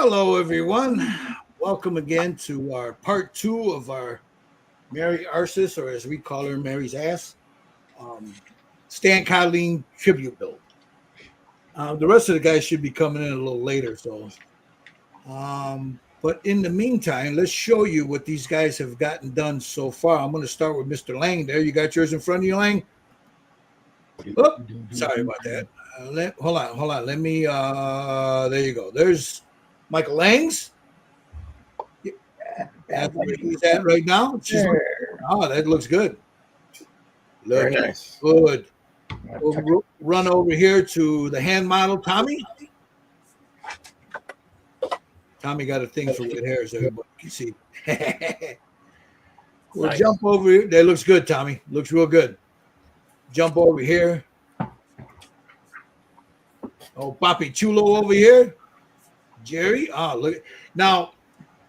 Hello, everyone. Welcome again to our part two of our Mary Arsis, or as we call her, Mary's Ass, um, Stan Codling tribute build. The rest of the guys should be coming in a little later. But in the meantime, let's show you what these guys have gotten done so far. I'm going to start with Mr. Lang. There, you got yours in front of you, Lang. Oh, sorry about that. Hold on. Let me. There you go. There's Michael Lang's. That's where he's at right now. Oh, that looks good. Very nice. Good. We'll run over here to the hand model, Tommy. Tommy got a thing for red hair, so everybody can see. We'll jump over here. That looks good, Tommy. Looks real good. Jump over here. Oh, Papi Chulo over here. Jerry. Oh, look. Now,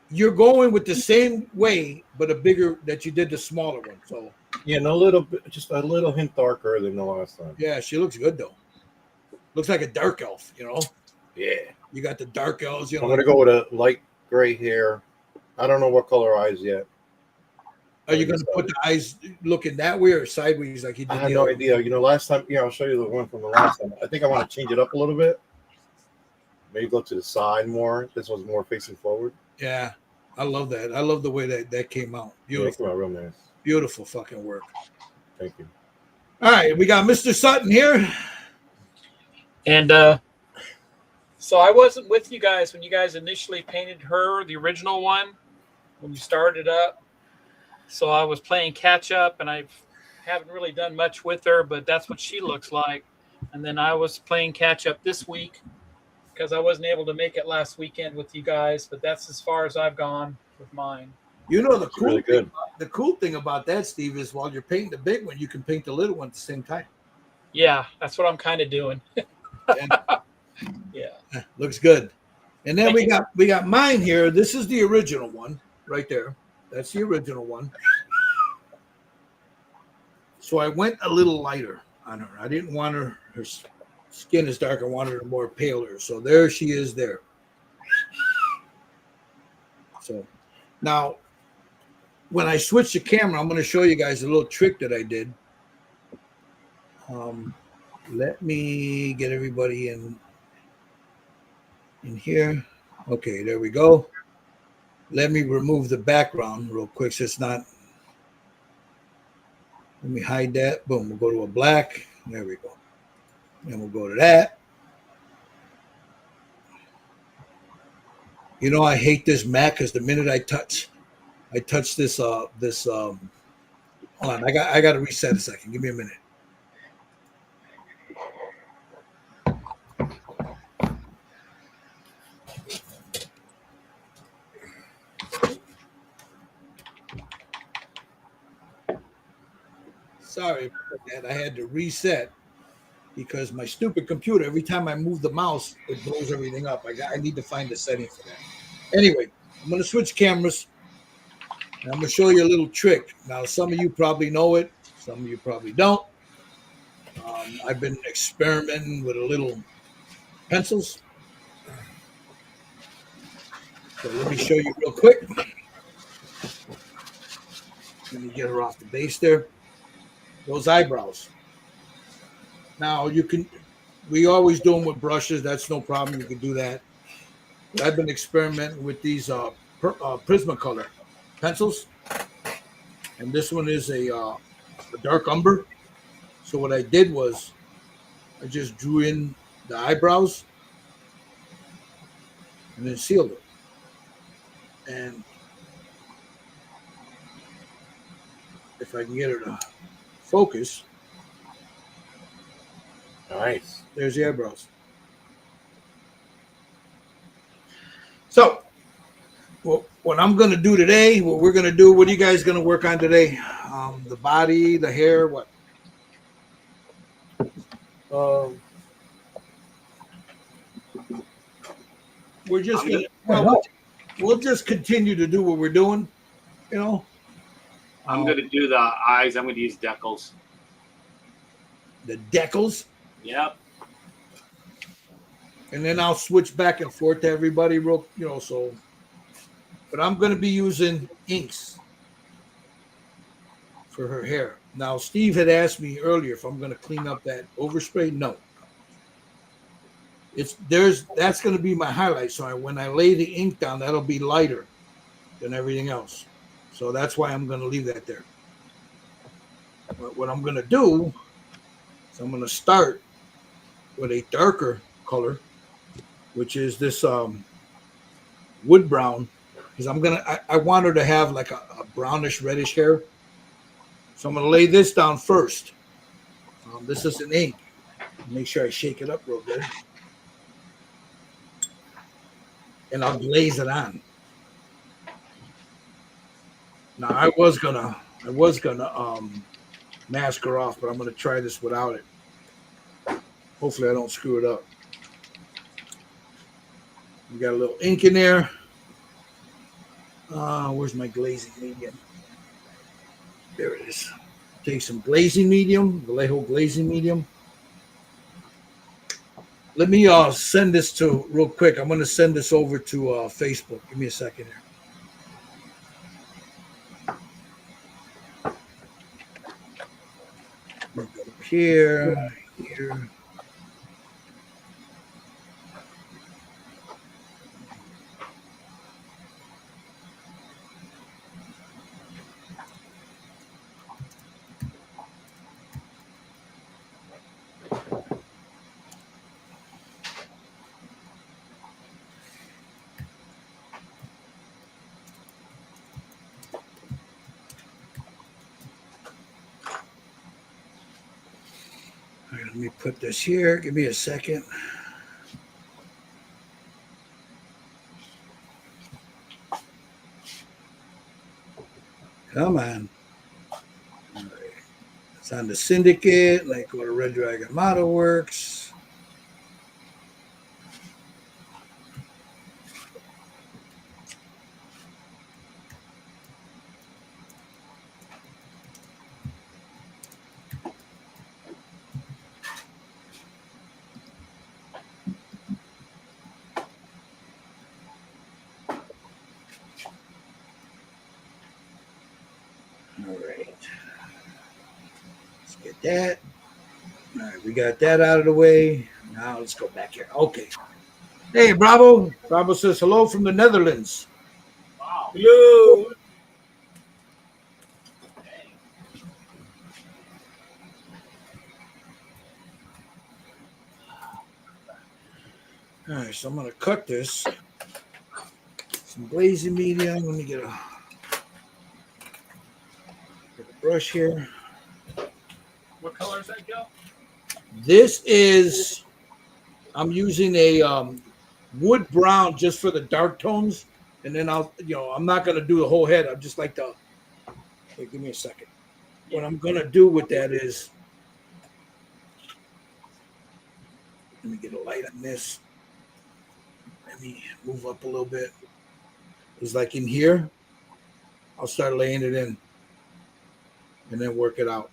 you're going with the same way, but a bigger that you did the smaller one. So yeah, a little bit, just a little hint darker than the last time. Yeah, she looks good though. Looks like a dark elf, you know. Yeah, you got the dark elves. You know, I'm gonna go with a light gray hair. I don't know what color eyes yet. Are you gonna put the eyes looking that way or sideways like you did? I have no idea. You know, last time, I'll show you the one from the last time. I think I want to change it up a little bit. Maybe go to the side more. This one's more facing forward. Yeah, I love that. I love the way that came out. Beautiful. Yeah, real nice. Beautiful fucking work. Thank you. All right, we got Mr. Sutton here. And so I wasn't with you guys when you guys initially painted her, the original one, when you started up. So I was playing catch up, and I haven't really done much with her, but that's what she looks like. And then I was playing catch up this week because I wasn't able to make it last weekend with you guys, but that's as far as I've gone with mine. You know, the cool thing about that, Steve, is while you're painting the big one, you can paint the little one at the same time. Yeah, that's what I'm kind of doing. Yeah. Looks good. And then we got mine here. This is the original one right there. That's the original one. So I went a little lighter on her. I didn't want her skin is dark. I wanted her more paler. So there she is there. So now when I switch the camera, I'm going to show you guys a little trick that I did. Let me get everybody in here. Okay, there we go. Let me remove the background real quick so it's not. Let me hide that. Boom, we'll go to a black. There we go. And we'll go to that. You know, I hate this mat because the minute I touch this hold on, I got to reset a second. Give me a minute. Sorry about that. I had to reset because my stupid computer, every time I move the mouse, it blows everything up. I need to find the setting for that. Anyway, I'm going to switch cameras. And I'm going to show you a little trick. Now, some of you probably know it. Some of you probably don't. I've been experimenting with a little pencils. So let me show you real quick. Let me get her off the base there. Those eyebrows. Now we always do them with brushes. That's no problem. You can do that. But I've been experimenting with these Prismacolor pencils, and this one is a dark umber. So what I did was I just drew in the eyebrows and then sealed it. And if I can get her to focus. Nice. There's the eyebrows. So, what I'm going to do today, what we're going to do, what are you guys going to work on today? The body, the hair, what? We're just going to, we'll just continue to do what we're doing, you know. I'm going to do the eyes. I'm going to use decals. The decals? Yep. and then I'll switch back and forth to everybody real, so. But I'm going to be using inks for her hair. Now, Steve had asked me earlier if I'm going to clean up that overspray. No. That's going to be my highlight. So when I lay the ink down, that'll be lighter than everything else. So that's why I'm going to leave that there. But what I'm going to do is I'm going to start with a darker color, which is this wood brown, because I want her to have like a brownish reddish hair. So I'm going to lay this down first. This is an ink. Make sure I shake it up real good. And I'll glaze it on. Now I was gonna mask her off, but I'm gonna try this without it. Hopefully I don't screw it up. We got a little ink in there. Where's my glazing medium? There it is. Take some glazing medium, Vallejo glazing medium. Let me send this to real quick. I'm going to send this over to Facebook. Give me a second here. Here. All right, let me put this here. Give me a second. Come on. All right. It's on the Syndicate, like what a Red Dragon model works. All right. Let's get that. All right, we got that out of the way. Now let's go back here. Okay. Hey, Bravo. Bravo says hello from the Netherlands. Wow. Hello. All right, so I'm going to cut this. Some glazing medium. Let me get a brush here. What color is that, Joe? This is, I'm using a wood brown just for the dark tones. And then I'm not going to do the whole head. I'm just like wait, give me a second. What I'm going to do with that is, let me get a light on this. Let me move up a little bit. It's like in here, I'll start laying it in and then work it out.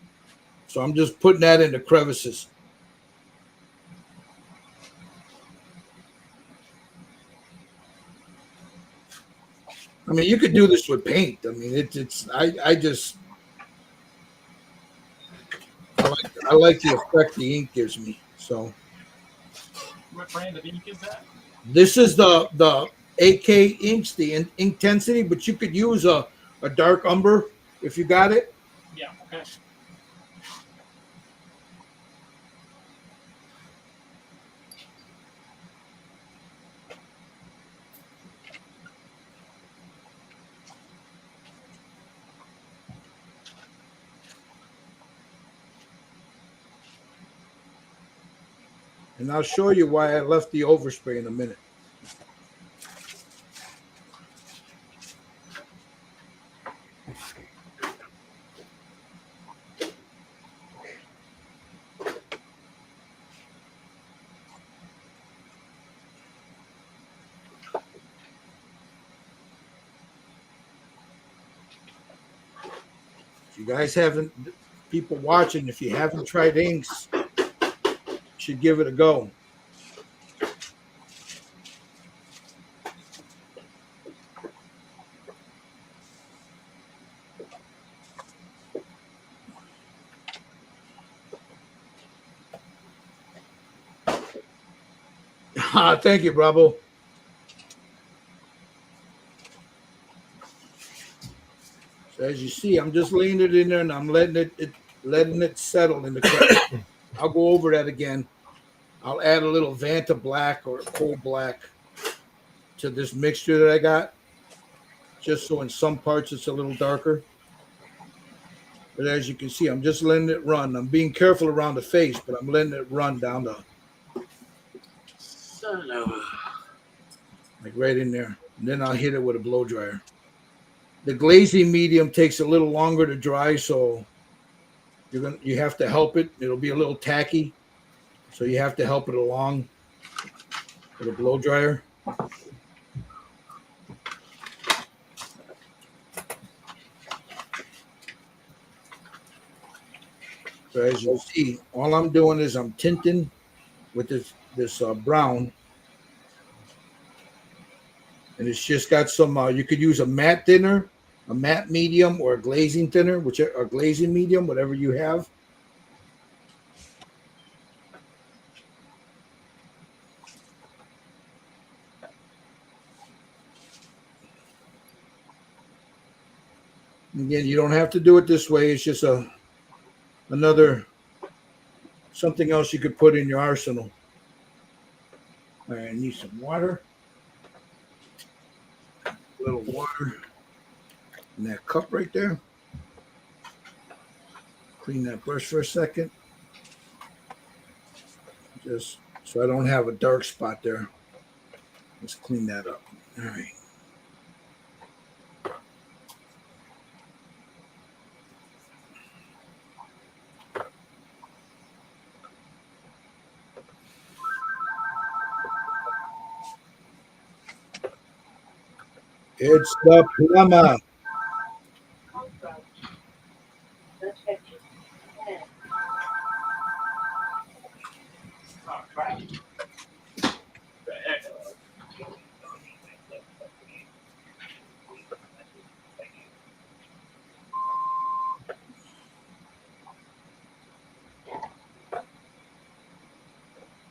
So I'm just putting that in the crevices. I mean, you could do this with paint. I mean, I like the effect the ink gives me. So What brand of ink is that? this is the AK inks, the intensity, but you could use a dark umber if you got it. Yeah, okay. And I'll show you why I left the overspray in a minute. If you guys haven't, people watching, if you haven't tried inks, you should give it a go. Thank you, Bravo. So as you see, I'm just laying it in there and I'm letting it settle in the crevice. I'll go over that again. I'll add a little Vanta black or coal black to this mixture that I got, just so in some parts it's a little darker. But as you can see, I'm just letting it run. I'm being careful around the face, but I'm letting it run down the Son of a. like right in there. And then I'll hit it with a blow dryer. The glazing medium takes a little longer to dry, so you have to help it. It'll be a little tacky, so you have to help it along with a blow dryer. So as you see, all I'm doing is I'm tinting with this brown, and it's just got some. You could use a matte thinner, a matte medium, or a glazing thinner, which are a glazing medium, whatever you have. Again, you don't have to do it this way. It's just another something else you could put in your arsenal. All right, I need some water. A little water in that cup right there. Clean that brush for a second. Just so I don't have a dark spot there. Let's clean that up. All right. It's the plumber.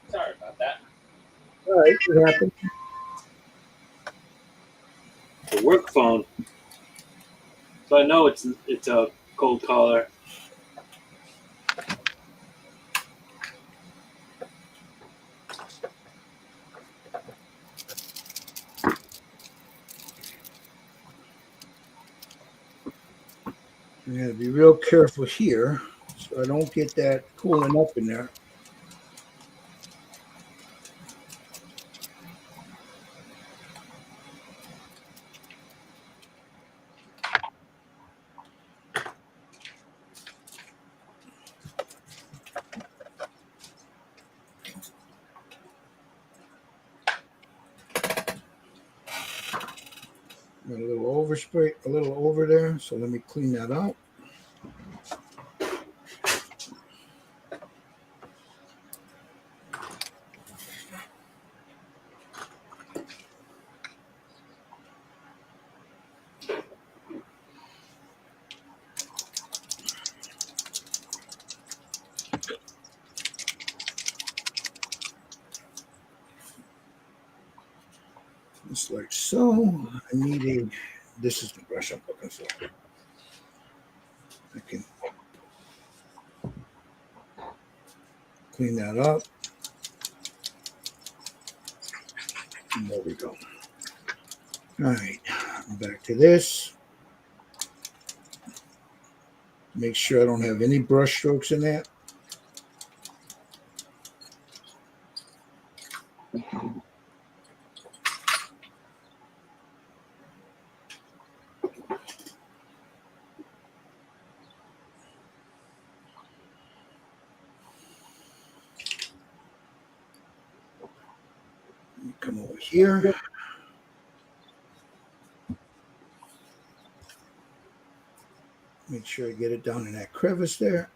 Sorry about that. All right, what happened? The work phone. So I know it's a cold caller. I gotta be real careful here so I don't get that cooling up in there. Got a little overspray, a little over there, so let me clean that up. Just like so. I need this is the brush I'm looking for. I can clean that up. And there we go. All right, back to this. Make sure I don't have any brush strokes in that. Come over here. Make sure I get it down in that crevice there.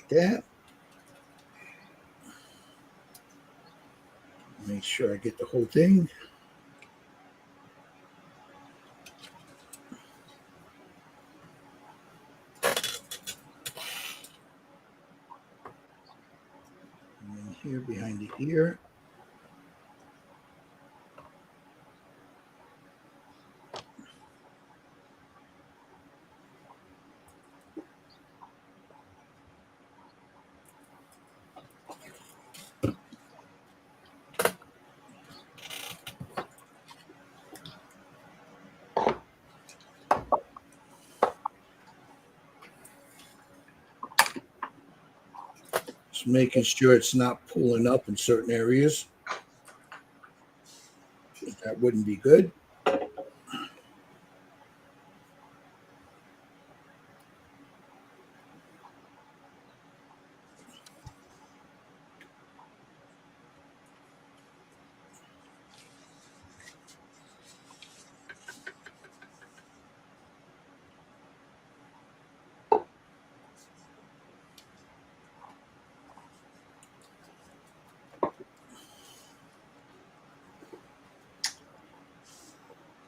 like that. Make sure I get the whole thing. And then here behind the ear. Just making sure it's not pulling up in certain areas. That wouldn't be good.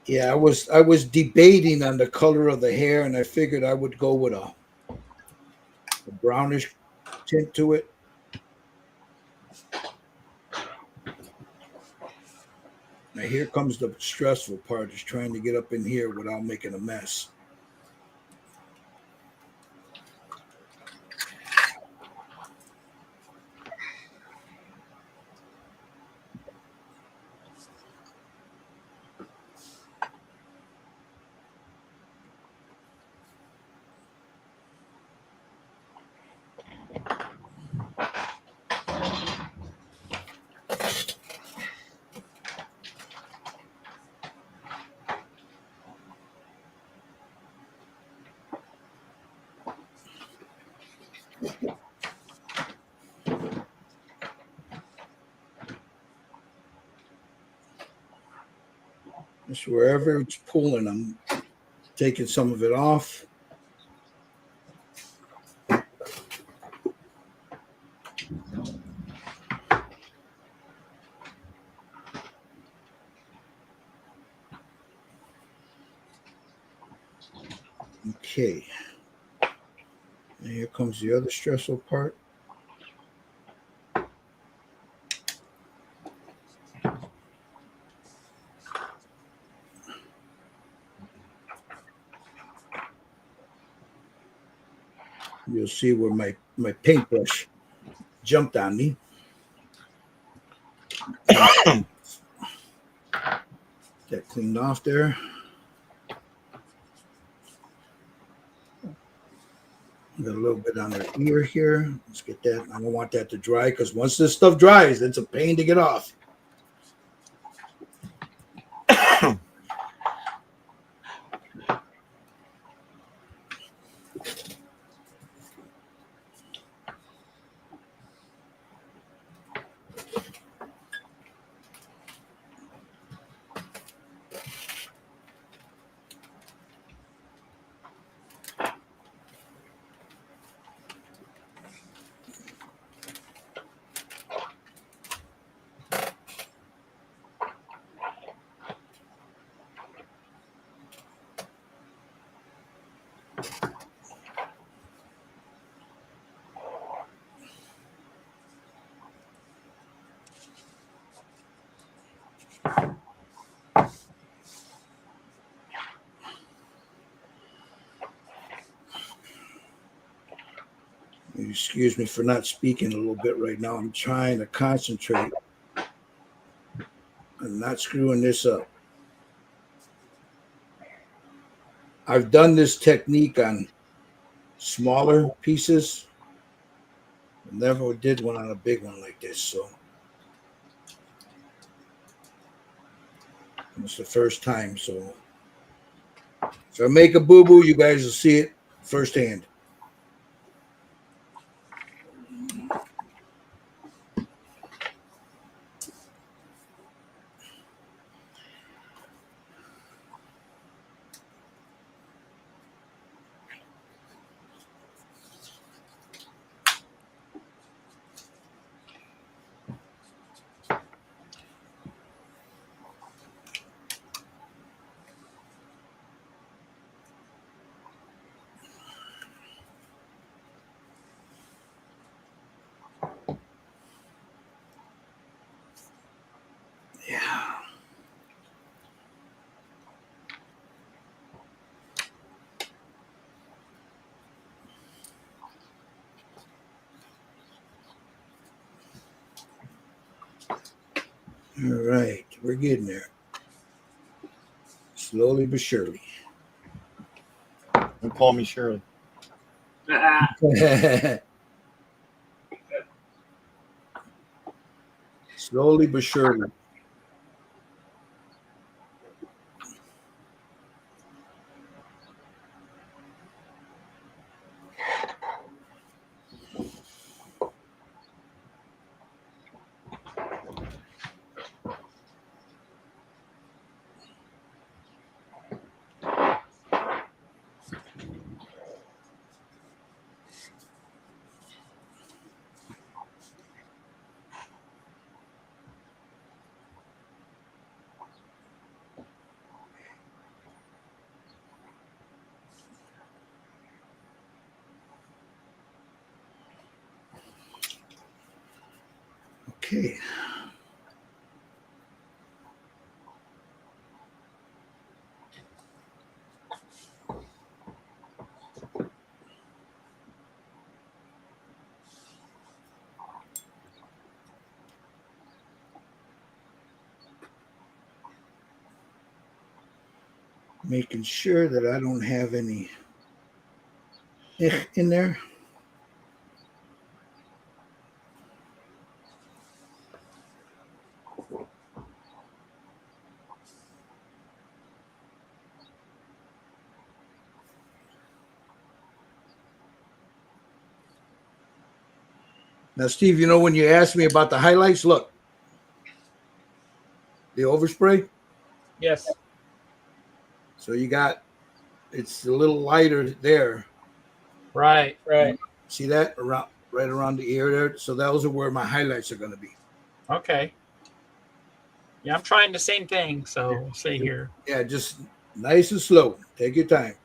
Yeah, I was debating on the color of the hair, and I figured I would go with a brownish tint to it. Now here comes the stressful part: is trying to get up in here without making a mess. Just wherever it's pulling, I'm taking some of it off. Okay. And here comes the other stressful part. You'll see where my paintbrush jumped on me. Get cleaned off there. Got a little bit on her ear here. Let's get that. I don't want that to dry because once this stuff dries, it's a pain to get off. Excuse me for not speaking a little bit right now. I'm trying to concentrate on not screwing this up. I've done this technique on smaller pieces. Never did one on a big one like this, so it's the first time. So if I make a boo-boo, you guys will see it firsthand. All right, we're getting there. Slowly but surely. Don't call me Shirley. Slowly but surely. Okay. Making sure that I don't have any in there. Now, Steve, you know when you asked me about the highlights, look, the overspray. Yes. So you got it's a little lighter there. Right. See that around right around the ear there. So those are where my highlights are going to be. Okay. Yeah, I'm trying the same thing. So we'll see here. Yeah, just nice and slow. Take your time.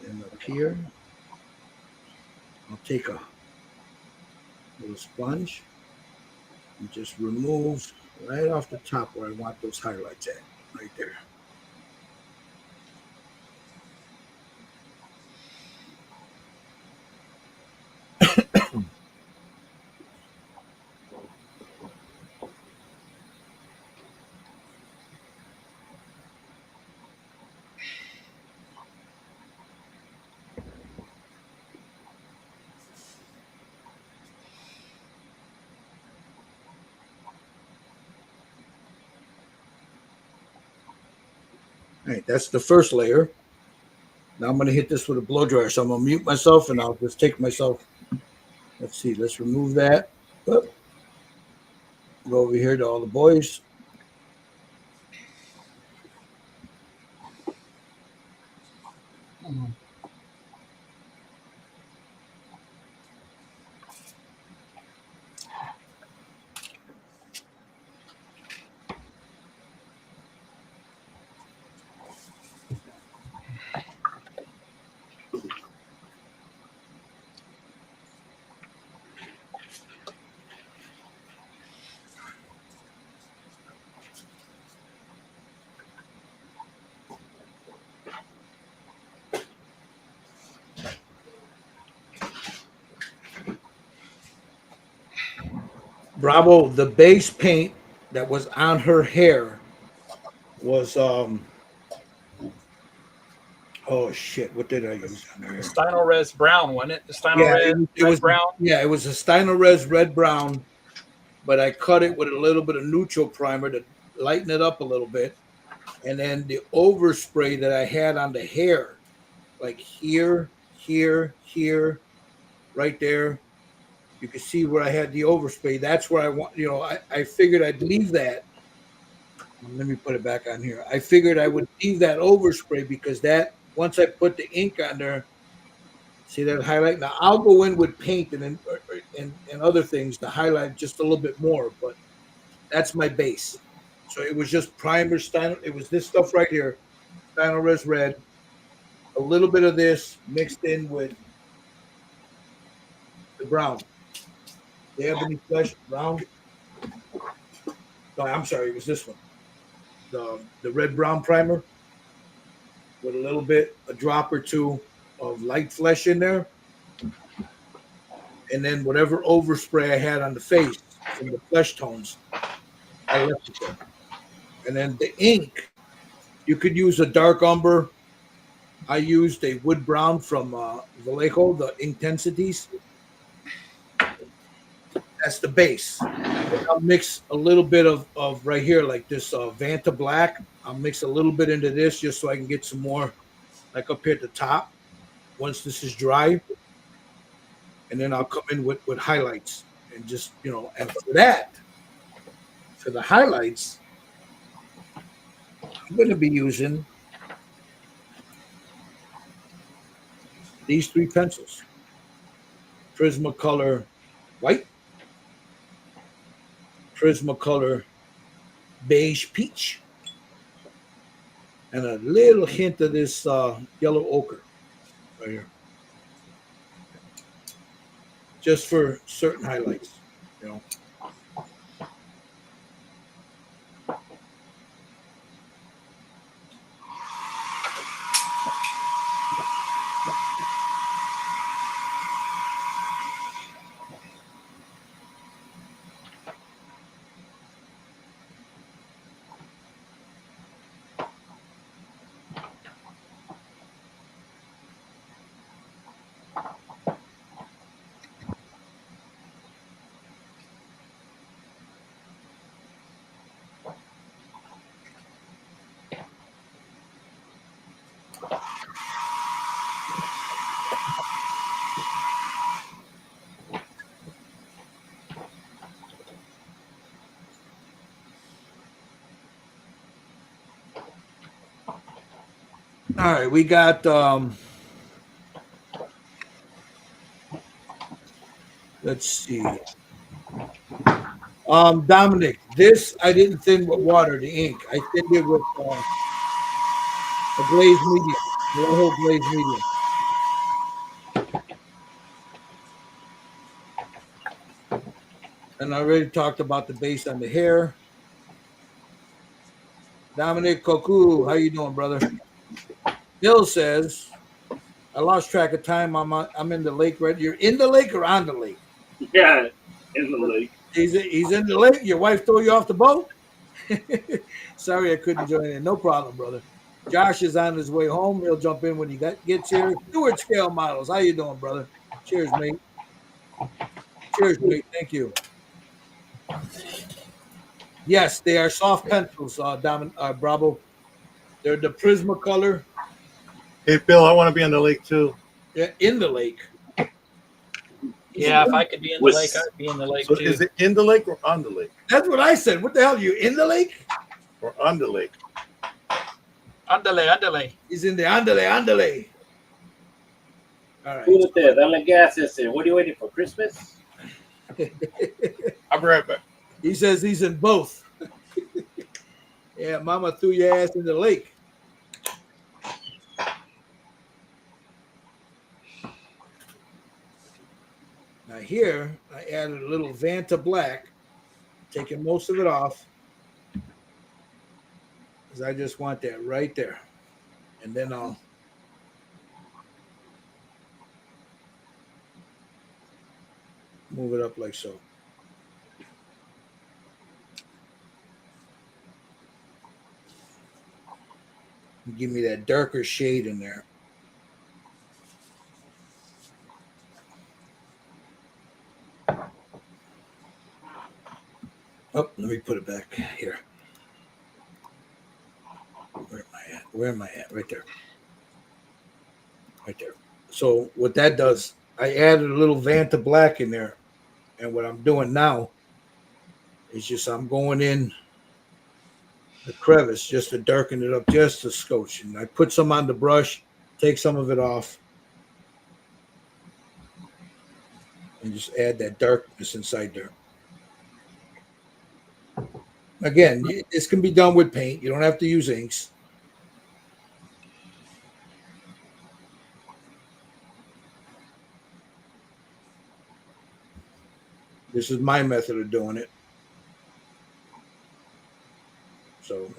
And up here, I'll take a little sponge and just remove right off the top where I want those highlights at, right there. All right, that's the first layer. Now I'm going to hit this with a blow dryer. So I'm going to mute myself and I'll just take myself. Let's see. Let's remove that. Oop. Go over here to all the boys. Bravo, the base paint that was on her hair was Oh shit! What did I use on there? The Stynylrez brown, wasn't it? The Yeah, Stynylrez it red was. brown. Yeah, it was a Stynylrez red brown, but I cut it with a little bit of neutral primer to lighten it up a little bit, and then the overspray that I had on the hair, like here, here, here, right there. You can see where I had the overspray. That's where I want. I figured I'd leave that. Let me put it back on here. I figured I would leave that overspray because that once I put the ink on there. See that highlight? Now I'll go in with paint and other things to highlight just a little bit more, but that's my base. So it was just primer Steiner. It was this stuff right here, Steiner Res Red, a little bit of this mixed in with the brown, the ebony flesh brown. No, I'm sorry, it was this one, the red brown primer with a little bit, a drop or two of light flesh in there, and then whatever overspray I had on the face from the flesh tones, I left it there. And then the ink, you could use a dark umber. I used a wood brown from Vallejo, the Intensities. That's the base. I'll mix a little bit of right here, like this Vanta Black. I'll mix a little bit into this just so I can get some more, like up here at the top, once this is dry. And then I'll come in with highlights and just, and for that, for the highlights, I'm going to be using these three pencils. Prismacolor White, Prismacolor Beige Peach, and a little hint of this yellow ochre right here, just for certain highlights. You know. All right, we got let's see. Dominic, this I didn't thin with water, the ink. I thinned it with a glazed medium, Vallejo glazed medium. And I already talked about the base on the hair. Dominic Koku, how you doing, brother? Bill says, I lost track of time. I'm in the lake right. You're in the lake or on the lake? Yeah, in the lake. He's in the lake. Your wife threw you off the boat? Sorry, I couldn't join in. No problem, brother. Josh is on his way home. He'll jump in when he gets here. Stewart Scale Models. How you doing, brother? Cheers, mate. Cheers, mate. Thank you. Yes, they are soft pencils, Bravo. They're the Prismacolor. Hey, Bill, I want to be on the lake too. They're in the lake. Yeah, if I could be in the Was- lake, I'd be in the lake So too. is it in the lake or on the lake? That's what I said. What the hell? You in the lake? Or on the lake? Andale. He's in the andale. All right. Púrate, dale gas ese. What are you waiting for? Christmas? I'll be right back. He says he's in both. Yeah, Mama threw your ass in the lake. Now here, I added a little Vanta Black, taking most of it off, because I just want that right there. And then I'll move it up like so. Give me that darker shade in there. Oh, let me put it back here. Where am I at? Where am I at? Right there. Right there. So what that does, I added a little Vanta black in there. And what I'm doing now is just I'm going in the crevice just to darken it up just a scotch. And I put some on the brush, take some of it off, and just add that darkness inside there. Again, this can be done with paint. You don't have to use inks. This is my method of doing it. So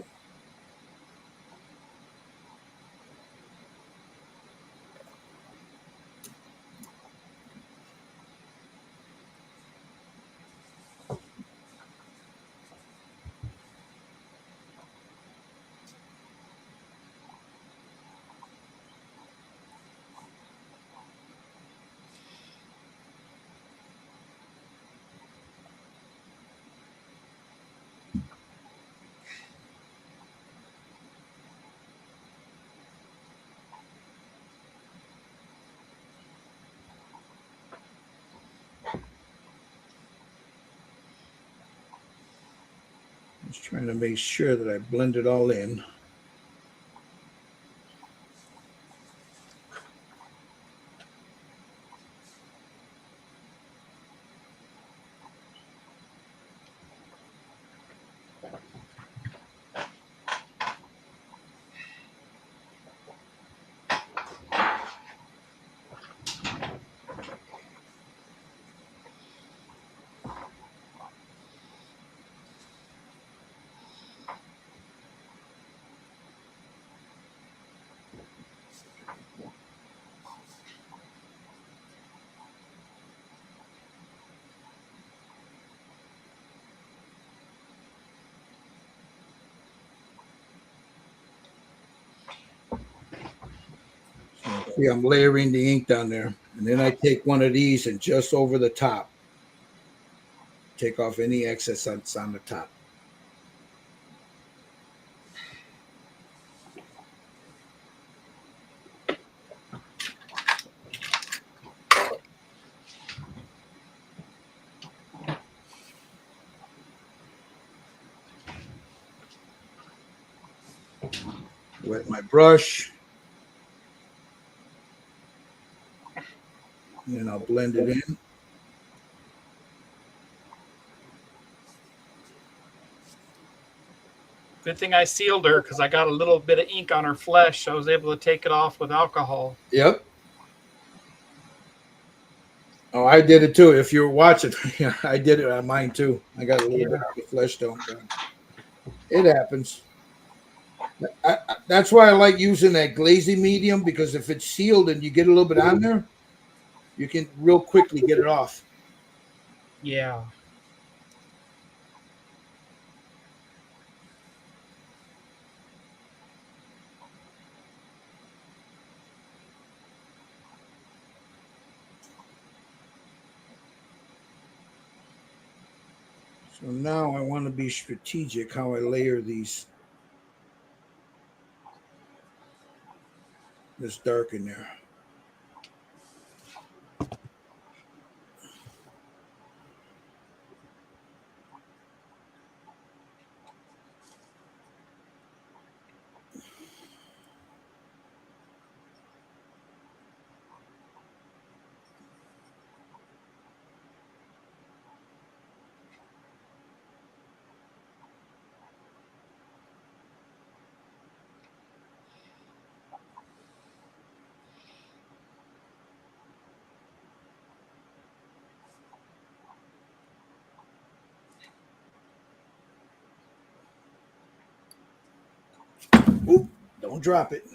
just trying to make sure that I blend it all in. See, I'm layering the ink down there. And then I take one of these and just over the top, take off any excess that's on the top. Wet my brush. And then I'll blend it in. Good thing I sealed her because I got a little bit of ink on her flesh. I was able to take it off with alcohol. Yep. Oh, I did it too. If you're watching, I did it on mine too. I got a little bit of the flesh tone. It happens. That's why I like using that glazing medium, because if it's sealed and you get a little bit on there, you can real quickly get it off. Yeah. So now I want to be strategic how I layer this dark in there. Oop, don't drop it.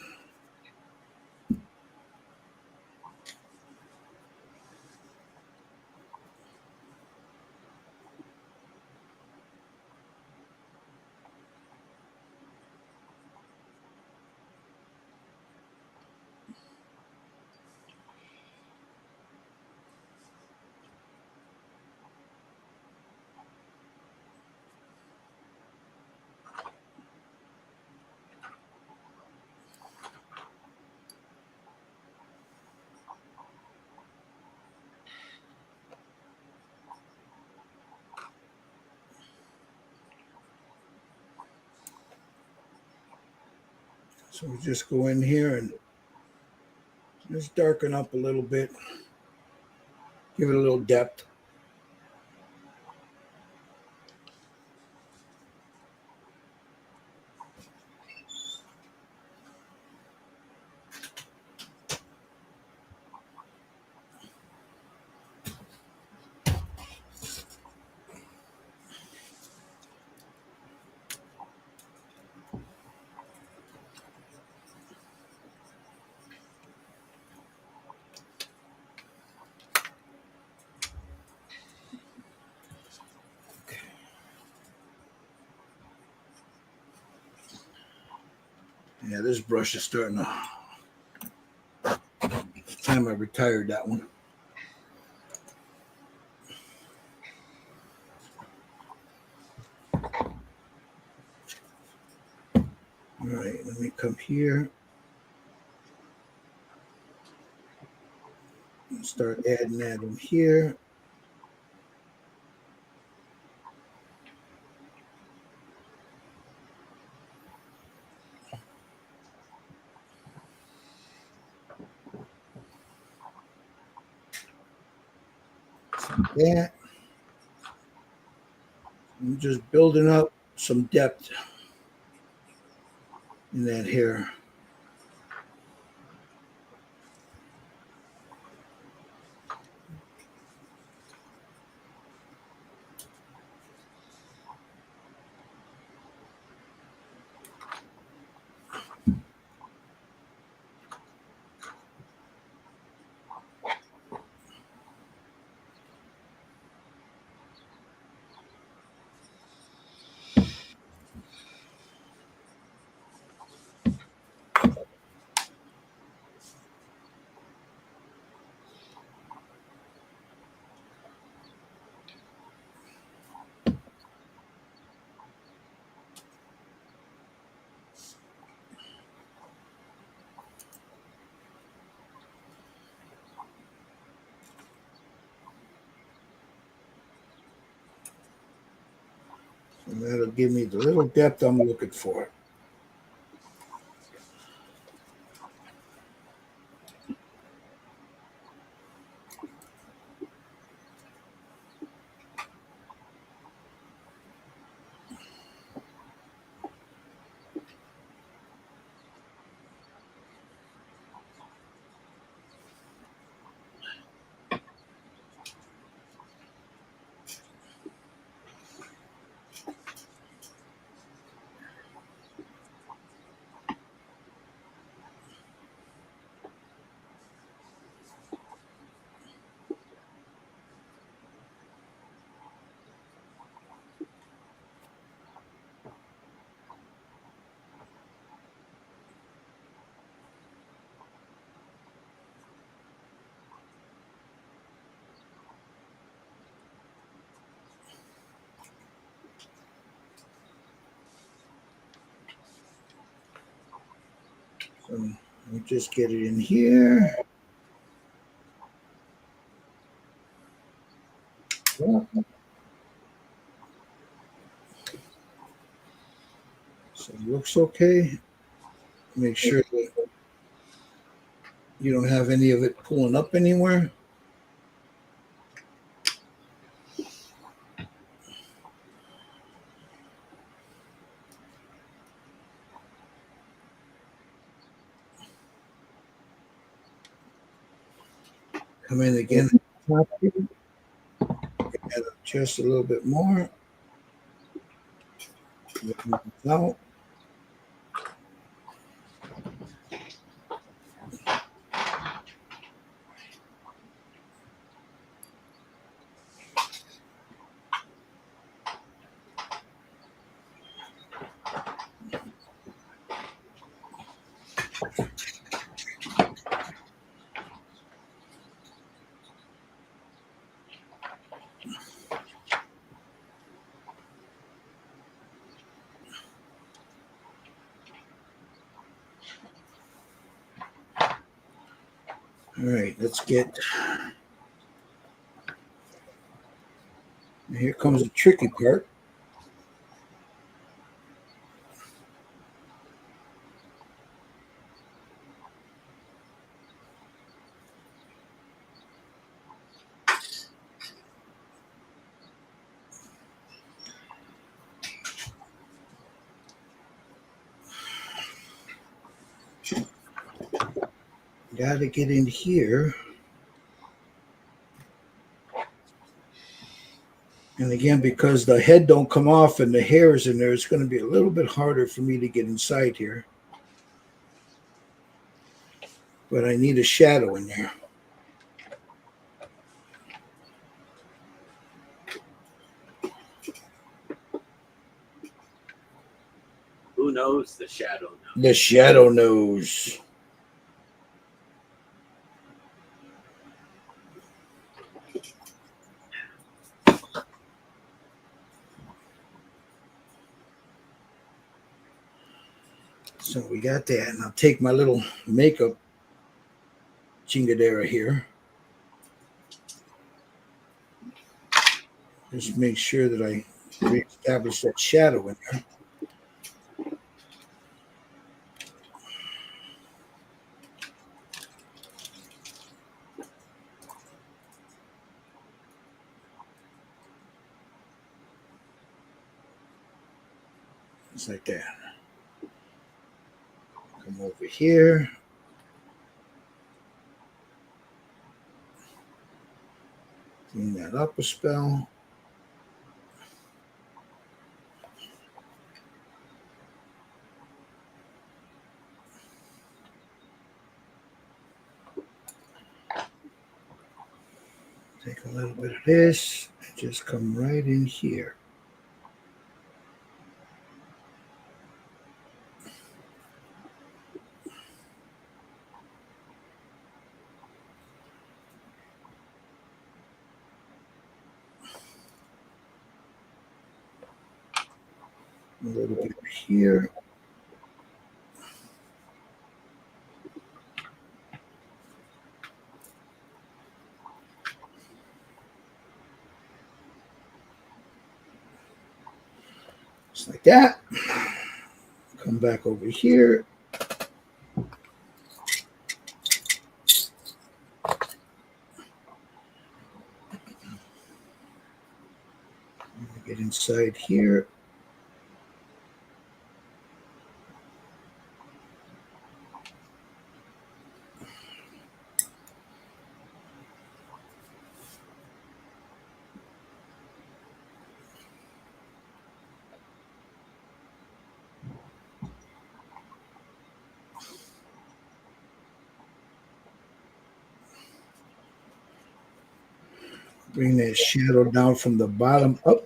So we just go in here and just darken up a little bit, give it a little depth. Yeah, this brush is starting to. It's time I retired that one. All right, let me come here and start adding that in here. That. I'm just building up some depth in that hair. And that'll give me the little depth I'm looking for. So let me just get it in here. So it looks okay. Make sure that you don't have any of it pulling up anywhere. Come in again. Add just a little bit more. Out. All right, let's get. Here comes the tricky part. got to get in here. And again, because the head don't come off and the hair is in there, it's going to be a little bit harder for me to get inside here. But I need a shadow in there. Who knows? The shadow knows. The shadow knows. So we got that. And I'll take my little makeup chingadera here. Just make sure that I reestablish that shadow in there. Just like that. Come over here. Clean that up a spell. Take a little bit of this. Just come right in here. A little bit here. Just like that. Come back over here. Get inside here. Bring that shadow down from the bottom up.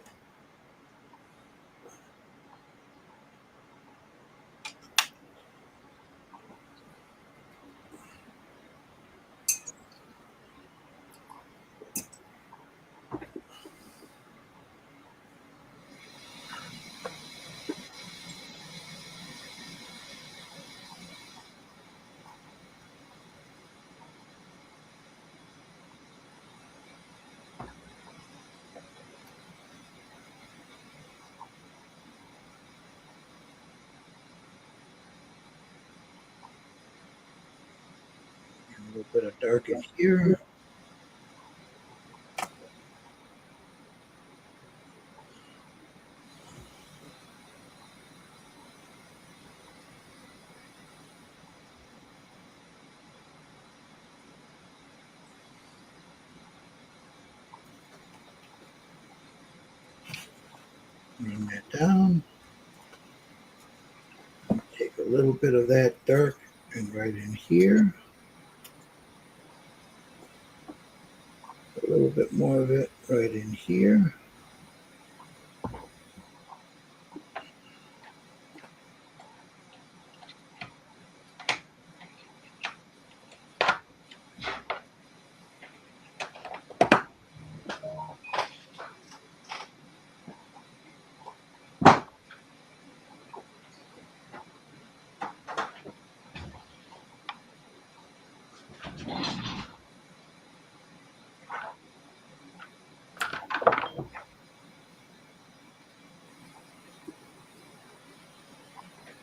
A little bit of dark in here. Bring that down. Take a little bit of that dark and right in here. A little bit more of it right in here.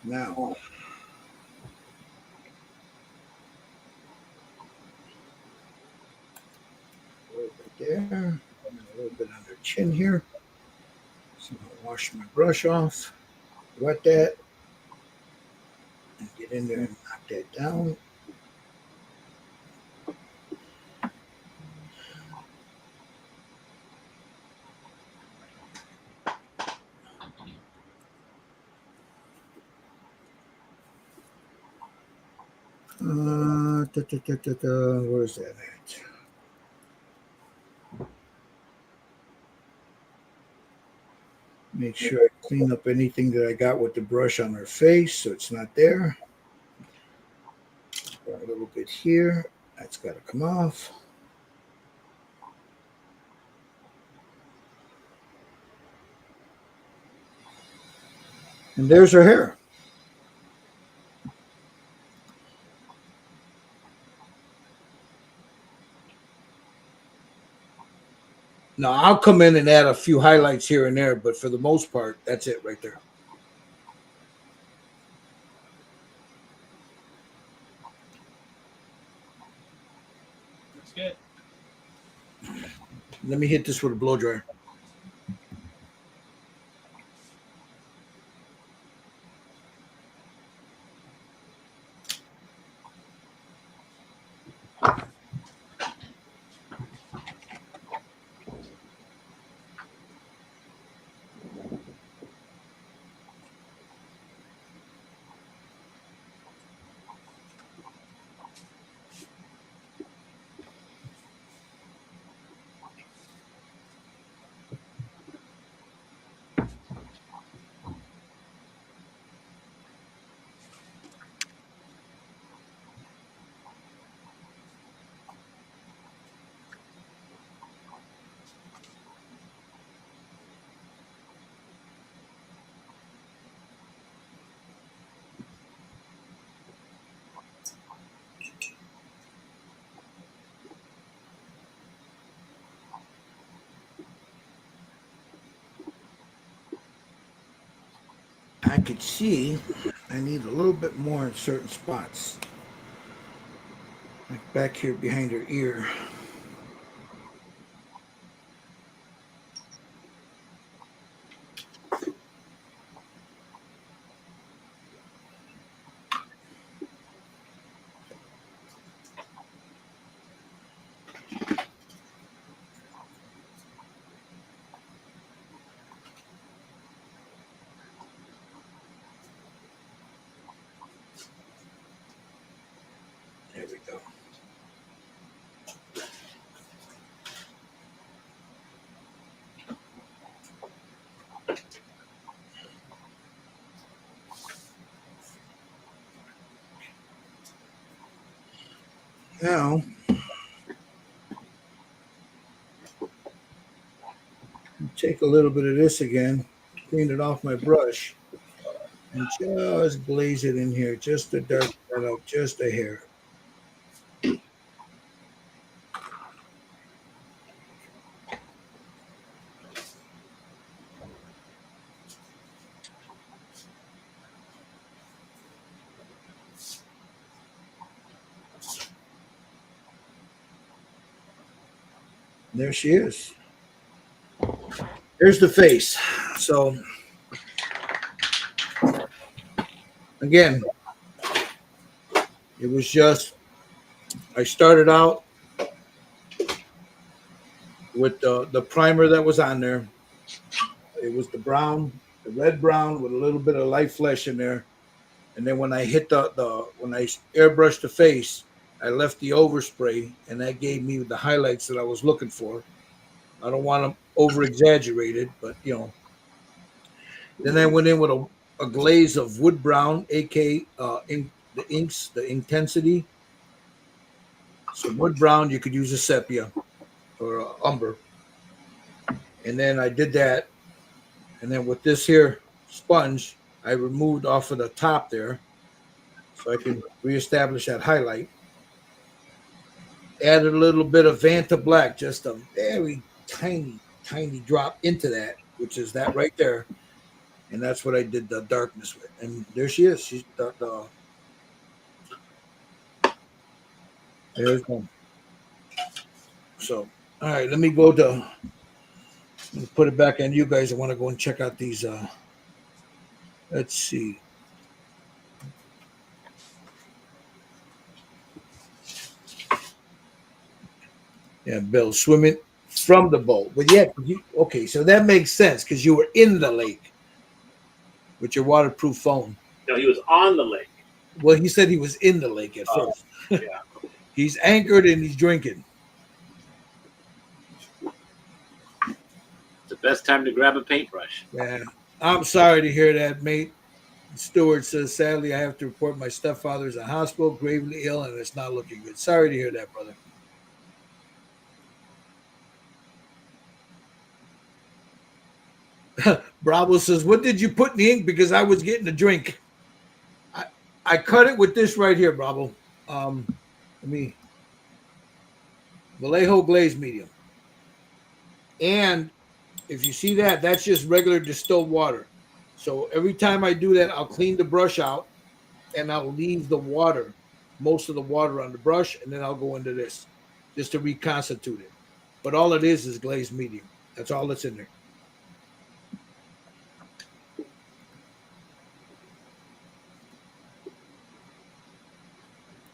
Now, a little bit there, and a little bit under chin here. So I'll wash my brush off, wet that, and get in there and knock that down. Where's that at? Make sure I clean up anything that I got with the brush on her face so it's not there. Got a little bit here. That's got to come off. And there's her hair. Now, I'll come in and add a few highlights here and there, but for the most part, that's it right there. That's good. Let me hit this with a blow dryer. I could see I need a little bit more in certain spots. Like back here behind her ear. There we go. Now, take a little bit of this again, clean it off my brush, and just glaze it in here, just to darken that out just a hair. There she is. Here's the face. So, again, it was just, I started out with the primer that was on there. It was the brown, the red brown with a little bit of light flesh in there. And then when I hit when I airbrushed the face, I left the overspray, and that gave me the highlights that I was looking for. I don't want them over exaggerated, but you know. Then I went in with a glaze of wood brown, aka the inks, the intensity. So wood brown, you could use a sepia or a umber. And then I did that. And then with this here sponge, I removed off of the top there so I can reestablish that highlight. Added a little bit of Vanta Black, just a very tiny, tiny drop into that, which is that right there. And that's what I did the darkness with. And there she is. She's there's one. So, all right, let me go to put it back on you guys. I want to go and check out these. Let's see. Yeah, Bill, swimming from the boat. But yeah, okay, so that makes sense because you were in the lake with your waterproof phone. No, he was on the lake. Well, he said he was in the lake at Oh, first. yeah. He's anchored and he's drinking. It's the best time to grab a paintbrush. Yeah, I'm sorry to hear that, mate. Stewart says, sadly, I have to report my stepfather is in hospital, gravely ill, and it's not looking good. Sorry to hear that, brother. Bravo says, what did you put in the ink? Because I was getting a drink. I cut it with this right here, Bravo. Let me Vallejo glaze medium. And if you see that, that's just regular distilled water. So every time I do that, I'll clean the brush out and I'll leave the water, most of the water on the brush, and then I'll go into this just to reconstitute it. But all it is glazed medium. That's all that's in there.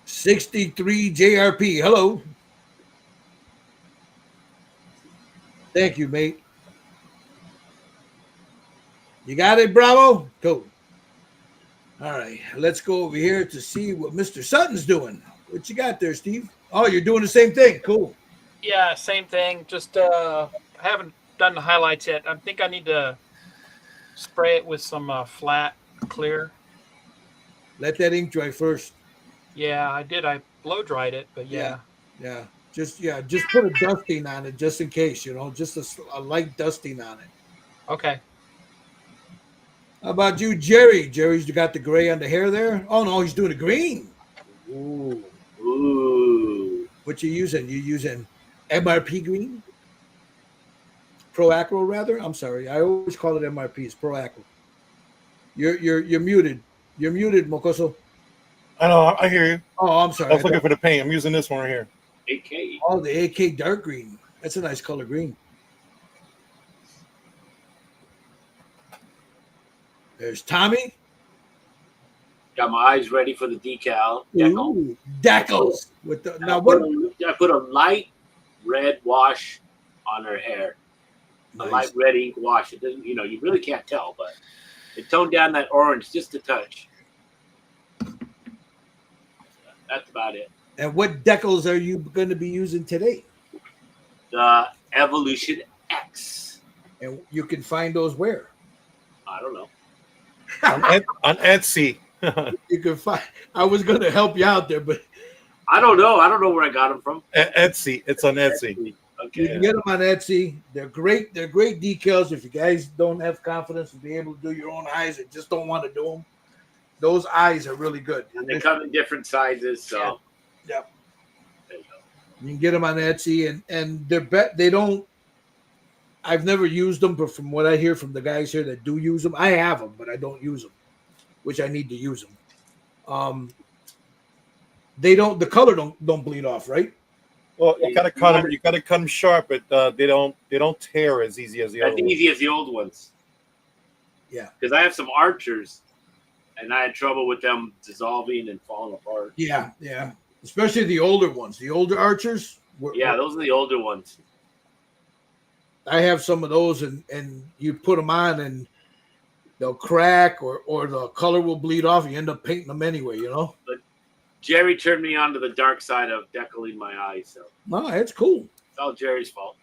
$63 JRP. Hello. Thank you, mate. You got it, Bravo? Cool. All right, let's go over here to see what Mr. Sutton's doing. What you got there, Steve? Oh, you're doing the same thing. Cool. Yeah, same thing. Just haven't done the highlights yet. I think I need to spray it with some flat clear. Let that ink dry first. Yeah, I did. I blow dried it, but yeah. Yeah. Just put a dusting on it just in case, just a light dusting on it. Okay. How about you, Jerry? Jerry's got the gray on the hair there. Oh no, he's doing the green. Ooh. Ooh. What you using? You using MRP green? Pro Acro, rather. I'm sorry. I always call it MRP. It's Pro Acro. You're muted. You're muted, Mokoso. I know. I hear you. Oh, I'm sorry. I was looking for the paint. I'm using this one right here. AK. Oh, the AK dark green. That's a nice color green. There's Tommy. Got my eyes ready for the decal. Decal. Ooh, decals. With the now I what? put a light red wash on her hair. A Nice. light red ink wash. It doesn't, you really can't tell, but it toned down that orange just a touch. That's about it. And what decals are you going to be using today? The Evolution X. And you can find those where? I don't know. On Etsy. You can find. I was going to help you out there, but I don't know. I don't know where I got them from. Etsy. It's on Etsy. you Okay. can get them on Etsy. They're great. They're great decals. If you guys don't have confidence to be able to do your own eyes and just don't want to do them, those eyes are really good. And they come in different sizes, so Yep. there you go. You can get them on Etsy, and they don't. I've never used them, but from what I hear from the guys here that do use them, I have them, but I don't use them, which I need to use them. They don't. The color don't bleed off, right? Well, you gotta cut them. You gotta cut them sharp, but they don't tear as easy as the other That's ones. easy as the old ones. Yeah. Because I have some Archers, and I had trouble with them dissolving and falling apart. Yeah. Especially the older ones, the older Archers. Yeah, those are the older ones. I have some of those, and you put them on, and they'll crack, or the color will bleed off. You end up painting them anyway, But Jerry turned me onto the dark side of decaling my eyes, so No, that's cool. it's all Jerry's fault.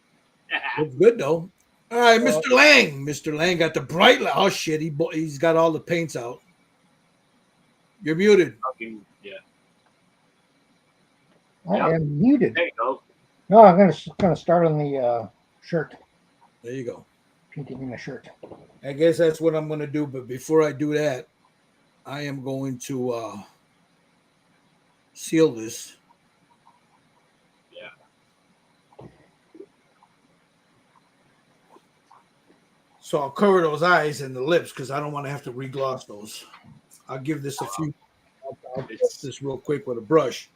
It's good though. All right, Mr. Lang. Mr. Lang got the bright light. Oh shit, he's got all the paints out. You're muted. Yeah. I am muted. There you go. No, I'm gonna start on the shirt. There you go. Painting in the shirt. I guess that's what I'm going to do. But before I do that, I am going to seal this. Yeah. So I'll cover those eyes and the lips because I don't want to have to regloss those. I'll give this a few. I'll test this real quick with a brush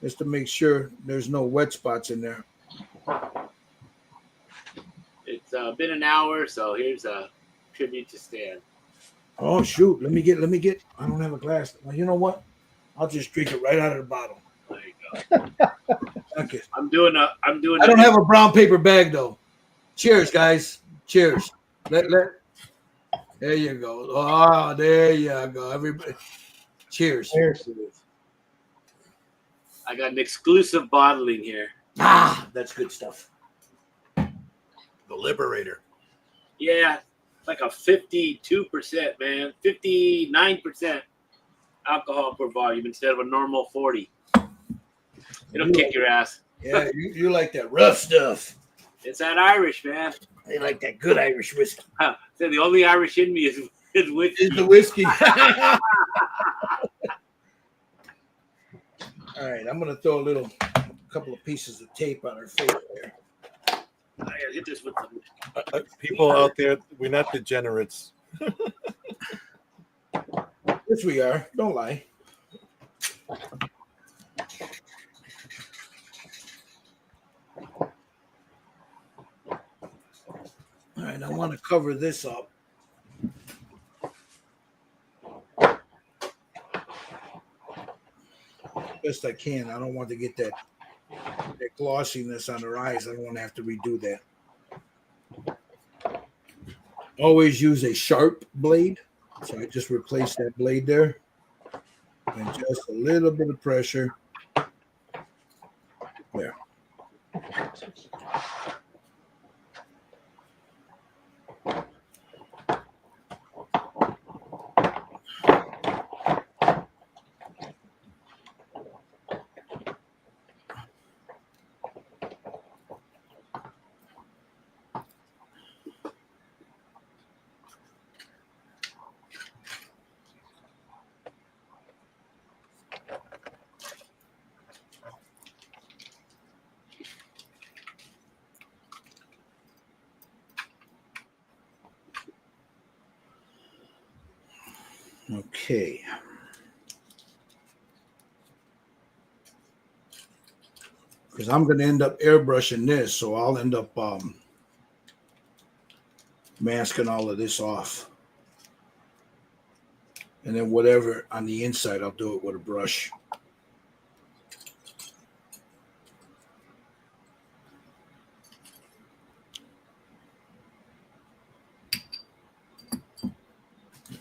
just to make sure there's no wet spots in there. It's been an hour, so here's a tribute to Stan. Oh shoot! Let me get. I don't have a glass. Well, you know what? I'll just drink it right out of the bottle. There you go. Okay. I'm doing. I don't have a brown paper bag though. Cheers, guys. Cheers. Let. There you go. Oh, there you go. Everybody. Cheers. Cheers. I got an exclusive bottling here. Ah, that's good stuff. The Liberator. Yeah, it's like a 52%, man. 59% alcohol per volume instead of a normal 40. It'll kick your ass. Yeah, you like that rough stuff. It's that Irish, man. They like that good Irish whiskey. So the only Irish in me is whiskey. Is the whiskey. All right, I'm gonna throw a couple of pieces of tape on her face there. I gotta hit this with some. People out there, we're not degenerates. Yes, we are. Don't lie. All right, I want to cover this up. Best I can. I don't want to get that glossiness on her eyes. I don't want to have to redo that. Always use a sharp blade. So I just replace that blade there. And just a little bit of pressure. There. Okay. Because I'm going to end up airbrushing this, so I'll end up masking all of this off. And then whatever on the inside, I'll do it with a brush.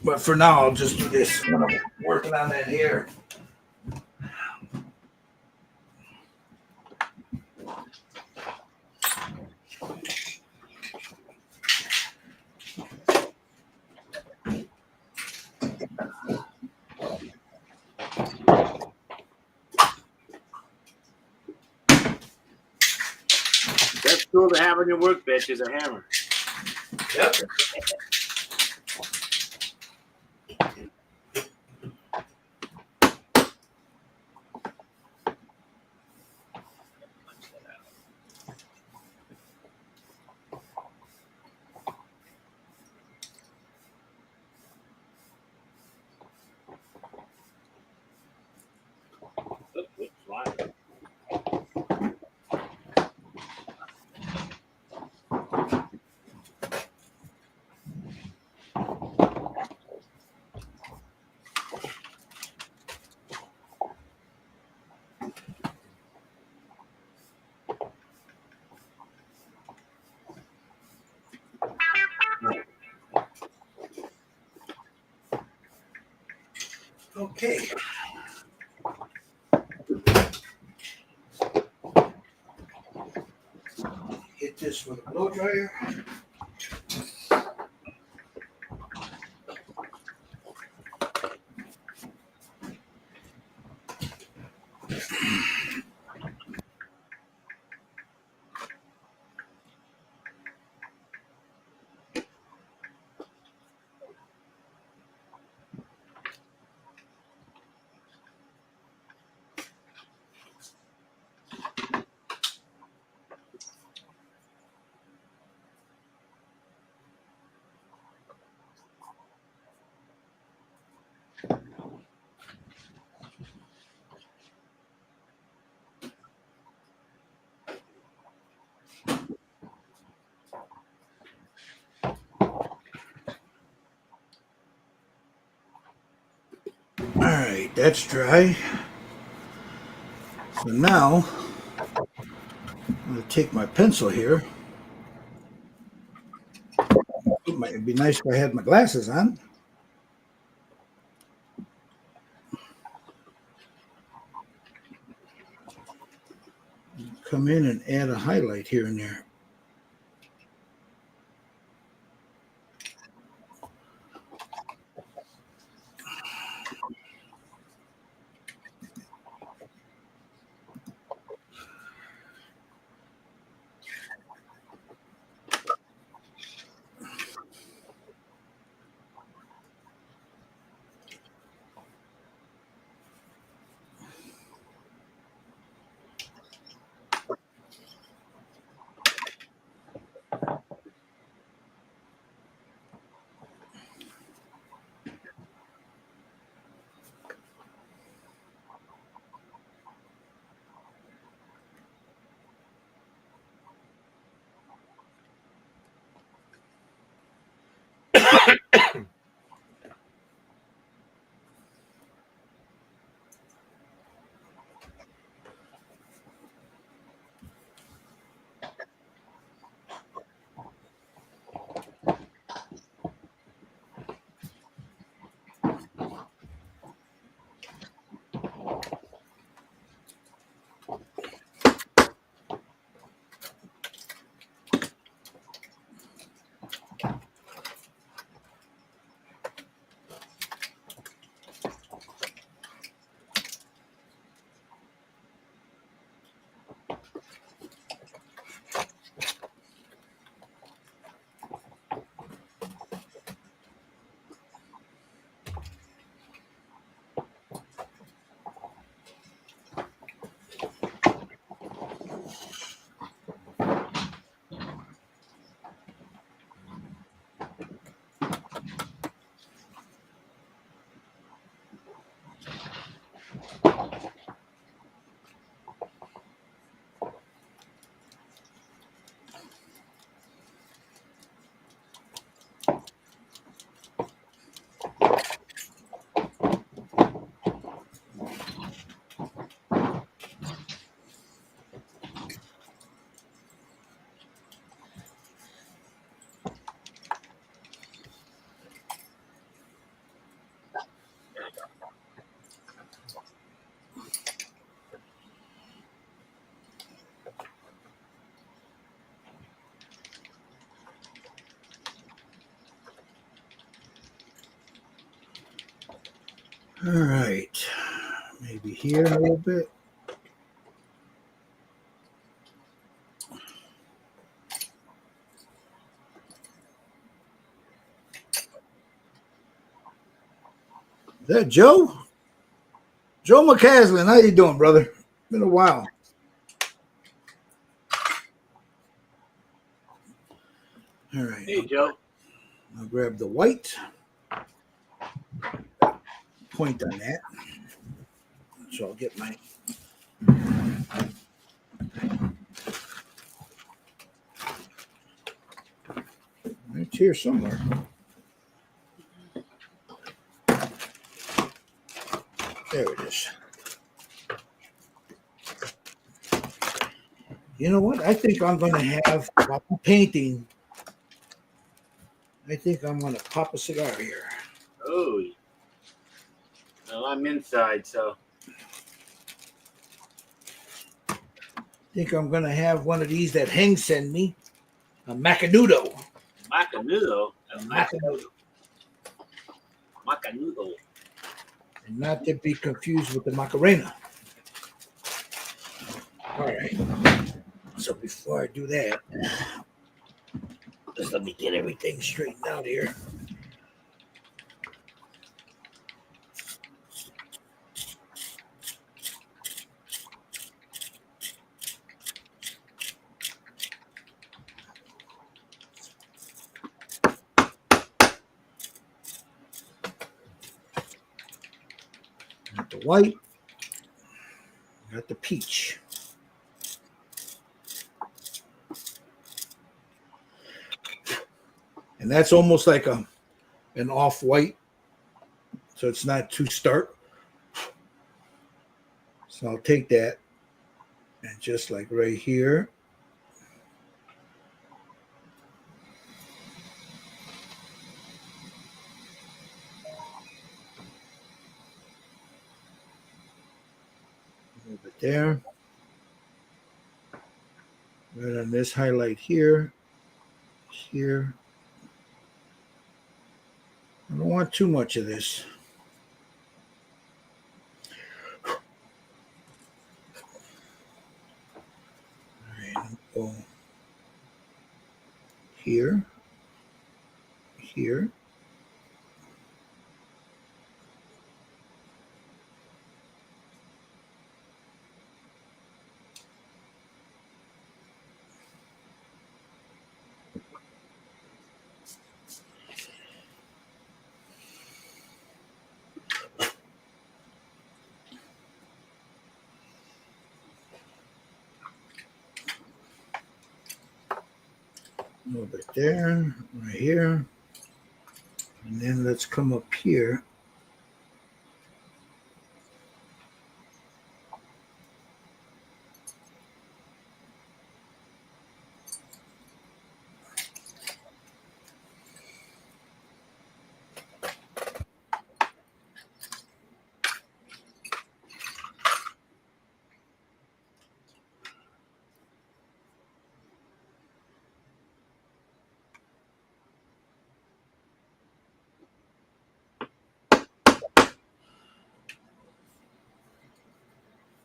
But for now, I'll just do this when I'm working on that hair. Best tool to have on your workbench is a hammer. Yep. Oops, fly. Okay. Hit this with a blow dryer. All right, that's dry. So now I'm going to take my pencil here. It'd be nice if I had my glasses on. come in and add a highlight here and there. All right, maybe here a little bit. Is that Joe? Joe McCaslin, how you doing, brother? Been a while. All right. Hey, Joe. I'll grab the white. Point on that. So I'll get my it's here somewhere. There it is. You know what? I think I'm going to have, while I'm painting, I think I'm going to pop a cigar here. Oh. Well, I'm inside, so. I think I'm going to have one of these that Heng sent me, a Macanudo. Macanudo. Macanudo. Macanudo. And not to be confused with the Macarena. All right. So before I do that, just let me get everything straightened out here. Got the white, got the peach. And that's almost like an off-white, so it's not too stark. So I'll take that and just like right here. A little bit there. on this highlight here. Here. I don't want too much of this. All right, go here, here. A little bit there, right here. And then let's come up here.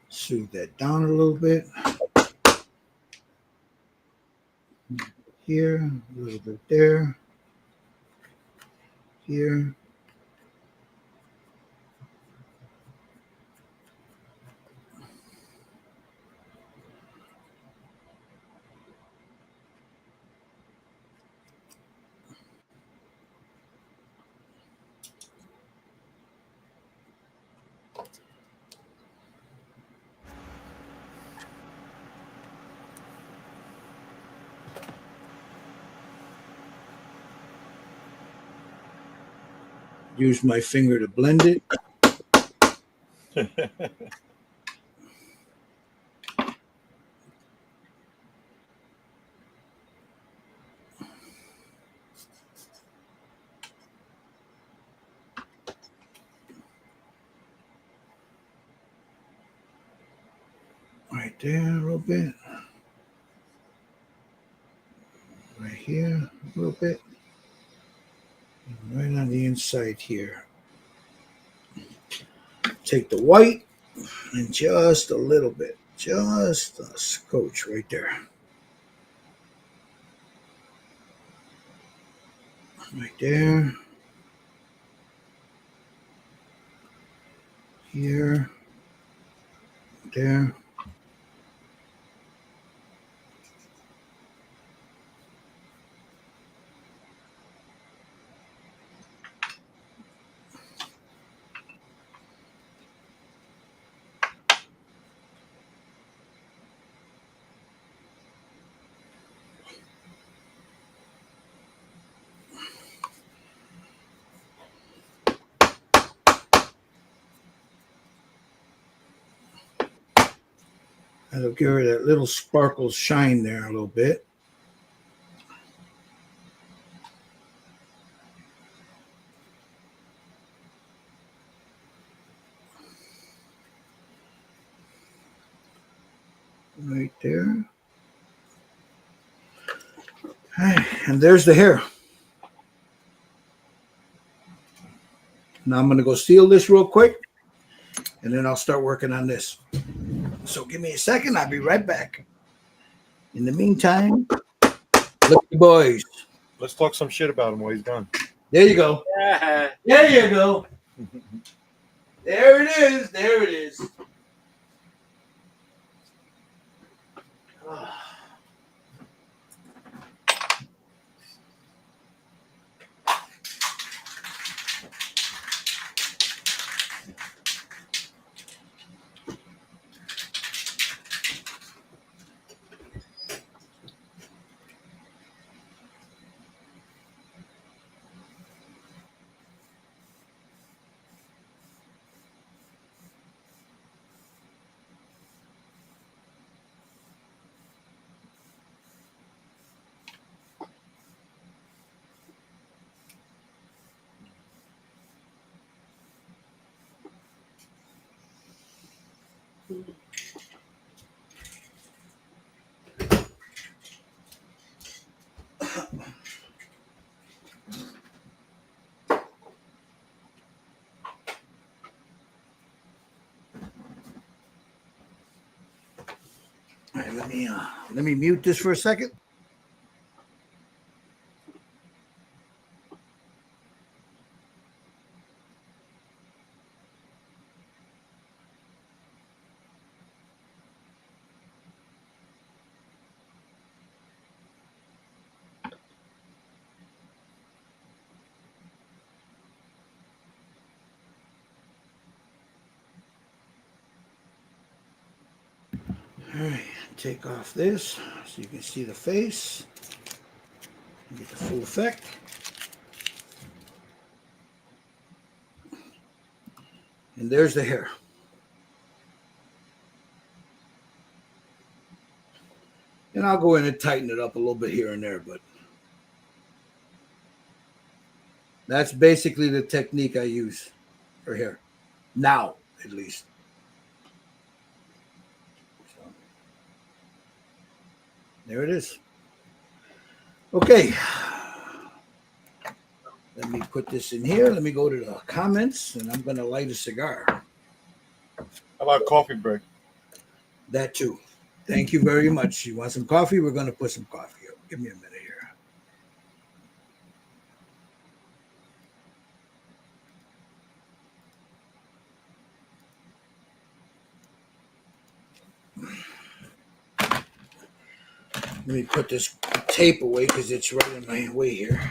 Smooth that down a little bit. Here, a little bit there. Here. Use my finger to blend it. Right there a little bit. Right here a little bit. And right on the inside here. Take the white and just a little bit. Just a scotch right there. Right there. Here. There. That'll give her that little sparkle shine there a little bit. Right there. And there's the hair. Now I'm going to go seal this real quick, and then I'll start working on this. So give me a second. I'll be right back. In the meantime, look, boys. Let's talk some shit about him while he's gone. There you go. Yeah. There you go. There it is. There it is. All right, let me mute this for a second. All right, take off this so you can see the face. Get the full effect. And there's the hair. And I'll go in and tighten it up a little bit here and there, but that's basically the technique I use for hair. Now, at least. So, there it is. Okay. Let me put this in here. Let me go to the comments, and I'm going to light a cigar. How about coffee break? That too. Thank you very much. You want some coffee? We're going to put some coffee up. Give me a minute here. Let me put this tape away because it's right in my way here.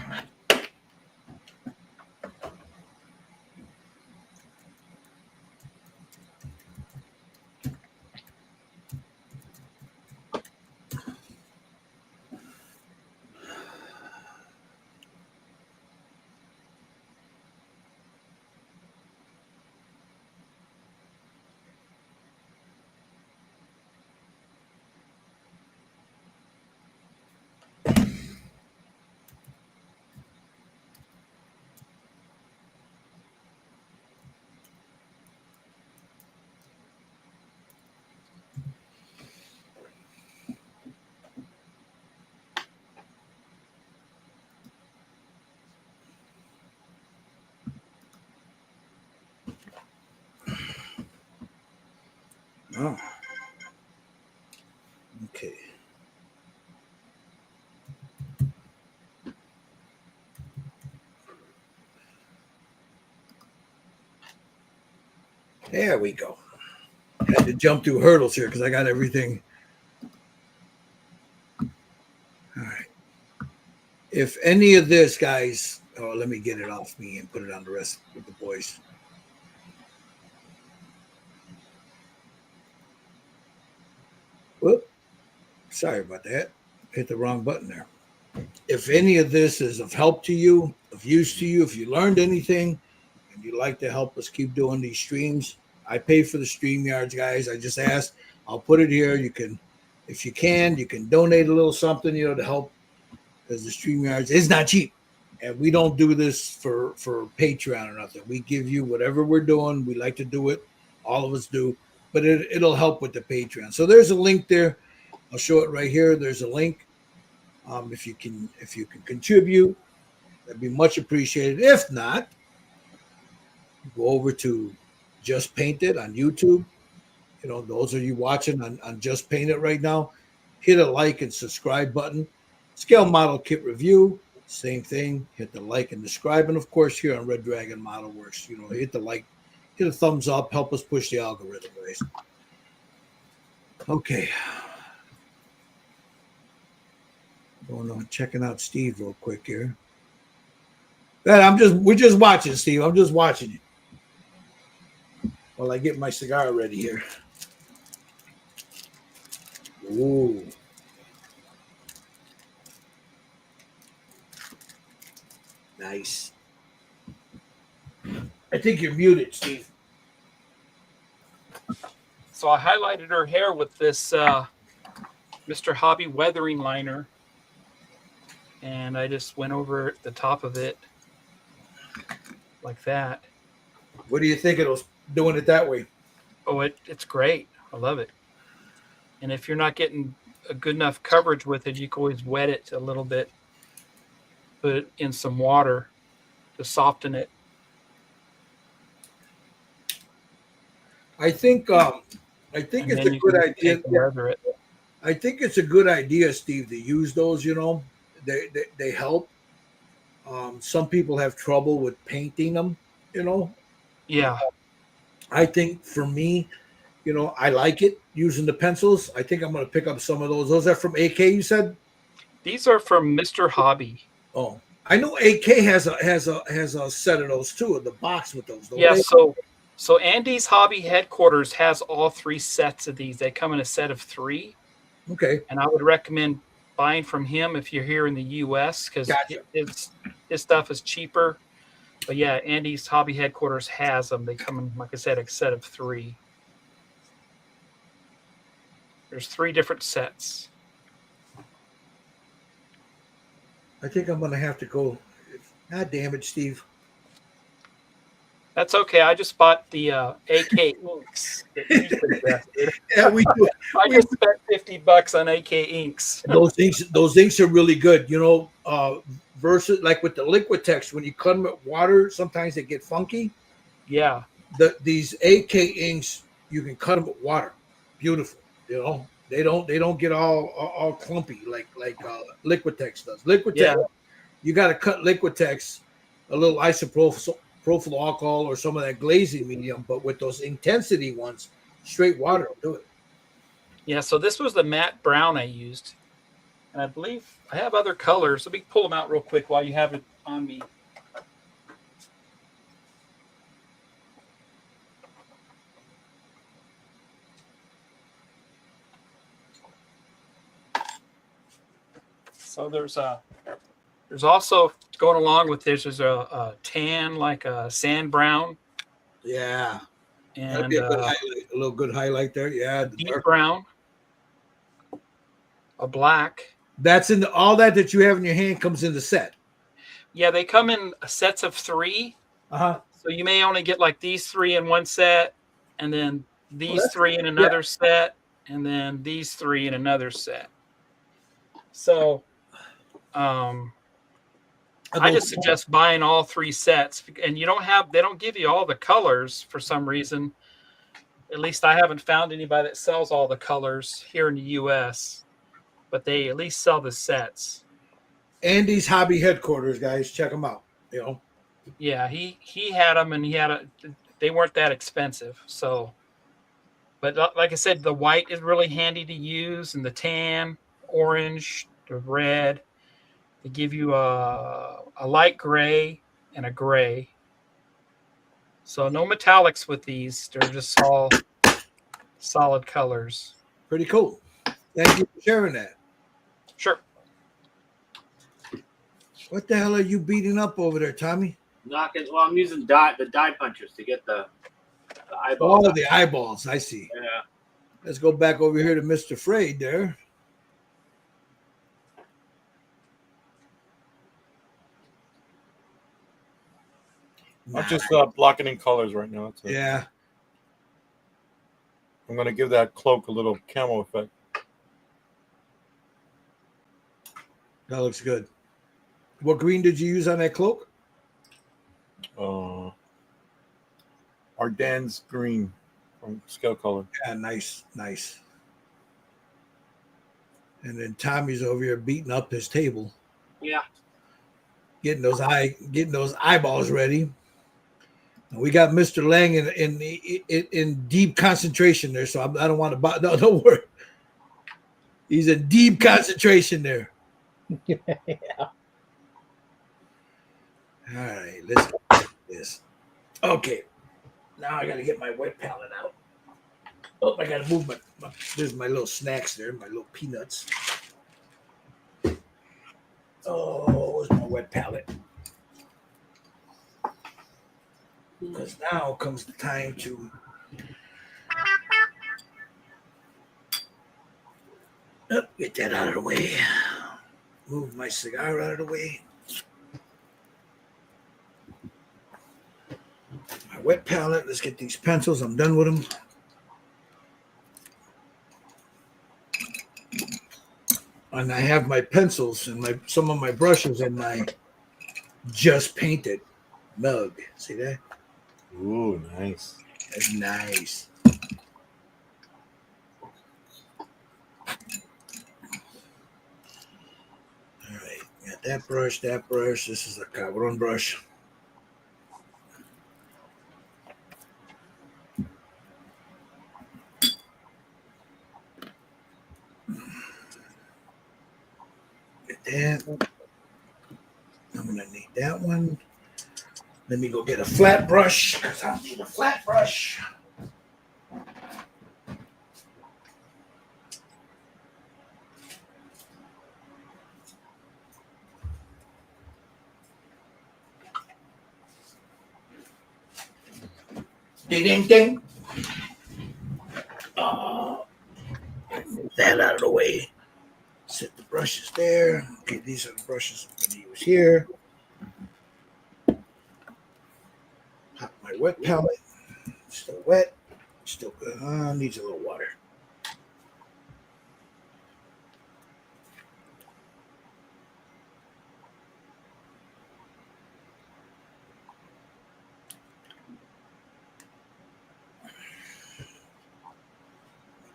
Oh. Okay. There we go. Had to jump through hurdles here because I got everything. All right. If any of this, guys, let me get it off me and put it on the rest of the boys. Whoop. Sorry about that. Hit the wrong button there. If any of this is of help to you, of use to you, if you learned anything and you'd like to help us keep doing these streams, I pay for the StreamYards, guys. I just asked. I'll put it here. You can, if you can donate a little something, to help, because the StreamYards is not cheap. And we don't do this for Patreon or nothing. We give you whatever we're doing. We like to do it. All of us do. But it'll help with the Patreon. So there's a link there. I'll show it right here. There's a link. If you can contribute, that'd be much appreciated. If not, go over to Just Paint It on YouTube. Those of you watching on Just Paint It right now, hit a like and subscribe button. Scale Model Kit Review, same thing. Hit the like and subscribe. And of course, here on Red Dragon Model Works, hit the like, hit a thumbs up, help us push the algorithm, guys. Okay. Going on, checking out Steve real quick here. We're just watching, Steve. I'm just watching you while I get my cigar ready here. Ooh. Nice. I think you're muted, Steve. So I highlighted her hair with this Mr. Hobby weathering liner. And I just went over the top of it like that. What do you think of doing it that way? Oh, it's great. I love it. And if you're not getting a good enough coverage with it, you can always wet it a little bit. Put it in some water to soften it. I think it's a good idea. I think it's a good idea, Steve, to use those. You know, they help. Some people have trouble with painting them. You know, Yeah. I think for me, you know, I like it using the pencils. I think I'm going to pick up some of those. Those are from AK. You said? These are from Mr. Hobby. Oh, I know AK has a set of those too. The box with those. Don't Yeah, they? so Andy's Hobby headquarters has all 3 sets of these. They come in a set of 3, Okay, and I would recommend buying from him if you're here in the U.S. because gotcha. his stuff is cheaper. But yeah, Andy's Hobby headquarters has them. They come in, like I said, a set of 3. There's 3 different sets. I think I'm going to have to go. God damn it, Steve. That's okay. I just bought the AK inks that you suggested. Yeah, we do. I just spent $50 on AK inks. Those inks are really good. You know, versus like with the liquid text, when you cut them with water, sometimes they get funky. Yeah. These AK inks, you can cut them with water. Beautiful. You know, they don't get all clumpy like liquid text does. Liquid text, you got to cut liquid text a little isopropyl alcohol or some of that glazing medium, but with those intensity ones, straight water will do it. Yeah, so this was the matte brown I used. And I believe I have other colors. Let me pull them out real quick while you have it on me. So there's also going along with this is a tan, like a sand brown. Yeah. That'd And be a little good highlight there. Yeah. The deep dark. brown. A black. That's in all that you have in your hand comes in the set. Yeah, they come in sets of 3. Uh-huh. So you may only get like these 3 in one set, and then these 3 in another set, and then these 3 in another set. So I just suggest buying all 3 sets, and they don't give you all the colors for some reason. At least I haven't found anybody that sells all the colors here in the US, but they at least sell the sets. Andy's Hobby headquarters, guys, check them out. You know. Yeah, he had them, and they weren't that expensive. So, but like I said, the white is really handy to use, and the tan, orange, the red. They give you a light gray and a gray. So no metallics with these. They're just all solid colors. Pretty cool. Thank you for sharing that. Sure. What the hell are you beating up over there, Tommy? Well, I'm using the die punchers to get the eyeballs. Oh, the eyeballs. I see. Yeah. Let's go back over here to Mr. Frade there. I'm just blocking in colors right now. That's it. Yeah. I'm going to give that cloak a little camo effect. That looks good. What green did you use on that cloak? Ardennes green from Scale Color. Yeah, nice. And then Tommy's over here beating up his table. Yeah. Getting those eyeballs ready. And we got Mr. Lang in deep concentration there, so I don't want to buy. No, don't worry. He's in deep concentration there. Yeah. All right, let's do this. Okay, now I got to get my wet palette out. Oh, I got to move there's my little snacks there, my little peanuts. Oh, where's my wet palette? Because now comes the time to get that out of the way. Move my cigar out of the way. My wet palette. Let's get these pencils. I'm done with them. And I have my pencils and some of my brushes in my just painted mug. See that? Ooh, nice. That's nice. That brush, that brush. This is a Cabron brush. Get that. I'm gonna need that one. Let me go get a flat brush because I need a flat brush. Ding ding ding. Move that out of the way. Set the brushes there. Okay, these are the brushes I'm going to use here. Pop my wet palette. Still wet. Still good. Needs a little water.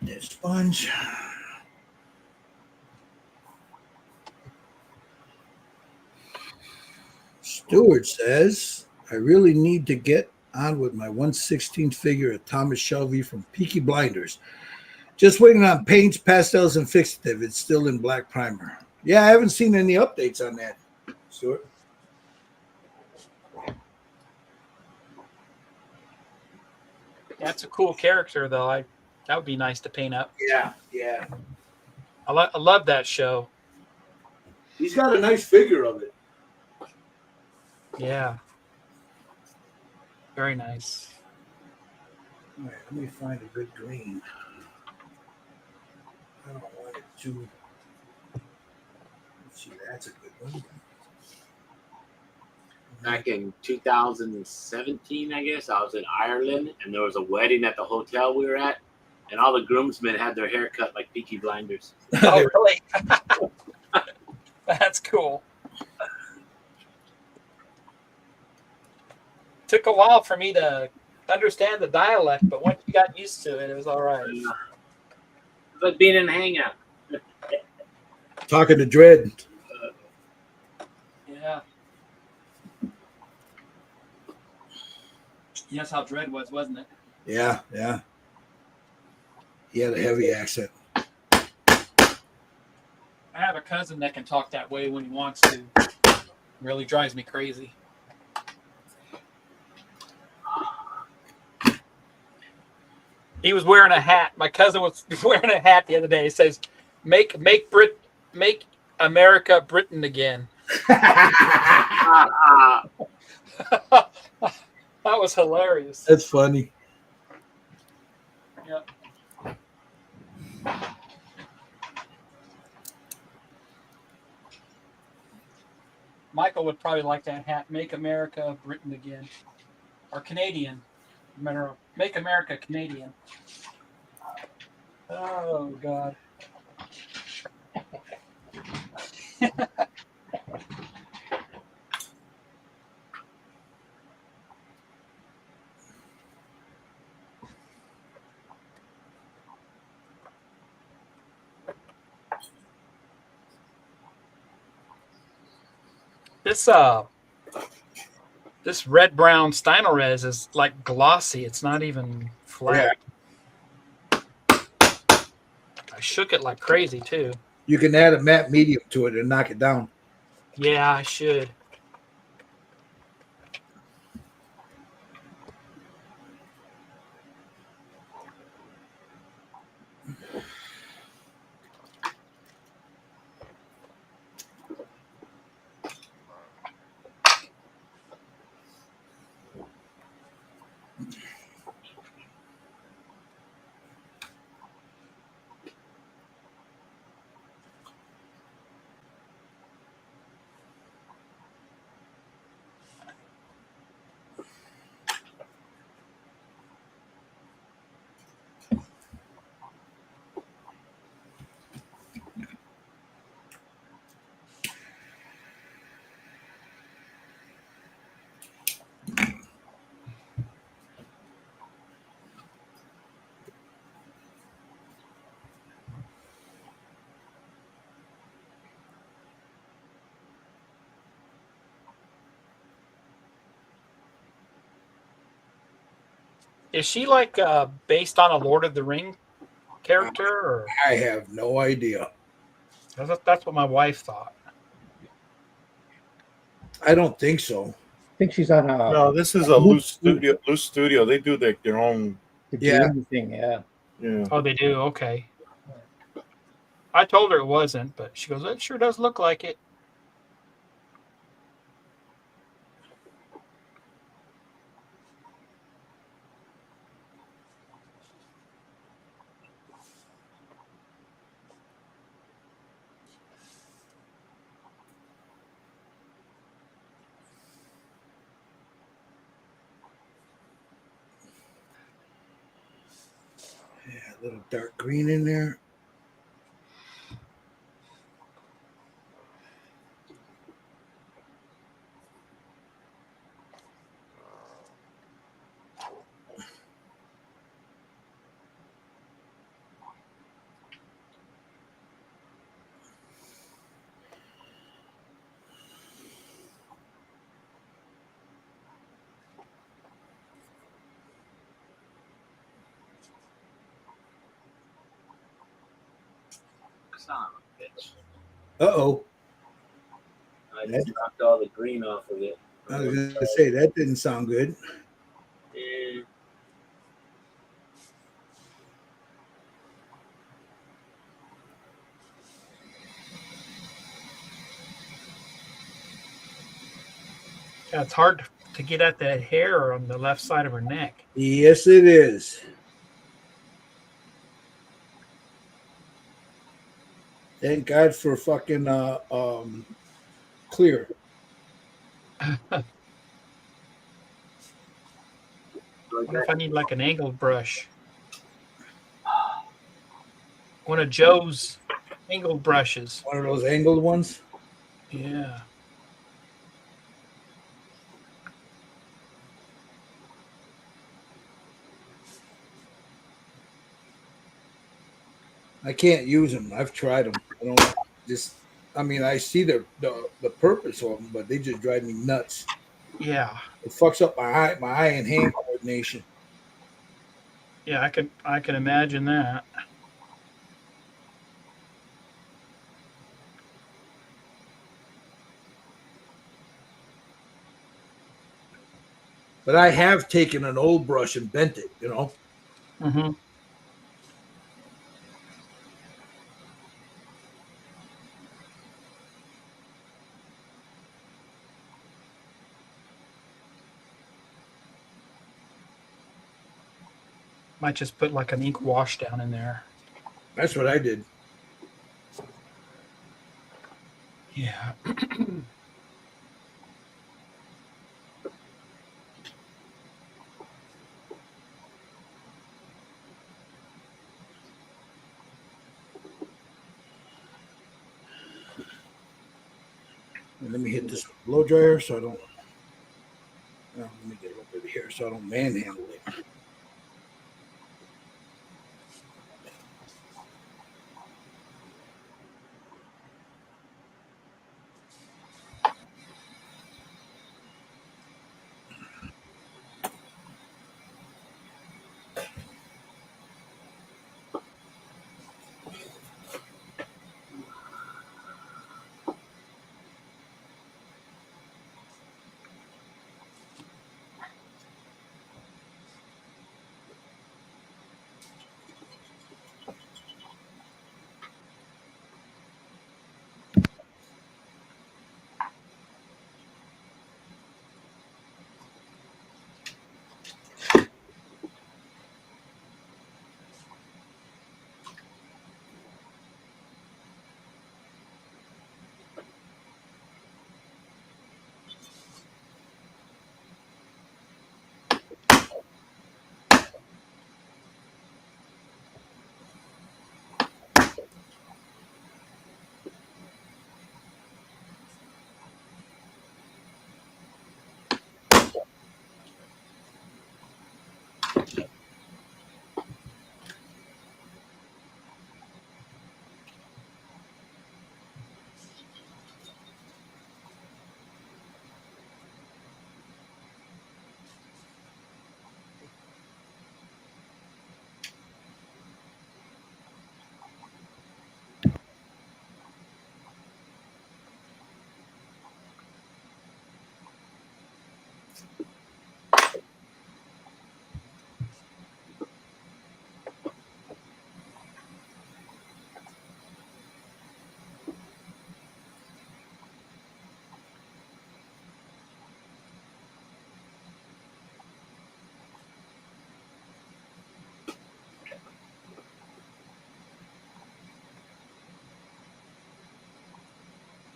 That sponge. Stewart says, I really need to get on with my 1/16 figure of Thomas Shelby from Peaky Blinders. Just waiting on paints, pastels, and fixative. It's still in black primer. Yeah, I haven't seen any updates on that, Stuart. That's a cool character, though. That would be nice to paint up. Yeah, yeah. I love that show. He's got a nice figure of it. Yeah. Very nice. All right, let me find a good green. I don't want it too. Let's see, that's a good one. Back in 2017, I guess, I was in Ireland, and there was a wedding at the hotel we were at, and all the groomsmen had their hair cut like Peaky Blinders. Oh, really? That's cool. Took a while for me to understand the dialect, but once you got used to it, it was all right. It's like being in a hangout. Talking to Dredd. Yeah. That's how Dread was, wasn't it? Yeah, yeah. He had a heavy accent. I have a cousin that can talk that way when he wants to. It really drives me crazy. He was wearing a hat. My cousin was wearing a hat the other day. It says, "Make America Britain again." That was hilarious. That's funny. Yep. Michael would probably like that hat. Make America Britain again. Or Canadian. Make America Canadian. Oh, God. This red brown Steinores is like glossy. It's not even flat. Yeah. I shook it like crazy too. You can add a matte medium to it and knock it down. Yeah, I should. Is she like based on a Lord of the Ring character, or I have no idea. that's what my wife thought? I don't think so. I think she's on No, this is a loose studio. Loose studio. They do their own. the Yeah. game thing. Yeah. Yeah. Oh, they do. Okay. I told her it wasn't, but she goes, "It sure does look like it." Yeah, a little dark green in there. Son of a bitch. Uh-oh. I just knocked all the green off of it. I was going to say, that didn't sound good. Eh, Yeah, it's hard to get at that hair on the left side of her neck. Yes, it is. Thank God for fucking clear. I wonder if I need like an angled brush. One of Joe's angled brushes. One of those angled ones. Yeah. I can't use them. I've tried them. I don't just. I mean, I see the purpose of them, but they just drive me nuts. Yeah. It fucks up my eye and hand coordination. Yeah, I can imagine that. But I have taken an old brush and bent it. You know. Mm-hmm. Might just put like an ink wash down in there. That's what I did. Yeah. And let me hit this blow dryer so I don't. Let me get a little bit here so I don't manhandle it.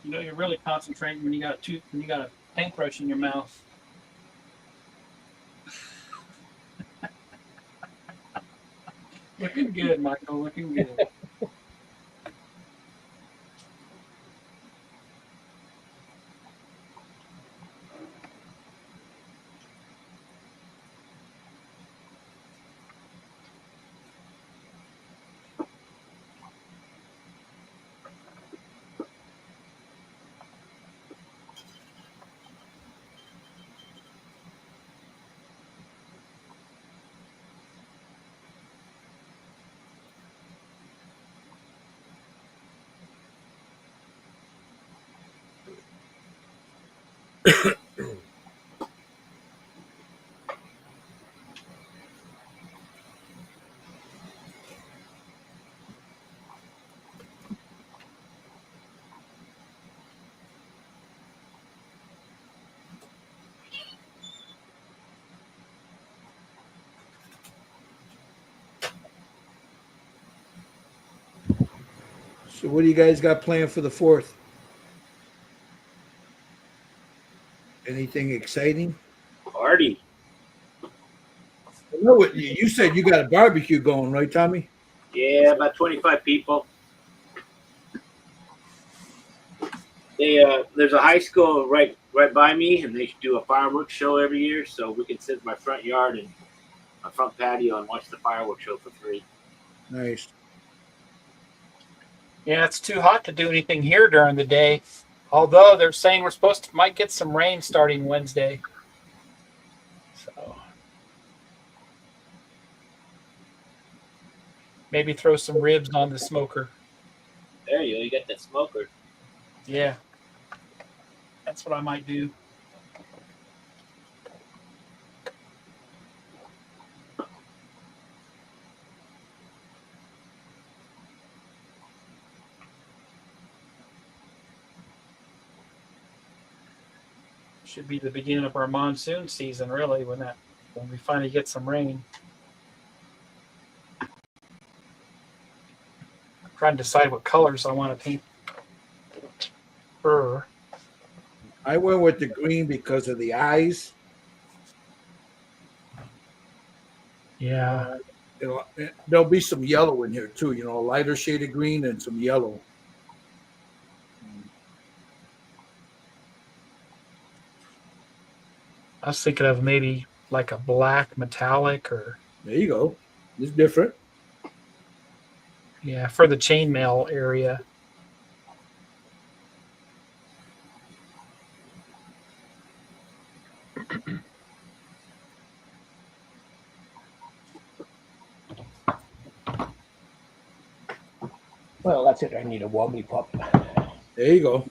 You know, you're really concentrating when you got a paintbrush in your mouth. Looking good, Michael. Looking good. So what do you guys got planned for the 4th? Anything exciting? Party. I know what you said. You got a barbecue going, right, Tommy? Yeah, about 25 people. There's a high school right by me, and they do a fireworks show every year. So we can sit in my front yard and my front patio and watch the fireworks show for free. Nice. Yeah, it's too hot to do anything here during the day. Although they're saying might get some rain starting Wednesday. So maybe throw some ribs on the smoker. There you go. You got that smoker. Yeah. That's what I might do. Should be the beginning of our monsoon season, really, when we finally get some rain. I'm trying to decide what colors I want to paint her. I went with the green because of the eyes. Yeah. There'll be some yellow in here too. A lighter shade of green and some yellow. I was thinking of maybe like a black metallic or There you go. It's different. yeah, for the chainmail area. Well, that's it. I need a wobbly pup. There you go.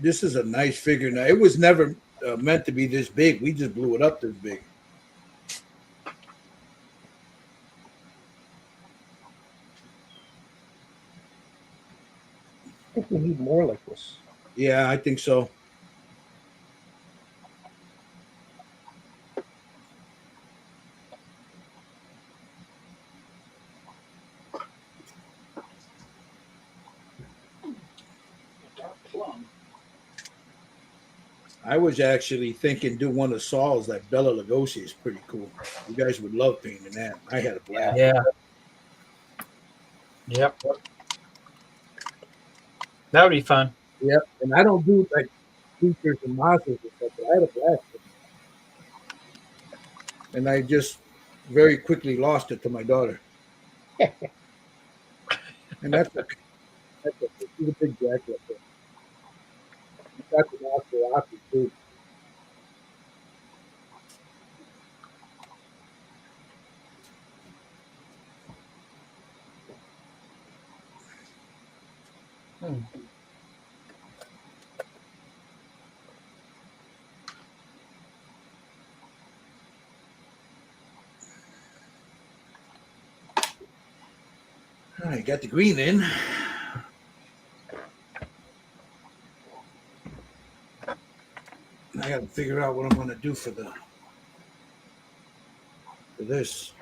This is a nice figure. Now, it was never meant to be this big. We just blew it up this big. I think we need more like this. Yeah, I think so. Dark plum. I was actually thinking do one of Saul's like Bella Lugosi is pretty cool. You guys would love painting that. I had a blast. Yeah. Yep. That would be fun. Yep. And I don't do like features and monsters and stuff, but I had a blast. And I just very quickly lost it to my daughter. And that's she's a big jacket. Got the master Rocky too. All right, got the green in. I got to figure out what I'm going to do for this.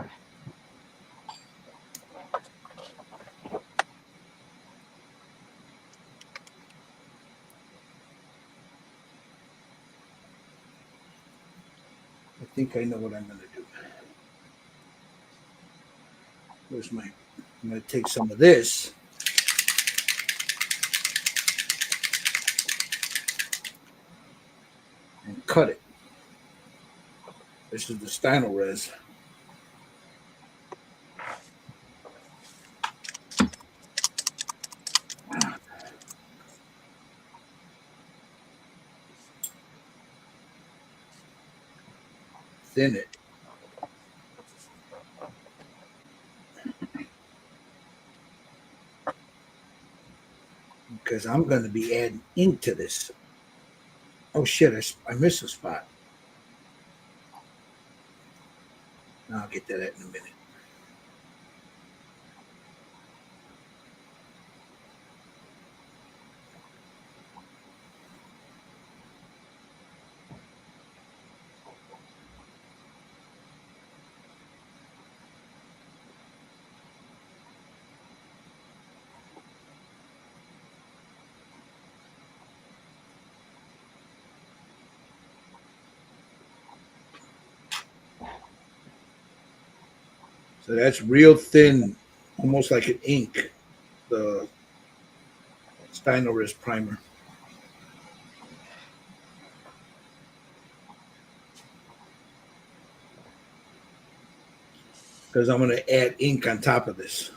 I think I know what I'm going to do. I'm going to take some of this. And cut it. This is the Steino res. Thin it. Because I'm going to be adding ink to this. Oh shit, I missed a spot. I'll get to that in a minute. So that's real thin, almost like an ink, the Steino res primer. Because I'm going to add ink on top of this.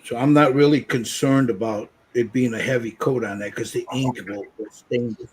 So I'm not really concerned about it being a heavy coat on that because the ink will stain it.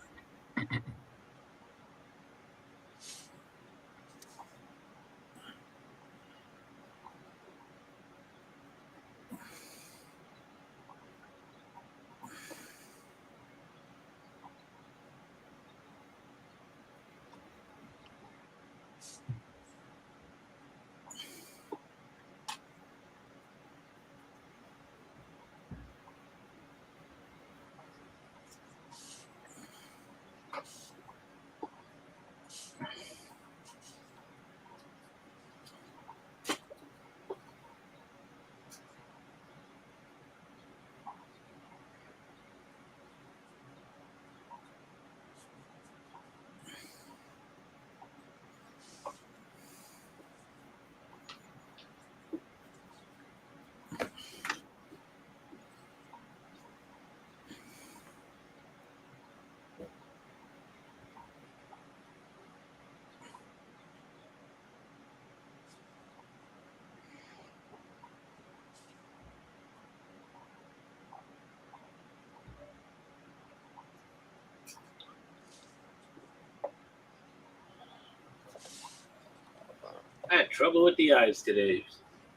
I had trouble with the eyes today.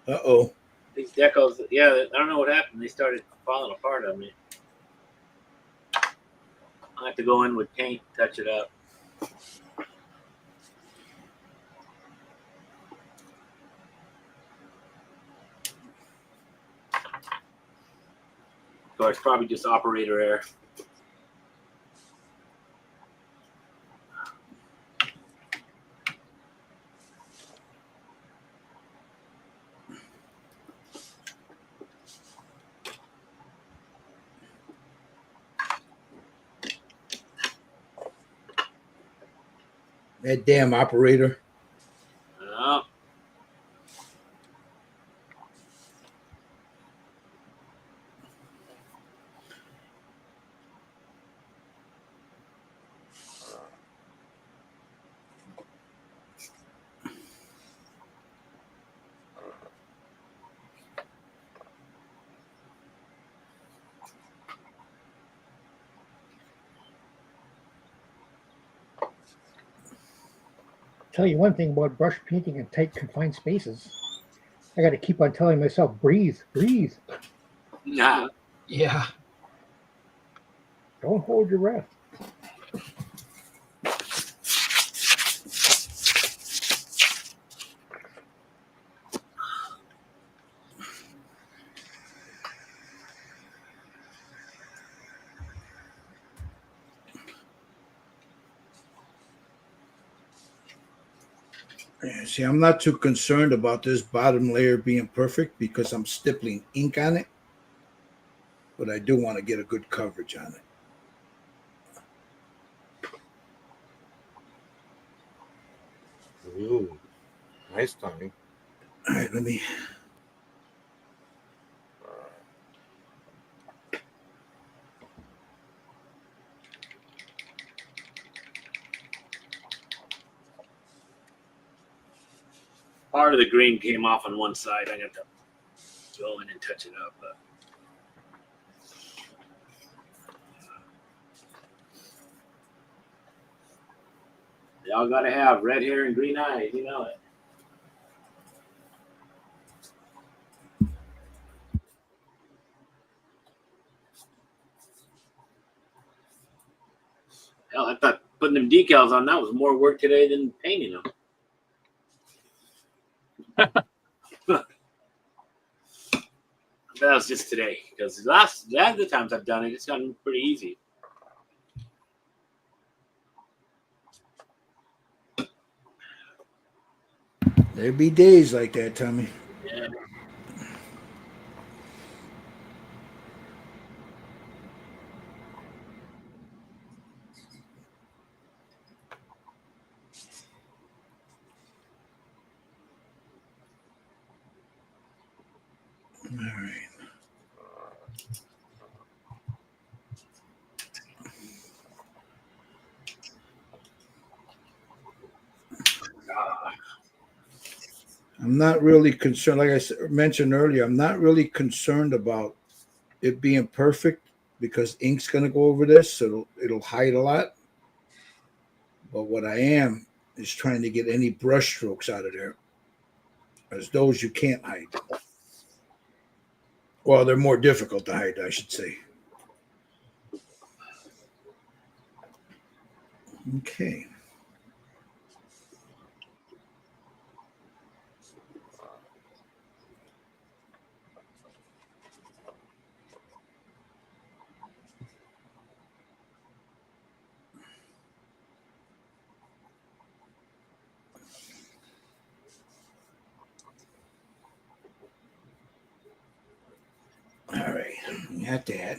Uh-oh. These decals, yeah, I don't know what happened. They started falling apart on me. I have to go in with paint, touch it up. Of course, probably just operator error. That damn operator. Uh, Tell you one thing about brush painting in tight, confined spaces. I got to keep on telling myself, breathe, breathe. nah. Yeah. Don't hold your breath. Yeah, see, I'm not too concerned about this bottom layer being perfect because I'm stippling ink on it, but I do want to get a good coverage on it. Ooh, nice timing. All right, let me. Part of the green came off on one side. I got to go in and touch it up. But y'all got to have red hair and green eyes. You know it. Hell, I thought putting them decals on that was more work today than painting them. That was just today because the other times I've done it, it's gotten pretty easy. There be days like that, Tommy. Yeah. All right. I'm not really concerned. Like mentioned earlier, I'm not really concerned about it being perfect because ink's going to go over this, so it'll hide a lot. But what I am is trying to get any brush strokes out of there, as those you can't hide. Well, they're more difficult to hide, I should say. Okay. All right, got that.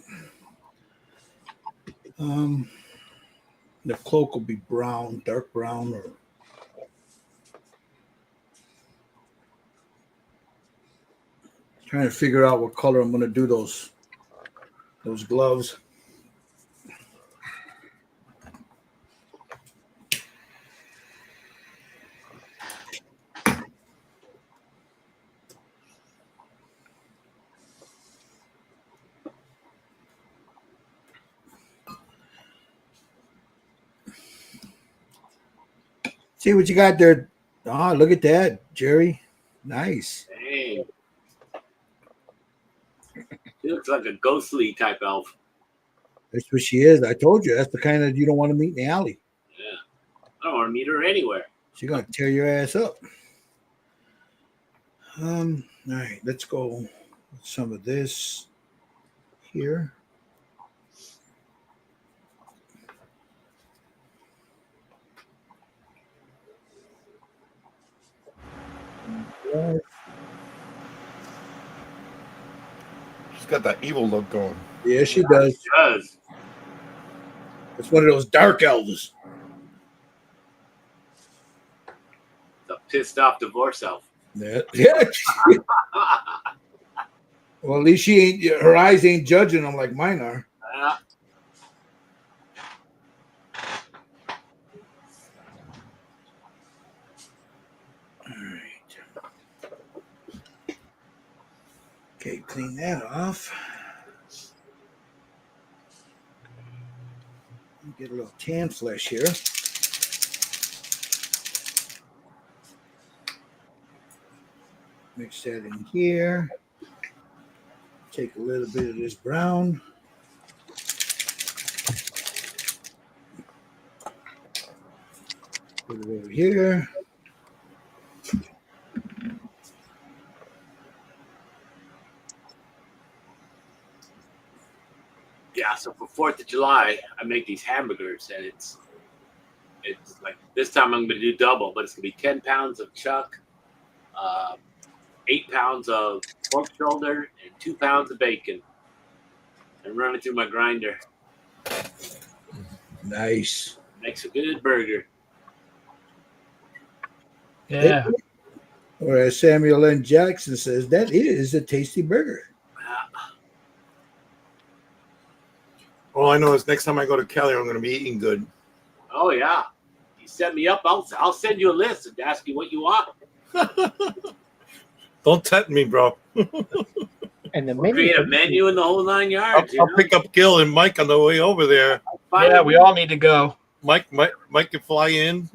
The cloak will be brown, dark brown, or trying to figure out what color I'm going to do those gloves. See what you got there. Oh, look at that, Jerry. Nice. Dang. She looks like a ghostly type elf. That's what she is. I told you. That's the kind of you don't want to meet in the alley. Yeah. I don't want to meet her anywhere. She's going to tear your ass up. All right, let's go with some of this here. She's got that evil look going. Yeah, she does. She does. It's one of those dark elves. pissed off divorce elf. Yeah. Well, at least she ain't. Her eyes ain't judging them like mine are. All right. Okay, clean that off. Get a little tan flesh here. Mix that in here. Take a little bit of this brown. Put it over here. Yeah, so for 4th of July, I make these hamburgers, and it's like this time I'm going to do double, but it's going to be 10 pounds of chuck, 8 pounds of pork shoulder, and 2 pounds of bacon, and run it through my grinder. Nice. Makes a good burger. Yeah. Or as Samuel N. Jackson says, that is a tasty burger. All I know is next time I go to Cali, I'm going to be eating good. Oh yeah, you set me up. I'll send you a list and ask you what you want. Don't tempt me, bro. And the We'll create a menu in the whole 9 yards. I'll pick up Gil and Mike on the way over there. Yeah, we all need to go. Mike can fly in.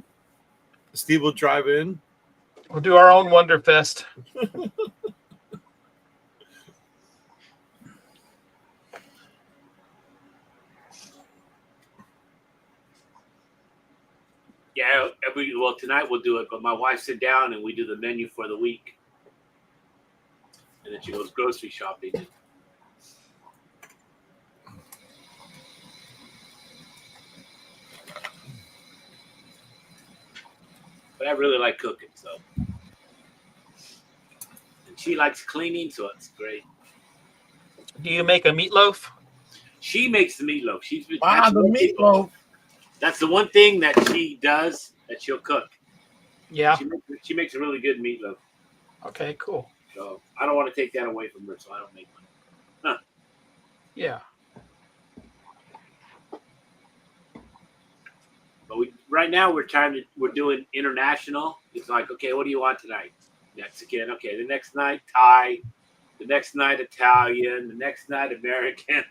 Steve will drive in. We'll do our own Wonderfest. Yeah, tonight we'll do it, but my wife sit down and we do the menu for the week, and then she goes grocery shopping. But I really like cooking, so. And she likes cleaning, so it's great. Do you make a meatloaf? She makes the meatloaf. Meatloaf. That's the one thing that she does that she'll cook. Yeah. She makes a really good meatloaf. Okay, cool. So I don't want to take that away from her, so I don't make one. Huh. Yeah. But right now we're doing international. It's like, okay, what do you want tonight? Mexican. Okay, the next night Thai, the next night Italian, the next night American.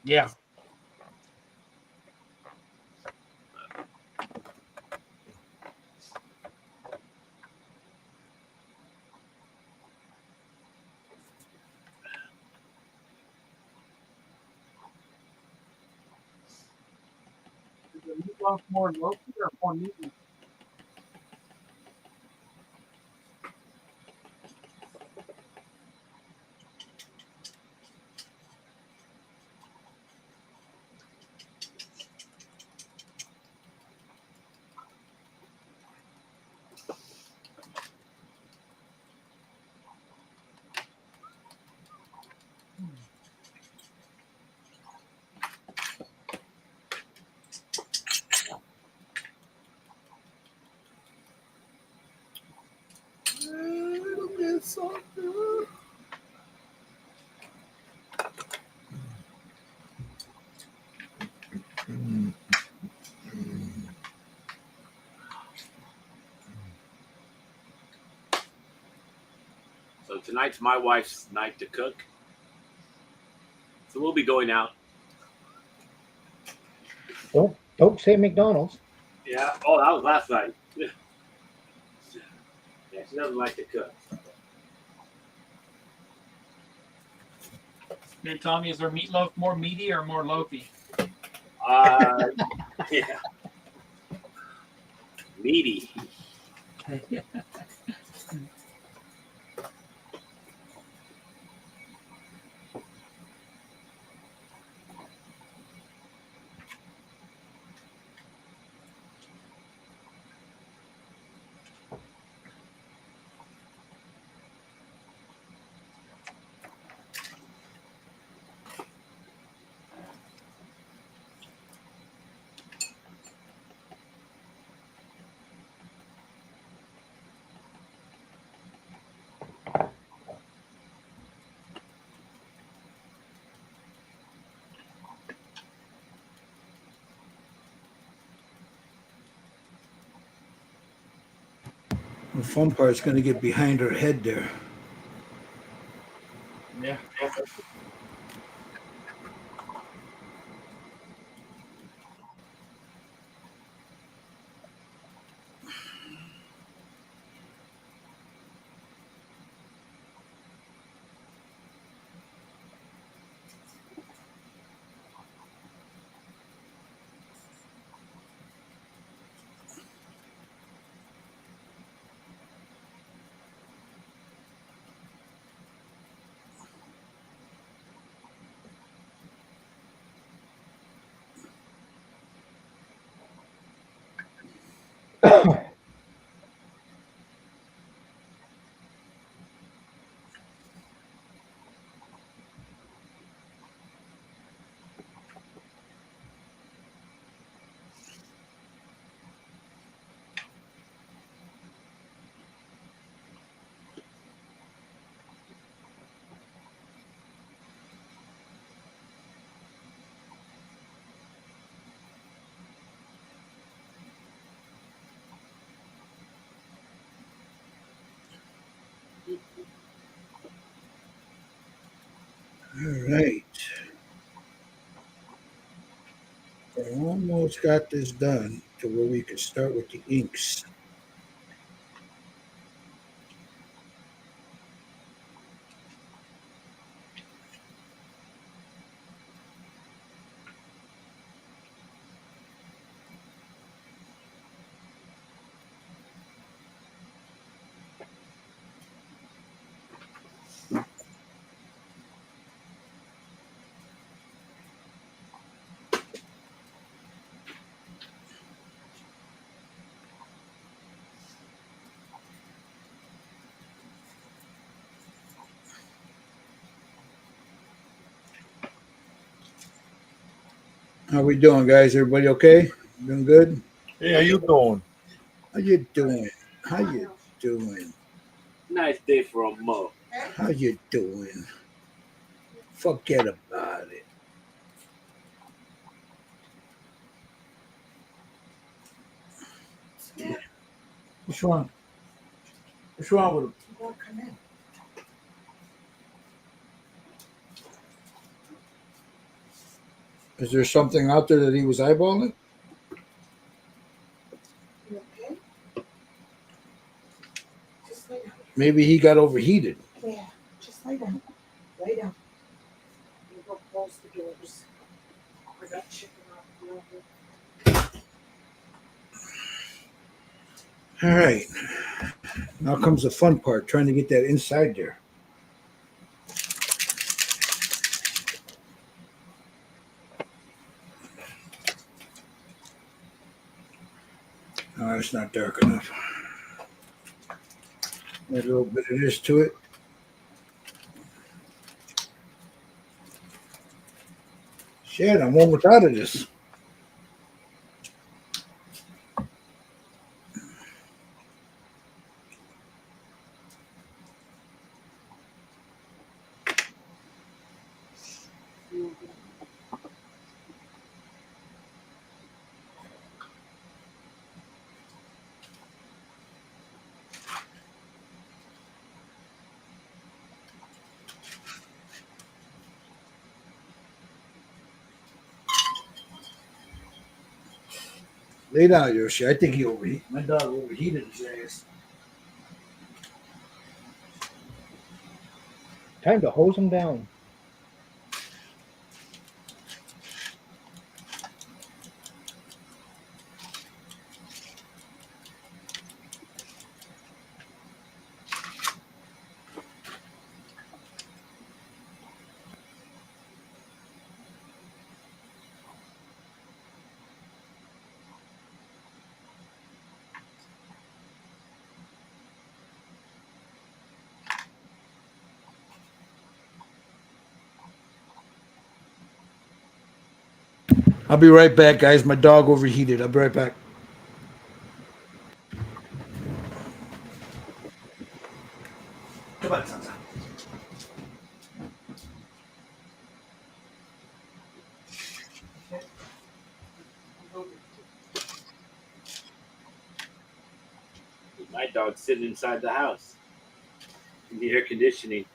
Yeah. Is the meatloaf more local or more meaty? So tonight's my wife's night to cook. So we'll be going out. Don't say McDonald's. Yeah. Oh, that was last night. Yeah, she doesn't like to cook. Hey, Tommy, is their meatloaf more meaty or more loafy? Yeah. Meaty. The fun part's going to get behind her head there. Yeah. All right. I almost got this done to where we could start with the inks. How we doing, guys? Everybody okay? Doing good? Hey, how you doing? How you doing? How you doing? Nice day for a mo. How you doing? Forget about it. What's wrong? What's wrong with him? Is there something out there that he was eyeballing? Maybe he got overheated. Yeah, just lay down. Lay down. You go close the doors. I got chicken off the oven. All right. Now comes the fun part, trying to get that inside there. No, it's not dark enough. Add a little bit of this to it. Shit, I'm almost out of this. Lay down, Yoshi. I think he overheated. My dog overheated his ass. Time to hose them down. I'll be right back, guys. My dog overheated. I'll be right back. Come on, Sansa. My dog it's sitting inside the house in the air conditioning.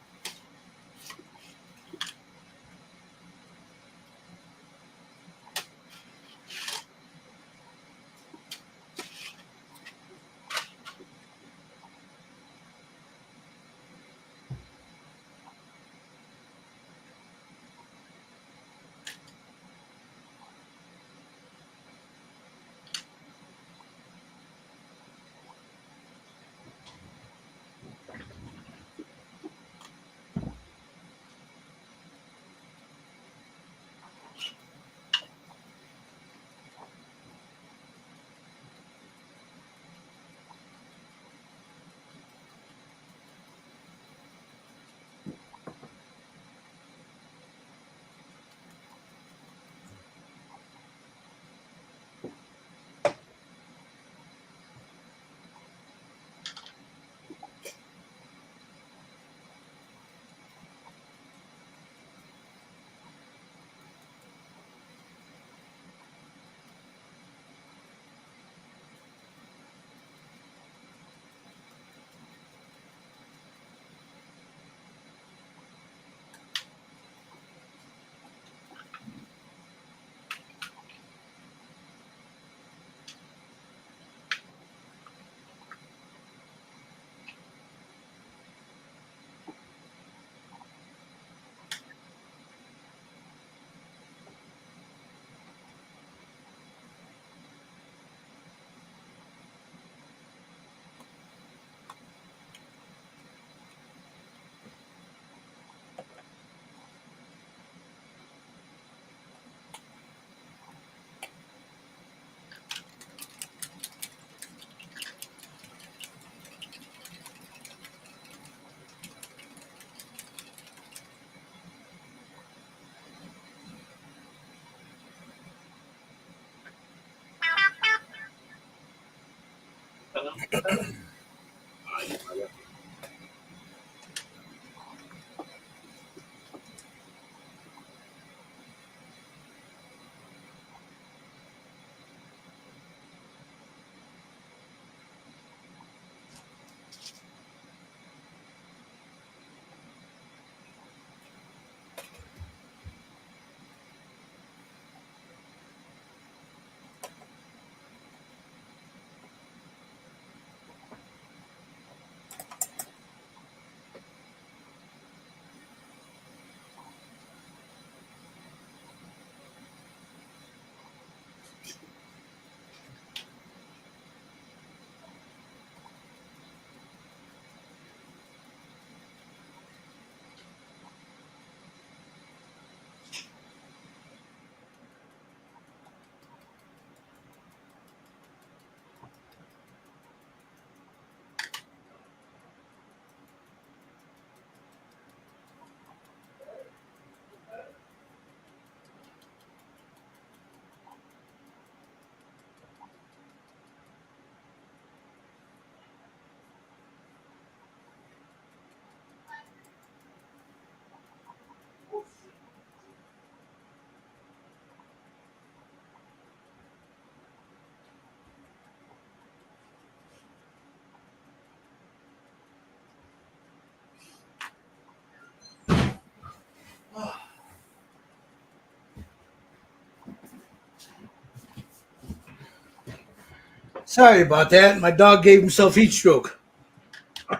Sorry about that. My dog gave himself heat stroke.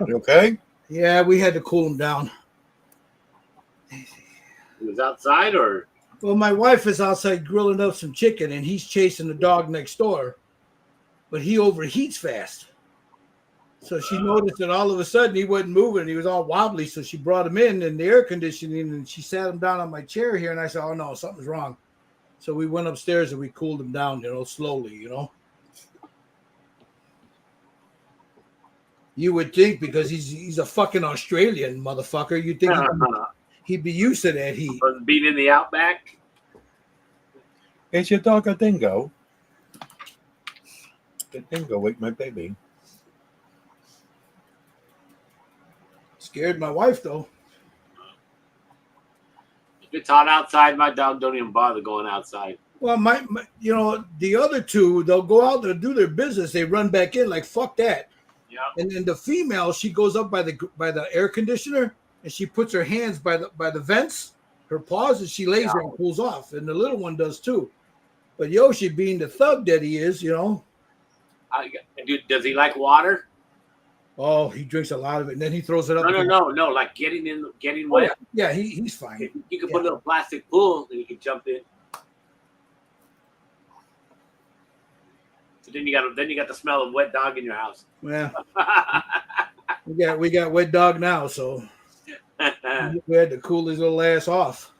You okay? Yeah, we had to cool him down. It was outside, or Well, my wife is outside grilling up some chicken, and he's chasing the dog next door, but he overheats fast. So she noticed that all of a sudden he wasn't moving. He was all wobbly. So she brought him in the air conditioning, and she sat him down on my chair here. And I said, "Oh no, something's wrong." So we went upstairs and we cooled him down, slowly. You would think because he's a fucking Australian motherfucker, you'd think he'd be used to that heat. was being in the outback. Is your dog a dingo? The dingo ate my baby. Scared my wife though. If it's hot outside, my dog don't even bother going outside. Well, the other two, they'll go out, they'll do their business, they run back in like fuck that. And then the female, she goes up by the air conditioner and she puts her hands by the vents, her paws, and she lays there and pulls off. And the little one does too. But Yoshi, being the thug that he is, Does he like water? oh, he drinks a lot of it, and then he throws it up. No. Like getting wet. Yeah, he's fine. You can put a little plastic pool, then you can jump in. So then you got the smell of wet dog in your house. Yeah, we got wet dog now, so we had to cool his little ass off.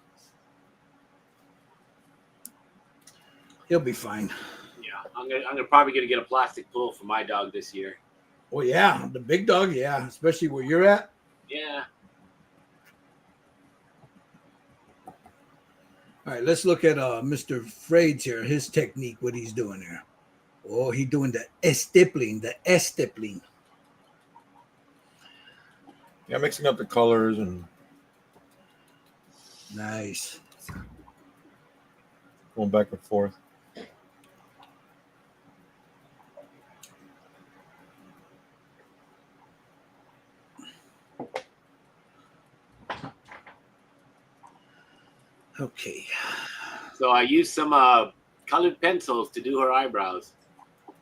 He'll be fine. Yeah, I'm probably gonna get a plastic pool for my dog this year. Oh yeah, the big dog, yeah, especially where you're at. Yeah. All right, let's look at Mr. Frades here, his technique, what he's doing here. Oh, he's doing the stippling, Yeah, mixing up the colors and Nice. going back and forth. Okay. So I used some colored pencils to do her eyebrows.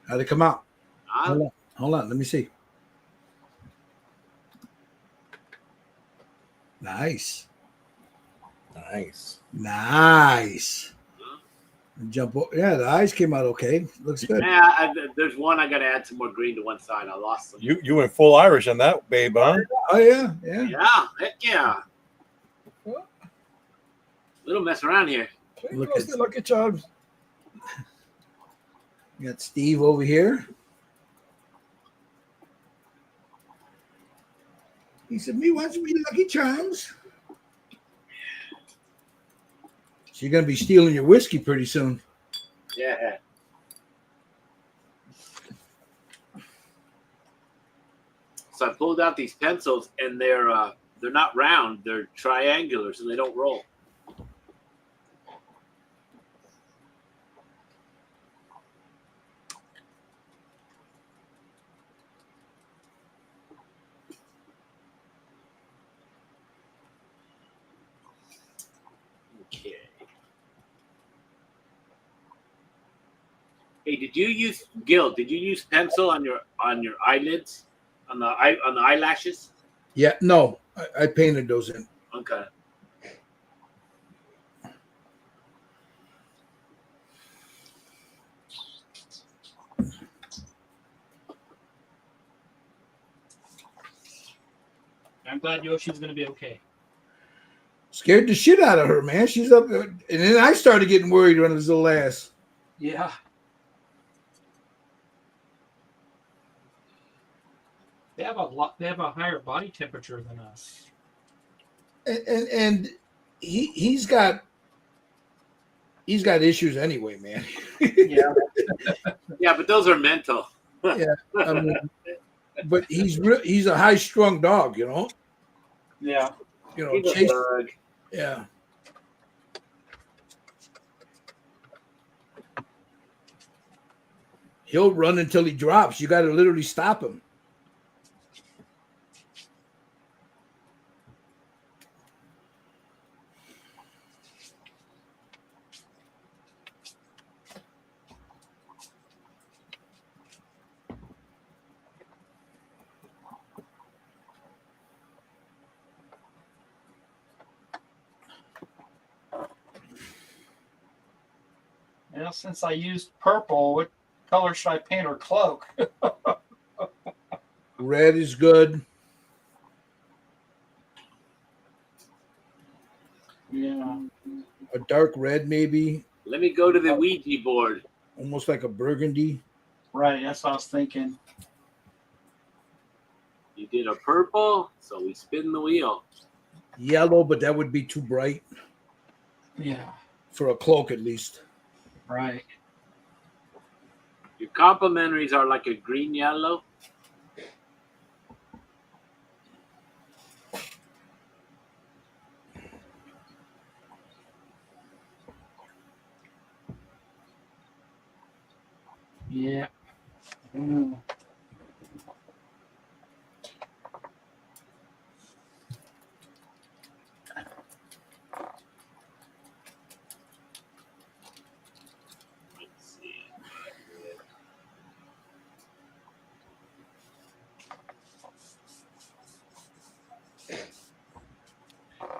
How'd it come out? Huh? Hold on. Let me see. Nice. Jump. Yeah, the eyes came out okay. Looks good. Yeah, there's one I got to add some more green to one side. I lost some. You went full Irish on that, babe, huh? Oh yeah. Yeah, heck yeah. Little mess around here. Look Look at Chubbs. We got Steve over here. He said, "Me wants me Lucky Charms." So you're gonna be stealing your whiskey pretty soon. Yeah. So I pulled out these pencils, and they're not round; they're triangular, so they don't roll. Okay. Hey, did you use pencil on your eyelids, on the eyelashes? Yeah, no, I painted those in. Okay. I'm glad Yoshi's going to be okay. Scared the shit out of her, man. She's up, and then I started getting worried when it was little ass. Yeah. They have a higher body temperature than us. And he's got issues anyway, man. Yeah. Yeah, but those are mental. Yeah, I mean, but he's a high strung dog, you know. Yeah. You know, He's a Chase. thug. Yeah. He'll run until he drops. You got to literally stop him. Well, since I used purple, what color should I paint her cloak? Red is good. Yeah. A dark red, maybe. Let me go to the Ouija board. Almost like a burgundy. Right, that's what I was thinking. You did a purple, so we spin the wheel. Yellow, but that would be too bright Yeah. for a cloak, at least. Right. Your complementaries are like a green yellow. Yeah. Mm.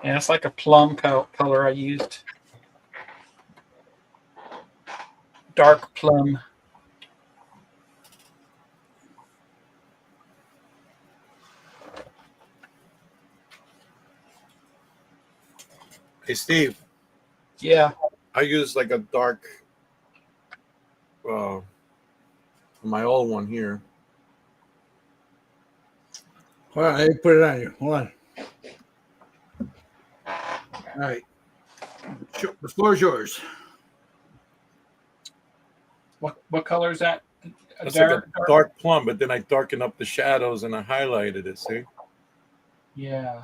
Yeah, it's like a plum color I used. Dark plum. Hey, Steve, Yeah. I use like a dark, my old one here. All right, put it on you. Hold on. All right. The floor is yours. What color is that? That's like a dark plum, but then I darken up the shadows and I highlighted it. See, Yeah.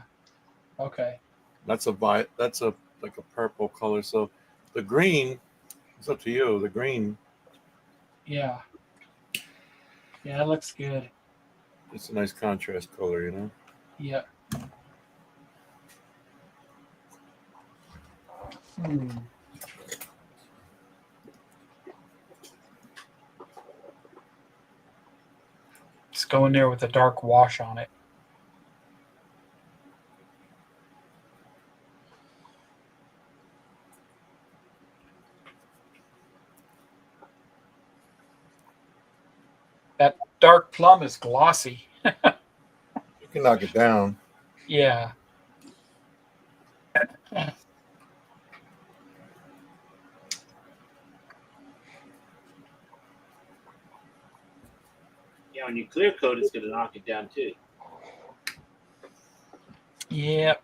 Okay. that's a like a purple color. So the green, it's up to you. The green, Yeah. Yeah, that looks good. it's a nice contrast color, you know. Yep. Hmm. Just go in there with a dark wash on it. That dark plum is glossy. You can knock it down. Yeah. Yeah, when you clear coat, it's gonna knock it down too. Yep.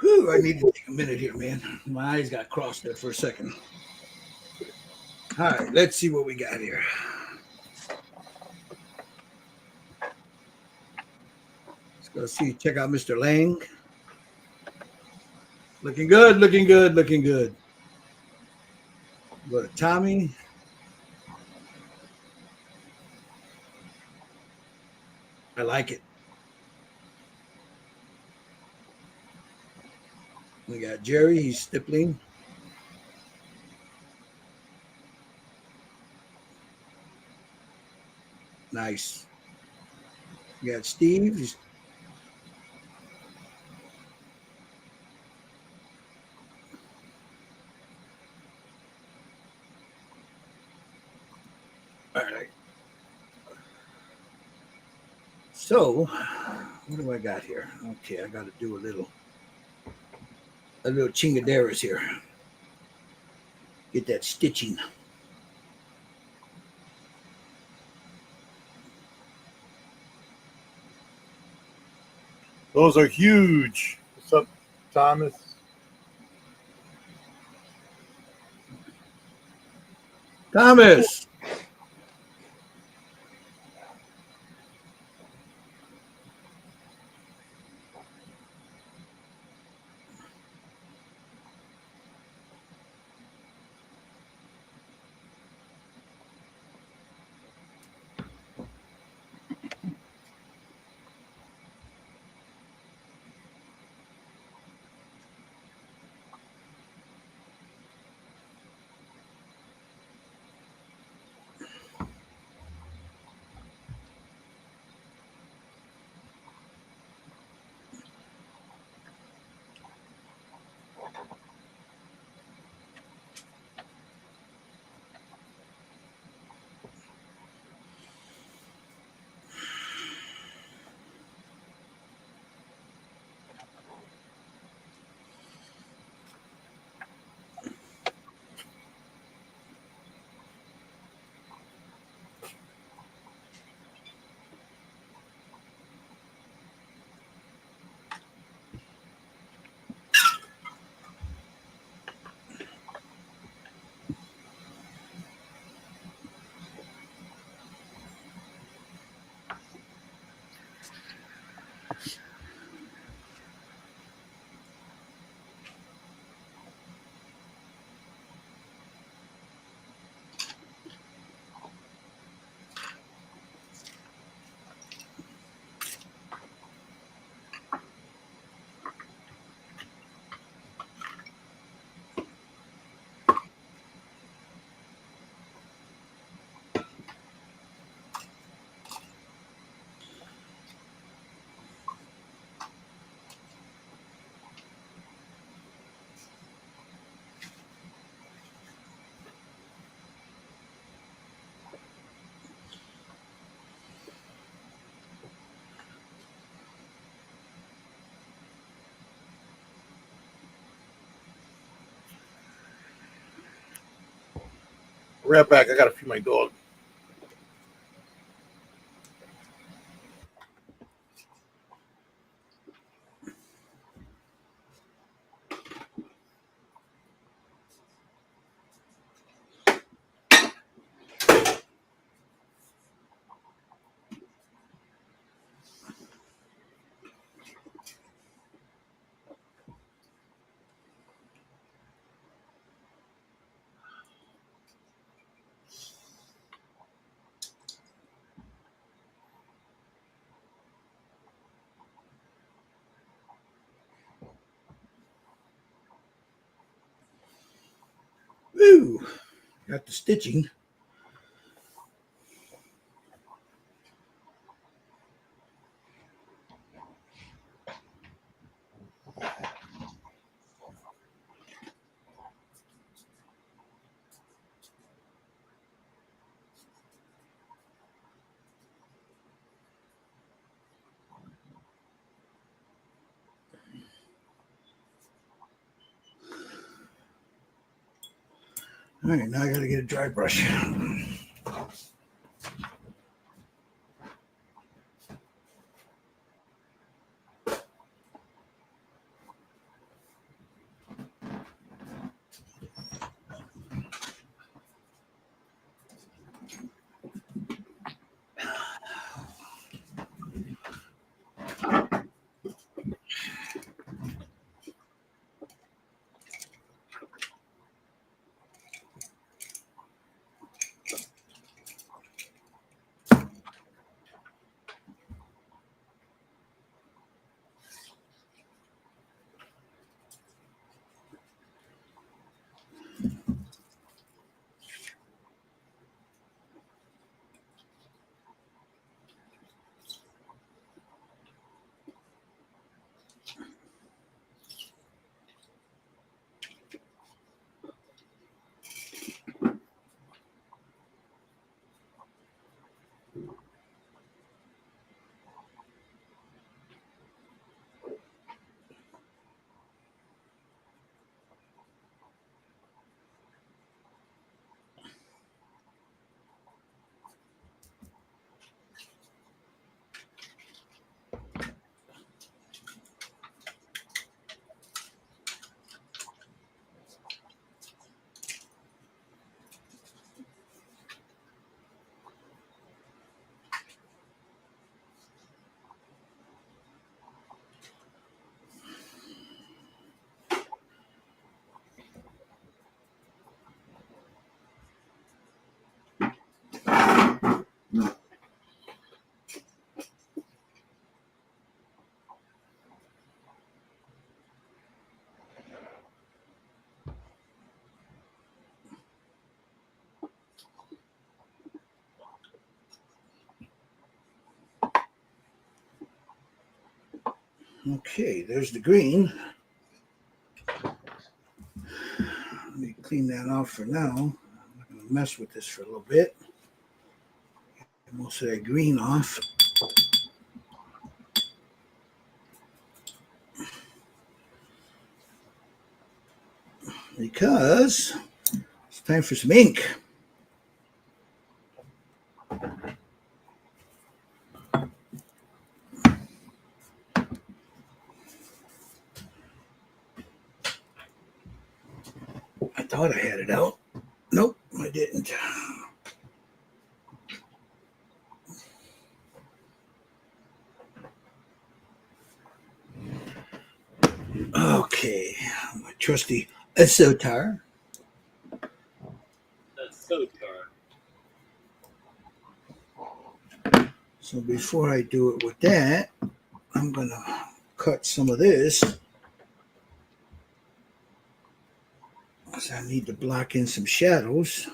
Whew, I need to take a minute here, man. My eyes got crossed there for a second. All right, let's see what we got here. Let's go see, check out Mr. Lang. Looking good, looking good, looking good. Go to Tommy. I like it. We got Jerry, he's stippling. Nice. We got Steve. He's all right. So, what do I got here? Okay, I got to do a little chingaderas here. Get that stitching. Those are huge. What's up, Thomas? Thomas. Right back. I gotta feed my dog. Woo! Got the stitching. All right, now I got to get a dry brush. Okay, there's the green. Let me clean that off for now. I'm not going to mess with this for a little bit. Get most of that green off. Because it's time for some ink. I thought I had it out. Nope, I didn't. Okay, my trusty Esotar. That's so dark. So before I do it with that, I'm going to cut some of this. Because I need to block in some shadows.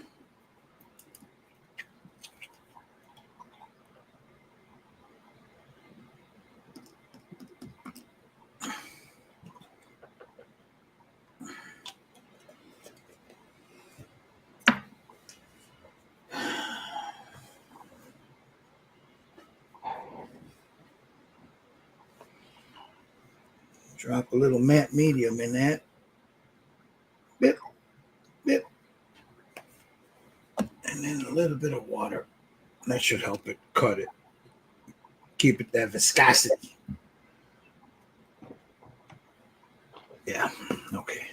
Drop a little matte medium in that. Bip, bip. bit of water. That should help it cut it. Keep it that viscosity. Yeah. Okay.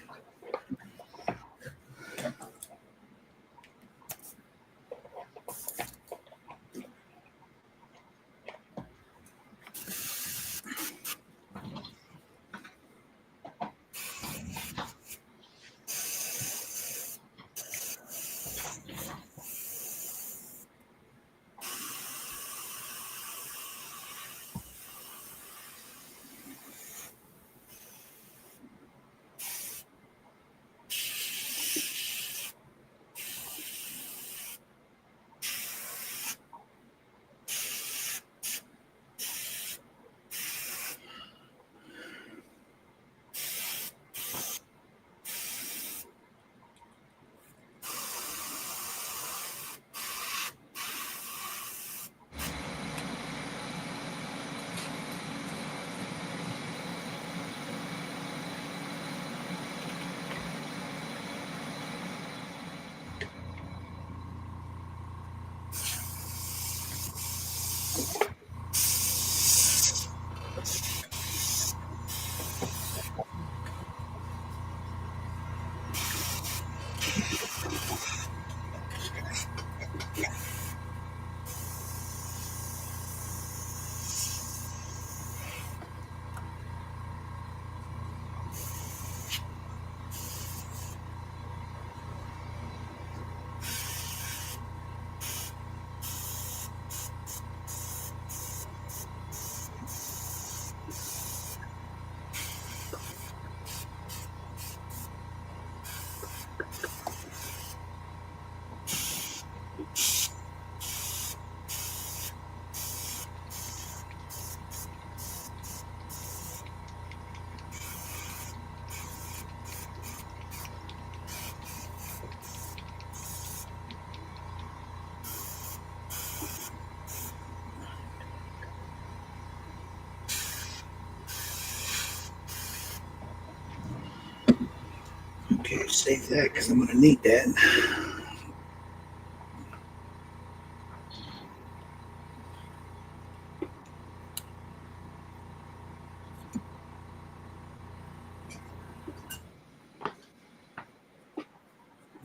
Okay, save that because I'm going to need that.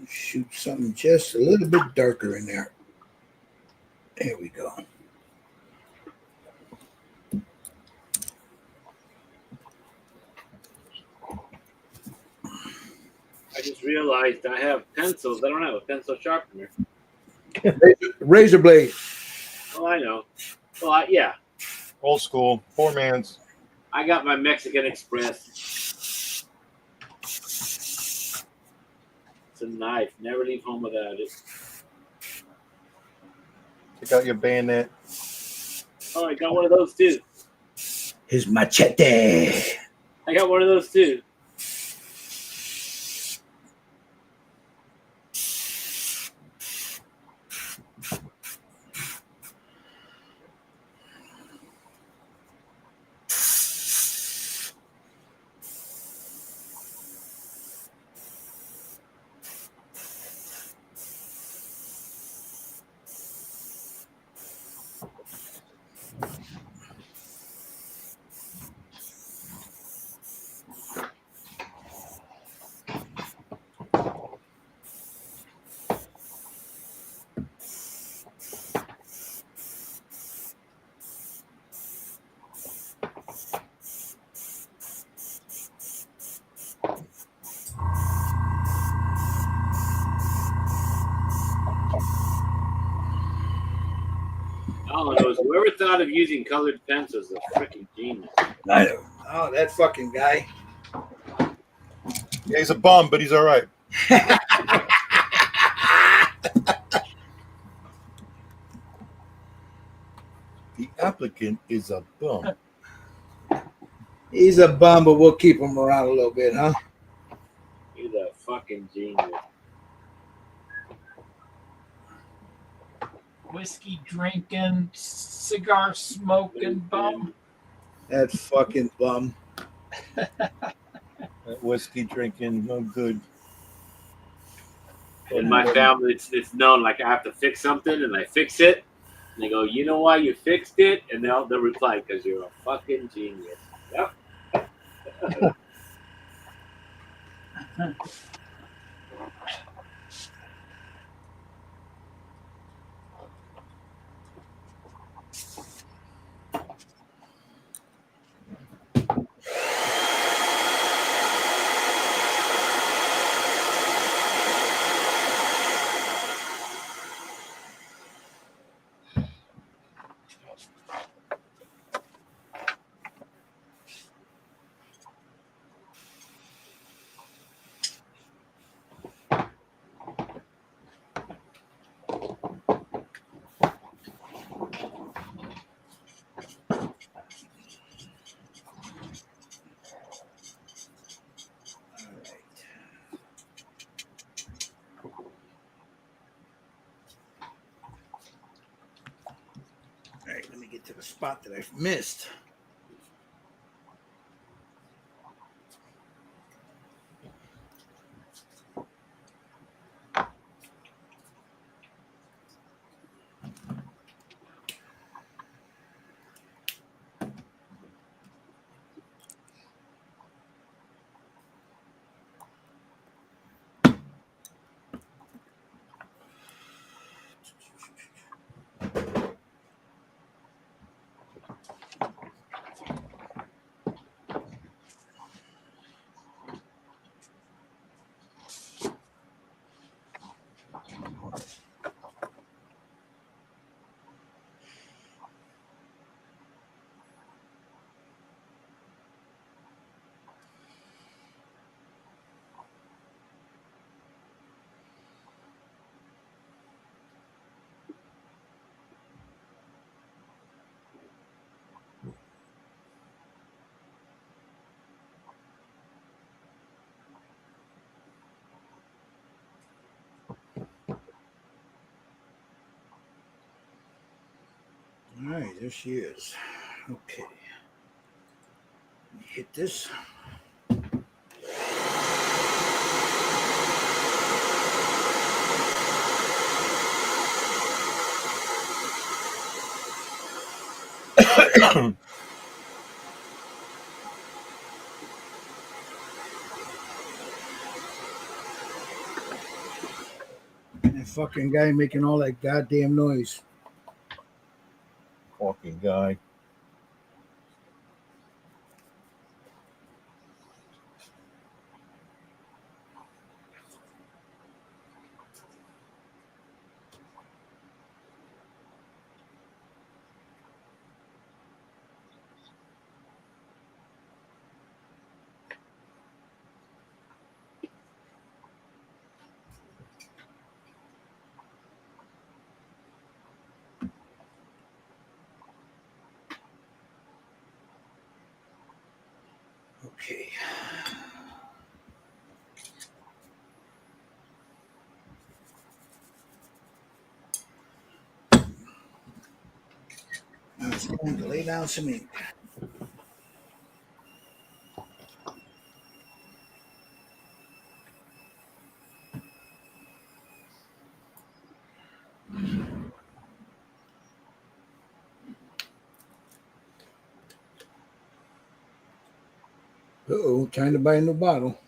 Shoot something just a little bit darker in there. There we go. I just realized I have pencils. I don't have a pencil sharpener. Razor blade. Oh, I know. Well, yeah. Old school, poor man's. I got my Mexican Express. It's a knife. Never leave home without it. Take out your bayonet. Oh, I got one of those too. His machete. I got one of those too. All I know is whoever thought of using colored pencils is a freaking genius. I know. Oh, that fucking guy. Yeah, he's a bum, but he's all right. The applicant is a bum. He's a bum, but we'll keep him around a little bit, huh? He's a fucking genius. Whiskey drinking, cigar smoking bum. That fucking bum. That whiskey drinking, no good. In my family, it's known like I have to fix something and I fix it. And they go, you know why you fixed it? And they'll reply, because you're a fucking genius. Yep. All right, let me get to the spot that I've missed. All right, there she is. Okay. Let me hit this. That fucking guy making all that goddamn noise. Fucking guy. Okay. Now it's time to lay down some ink. Uh-oh, time to buy a new bottle.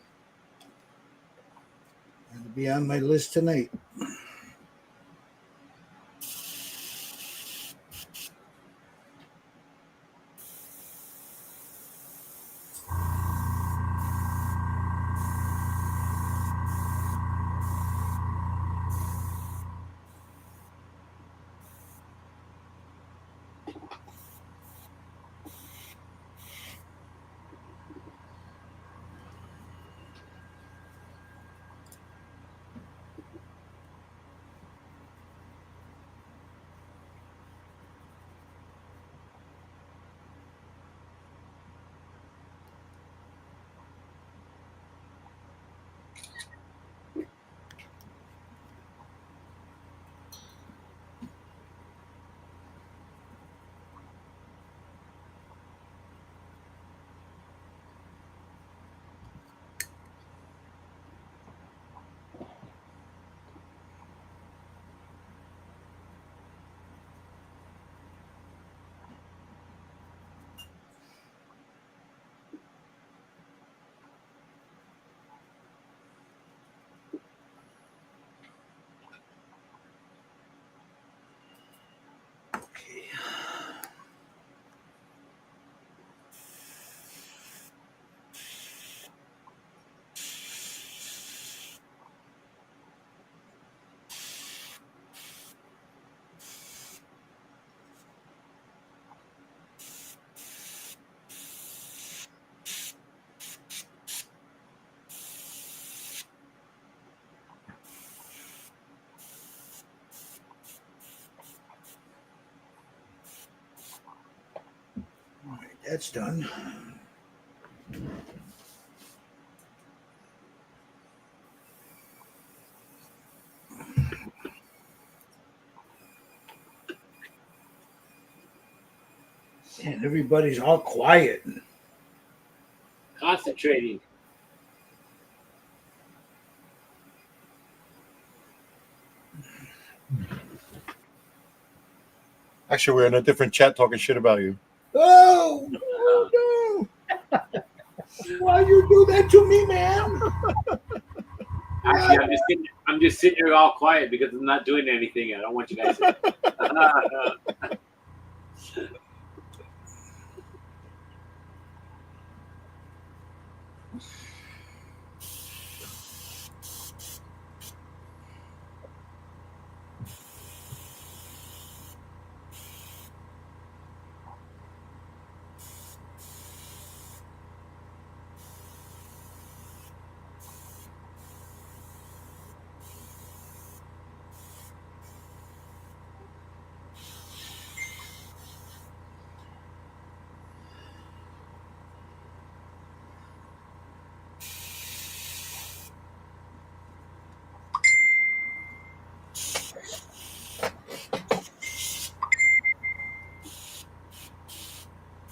That'll be on my list tonight. That's done. And everybody's all quiet. Concentrating. Actually, we're in a different chat talking shit about you. Oh, oh no! Why you do that to me, man? Actually, I'm just sitting here all quiet because I'm not doing anything. I don't want you guys to.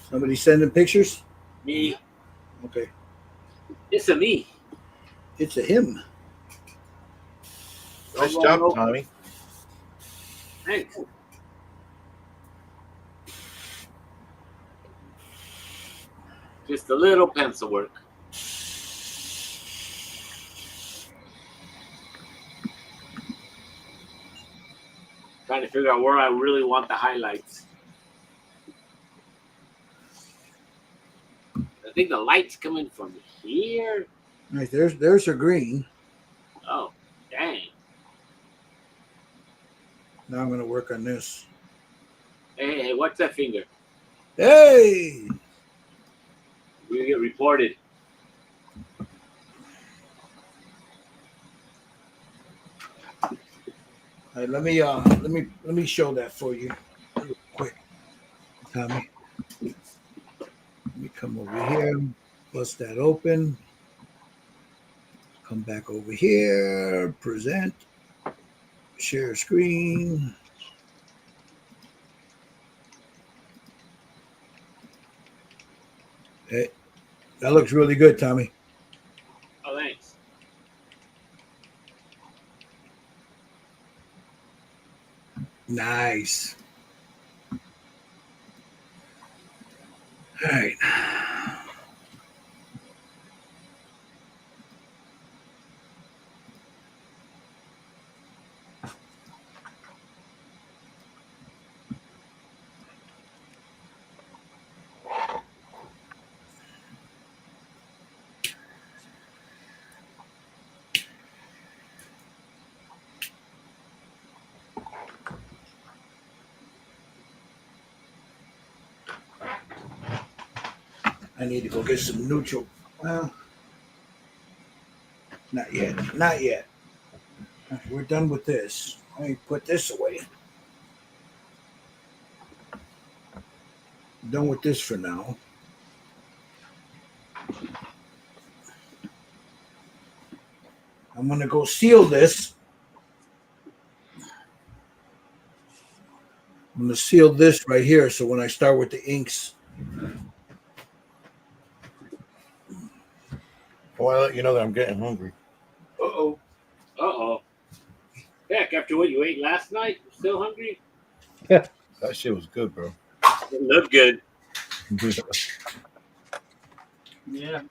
Somebody sending pictures? Me. Okay. It's a me. It's a him. Nice job, Tommy. Thanks. Just a little pencil work. Trying to figure out where I really want the highlights. I think the light's coming from here. All right, there's her green. Oh, dang. Now I'm going to work on this. Hey, what's that finger? Hey! We get reported. All right, let me show that for you real quick, Tommy. Let me come over here, bust that open. Come back over here, present, share screen. Hey, that looks really good, Tommy. Oh, thanks. Nice. All right. I need to go get some neutral. Well, not yet. Not yet. All right, we're done with this. Let me put this away. Done with this for now. I'm going to go seal this. I'm going to seal this right here so when I start with the inks. I want to let you know that I'm getting hungry. Uh-oh. Uh-oh. Heck, after what you ate last night, you're still hungry? That shit was good, bro. It looked good. Yeah.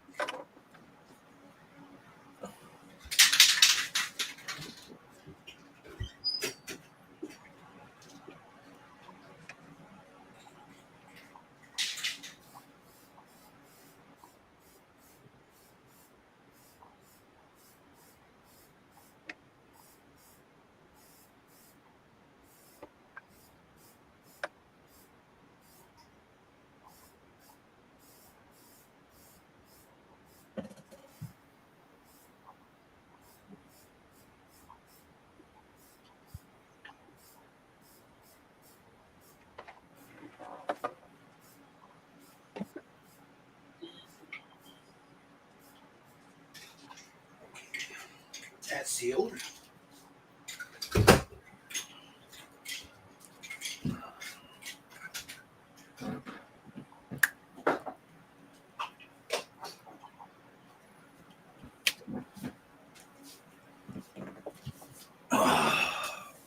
sealed.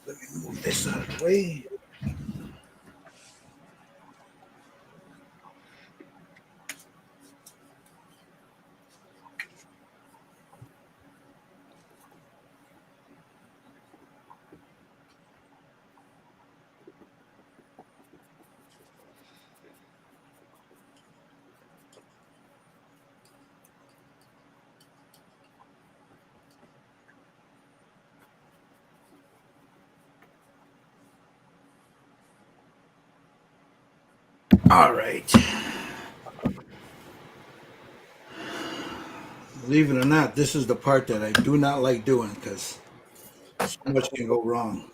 Let me move this out of the way. All right. Believe it or not, this is the part that I do not like doing because so much can go wrong.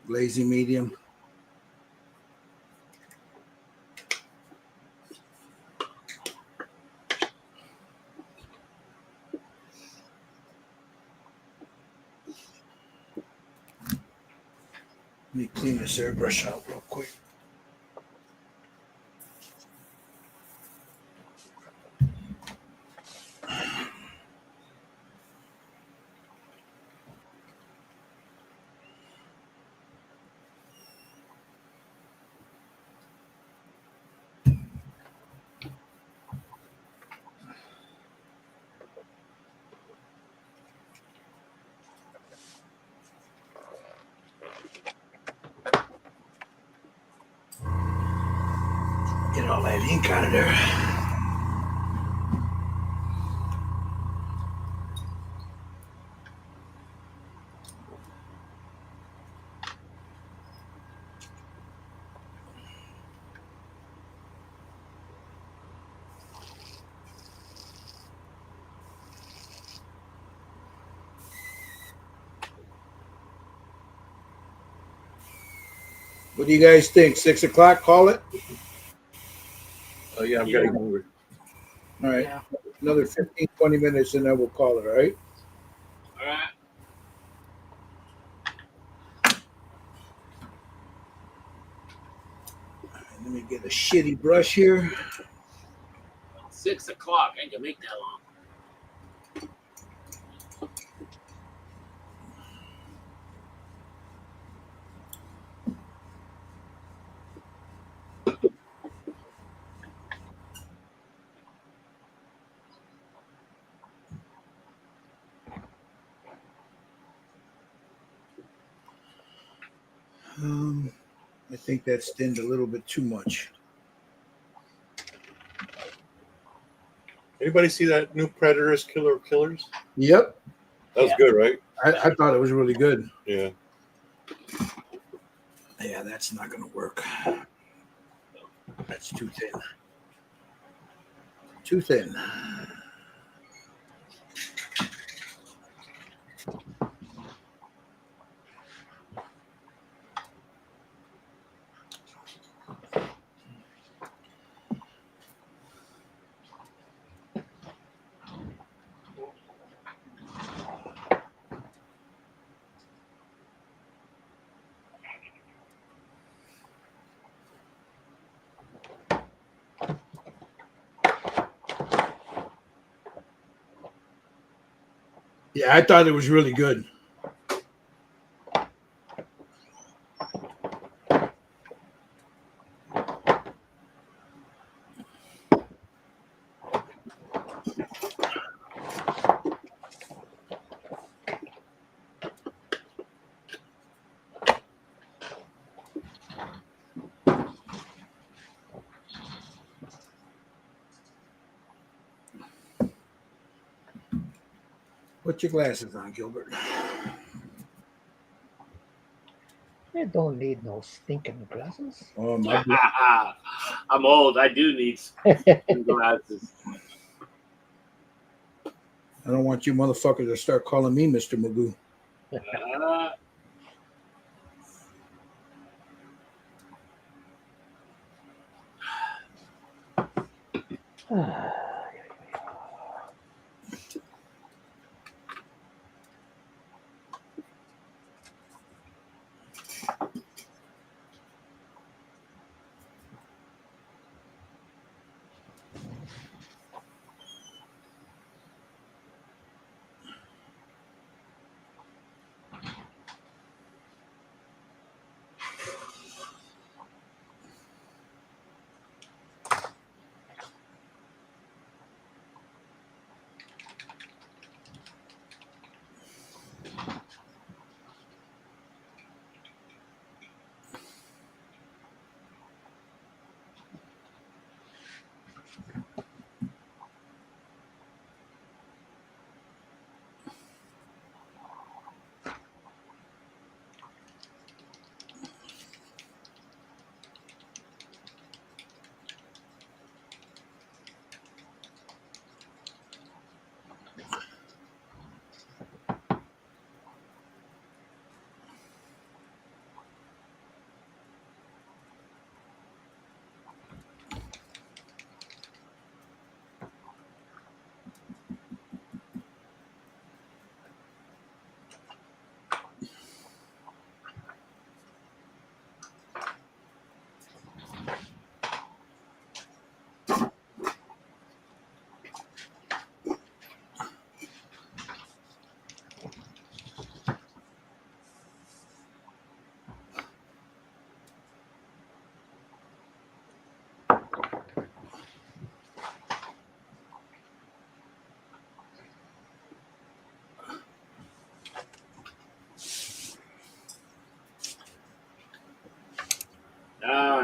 Lazy medium. Let me clean this airbrush out real quick. Get all that ink out of there. What do you guys think? 6 o'clock, call it? Oh yeah, I'm getting hungry. All right. Yeah. Another 15, 20 minutes and then we'll call it, all right? All right. Let me get a shitty brush here. 6 o'clock. I can make that long. I think that's thinned a little bit too much. Anybody see that new Predators Killer of Killers? Yep. That was good, right? I thought it was really good. Yeah. Yeah, that's not going to work. That's too thin. Too thin. Yeah, I thought it was really good. Put your glasses on, Gilbert. I don't need no stinking glasses. Oh, my. I'm old. I do need glasses. I don't want you motherfuckers to start calling me Mr. Magoo. Uh,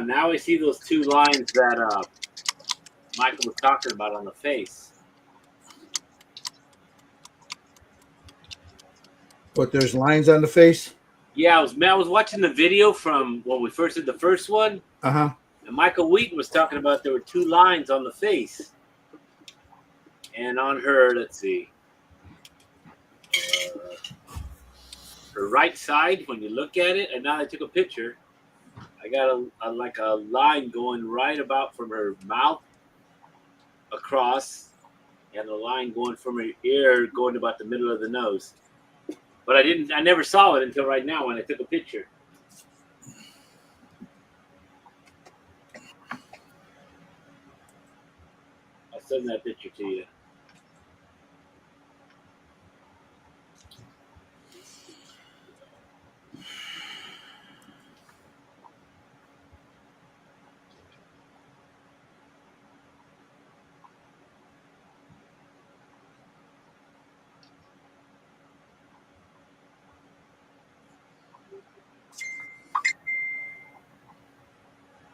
now we see those two lines that Michael was talking about on the face. But there's lines on the face. Yeah, I was watching the video from when we first did the first one, Uh-huh. and Michael Wheaton was talking about there were two lines on the face. And on her, let's see, her right side, when you look at it, and now I took a picture, I got like a line going right about from her mouth across, and a line going from her ear going about the middle of the nose. But I never saw it until right now when I took a picture. I'll send that picture to you.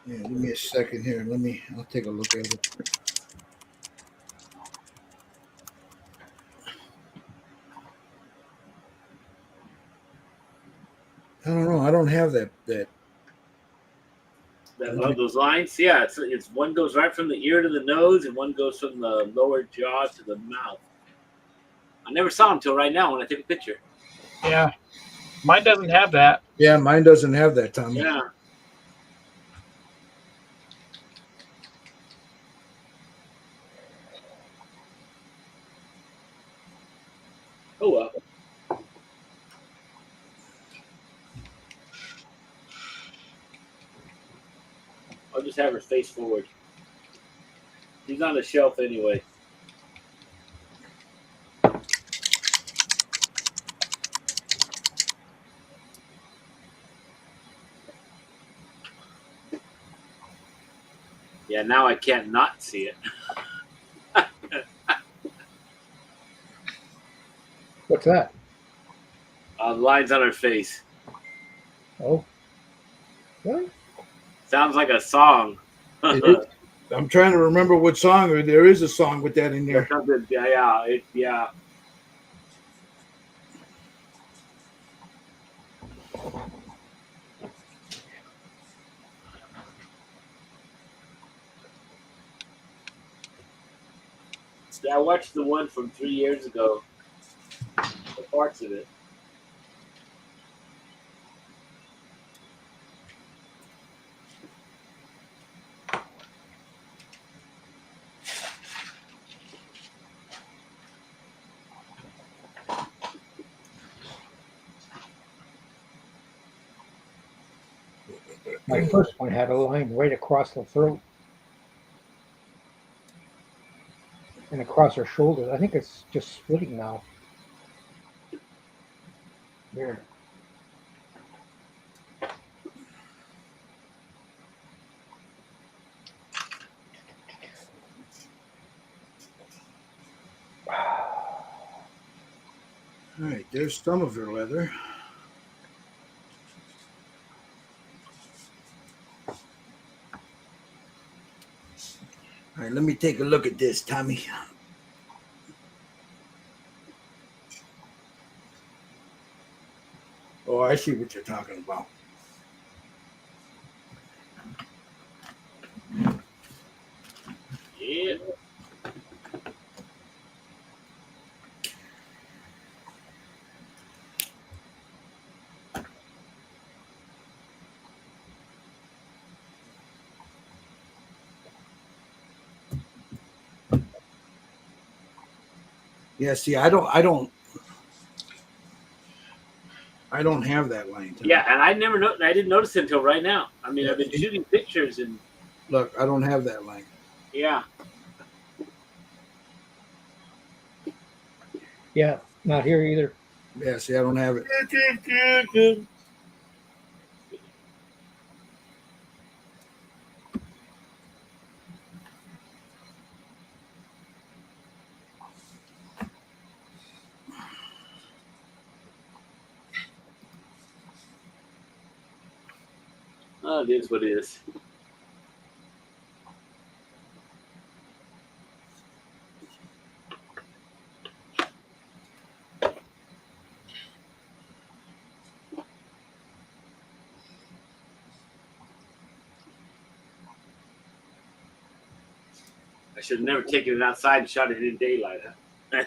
Yeah, give me a second here. I'll take a look at it. I don't know. I don't have that. Those lines, yeah, it's one goes right from the ear to the nose, and one goes from the lower jaw to the mouth. I never saw them until right now when I took a picture. Yeah. Mine doesn't have that. Yeah, mine doesn't have that, Tommy. Yeah. Oh well. I'll just have her face forward. She's on the shelf anyway. Yeah, now I can't not see it. What's that? Lines on her face. Oh. What? Sounds like a song. It is. I'm trying to remember what song, or there is a song with that in there. Yeah. I watched the one from 3 years ago. The parts of it. My first one had a line right across the throat and across her shoulders. I think it's just splitting now. Weird. All right, there's some of her leather. All right, let me take a look at this, Tommy. Oh, I see what you're talking about. Yeah. Yeah, see, I don't have that line. Tommy. Yeah, and I didn't notice it until right now. I mean, Yeah, I've been see? shooting pictures and Look, I don't have that line. yeah. Yeah, not here either. Yeah, see, I don't have it. Oh, it is what it is. I should have never taken it outside and shot it in daylight. Huh?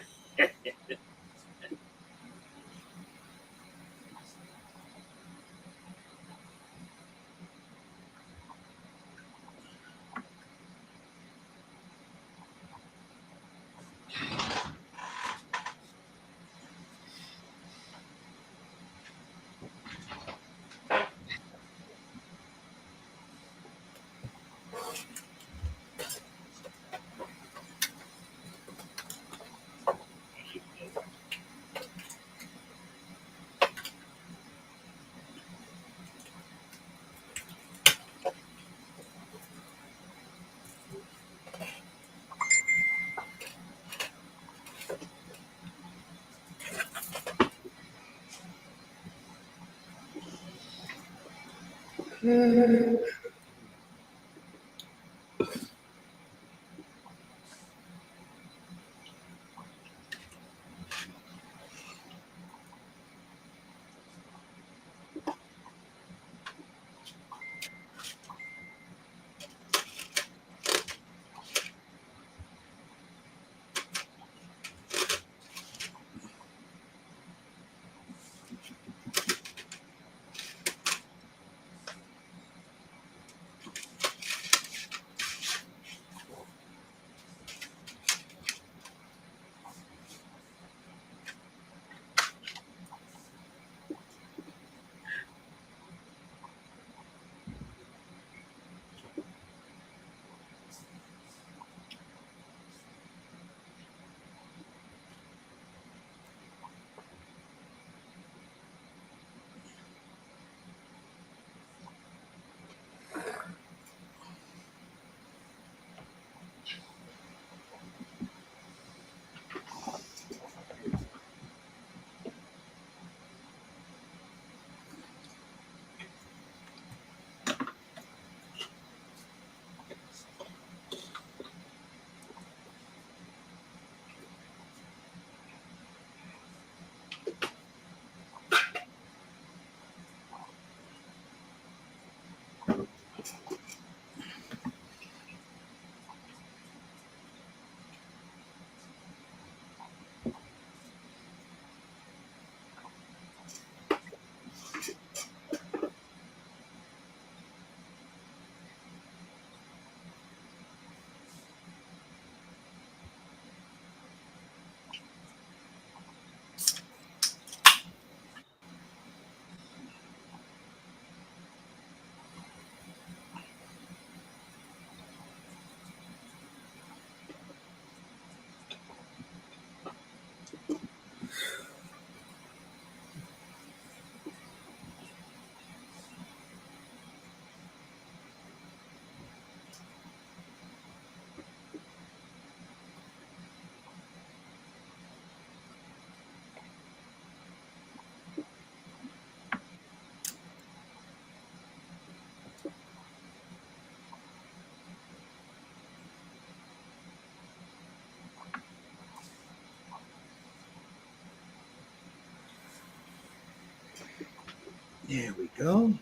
There we go.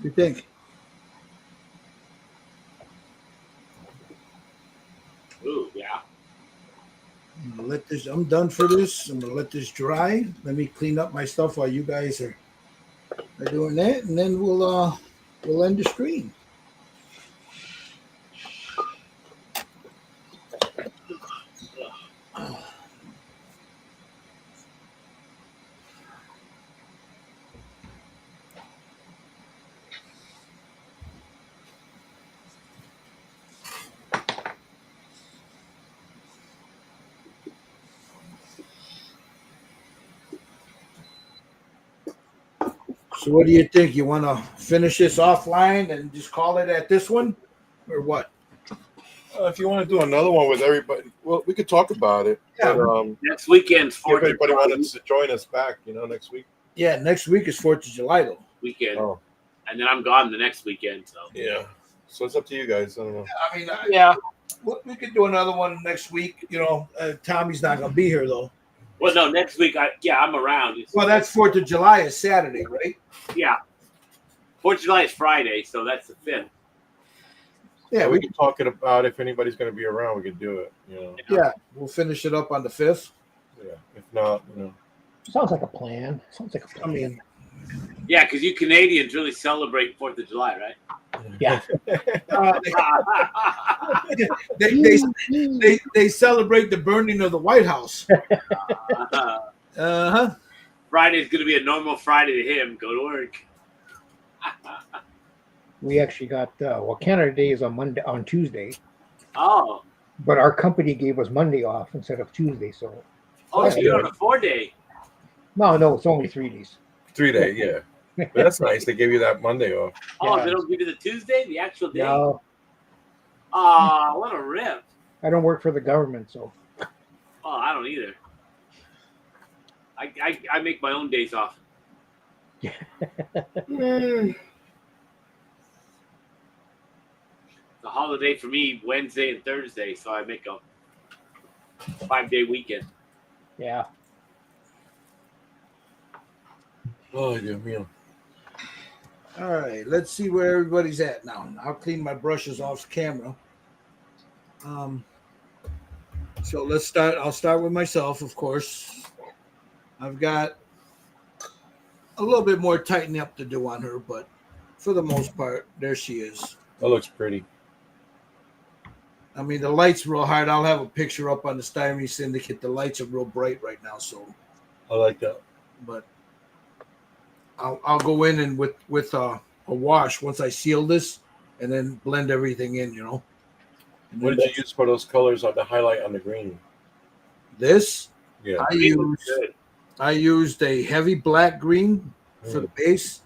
What do you think? Ooh, yeah. I'm gonna let this. I'm done for this. I'm gonna let this dry. Let me clean up my stuff while you guys are doing that, and then we'll end the stream. So what do you think? You want to finish this offline and just call it at this one, or what? If you want to do another one with everybody, well, we could talk about it. Yeah. But, Next weekend's if 4th of anybody July wanted to join us back, next week. Yeah, next week is 4th of July though. weekend, Oh, and then I'm gone the next weekend. So yeah. So it's up to you guys. I don't know. I mean, Yeah. we could do another one next week. Tommy's not gonna be here though. well, no, next week I'm around. Well, that's 4th of July is Saturday, right? Yeah. 4th of July is Friday, so that's the 5th. Yeah, we can talk it about if anybody's going to be around. We could do it. Yeah, we'll finish it up on the 5th. Yeah. If not, Sounds like a plan. Sounds like a plan. I mean, Yeah, because you Canadians really celebrate 4th of July, right? Yeah. They celebrate the burning of the White House. Uh-huh. Friday's going to be a normal Friday to him. Go to work. We actually got Canada Day is on Tuesday, Oh. but our company gave us Monday off instead of Tuesday. So Oh, so you're on a 4-day. no, it's only 3 days. 3 days, yeah. But that's nice. They gave you that Monday off. Oh, Yeah. they don't give you the Tuesday, the actual day? No, Oh, what a rip. I don't work for the government, so Oh, I don't either. I make my own days off. The holiday for me, Wednesday and Thursday, so I make a 5-day weekend. yeah. Oh, Dios mío. All right, let's see where everybody's at now. I'll clean my brushes off camera. So let's start. I'll start with myself, of course. I've got a little bit more tightening up to do on her, but for the most part, there she is. That looks pretty. I mean, the light's real hard. I'll have a picture up on the Styrene Syndicate. The lights are real bright right now, so. I like that. But I'll go in and with a wash once I seal this, and then blend everything in. And What did you use for those colors on the highlight on the green? This Yeah. I used a heavy black green for the base,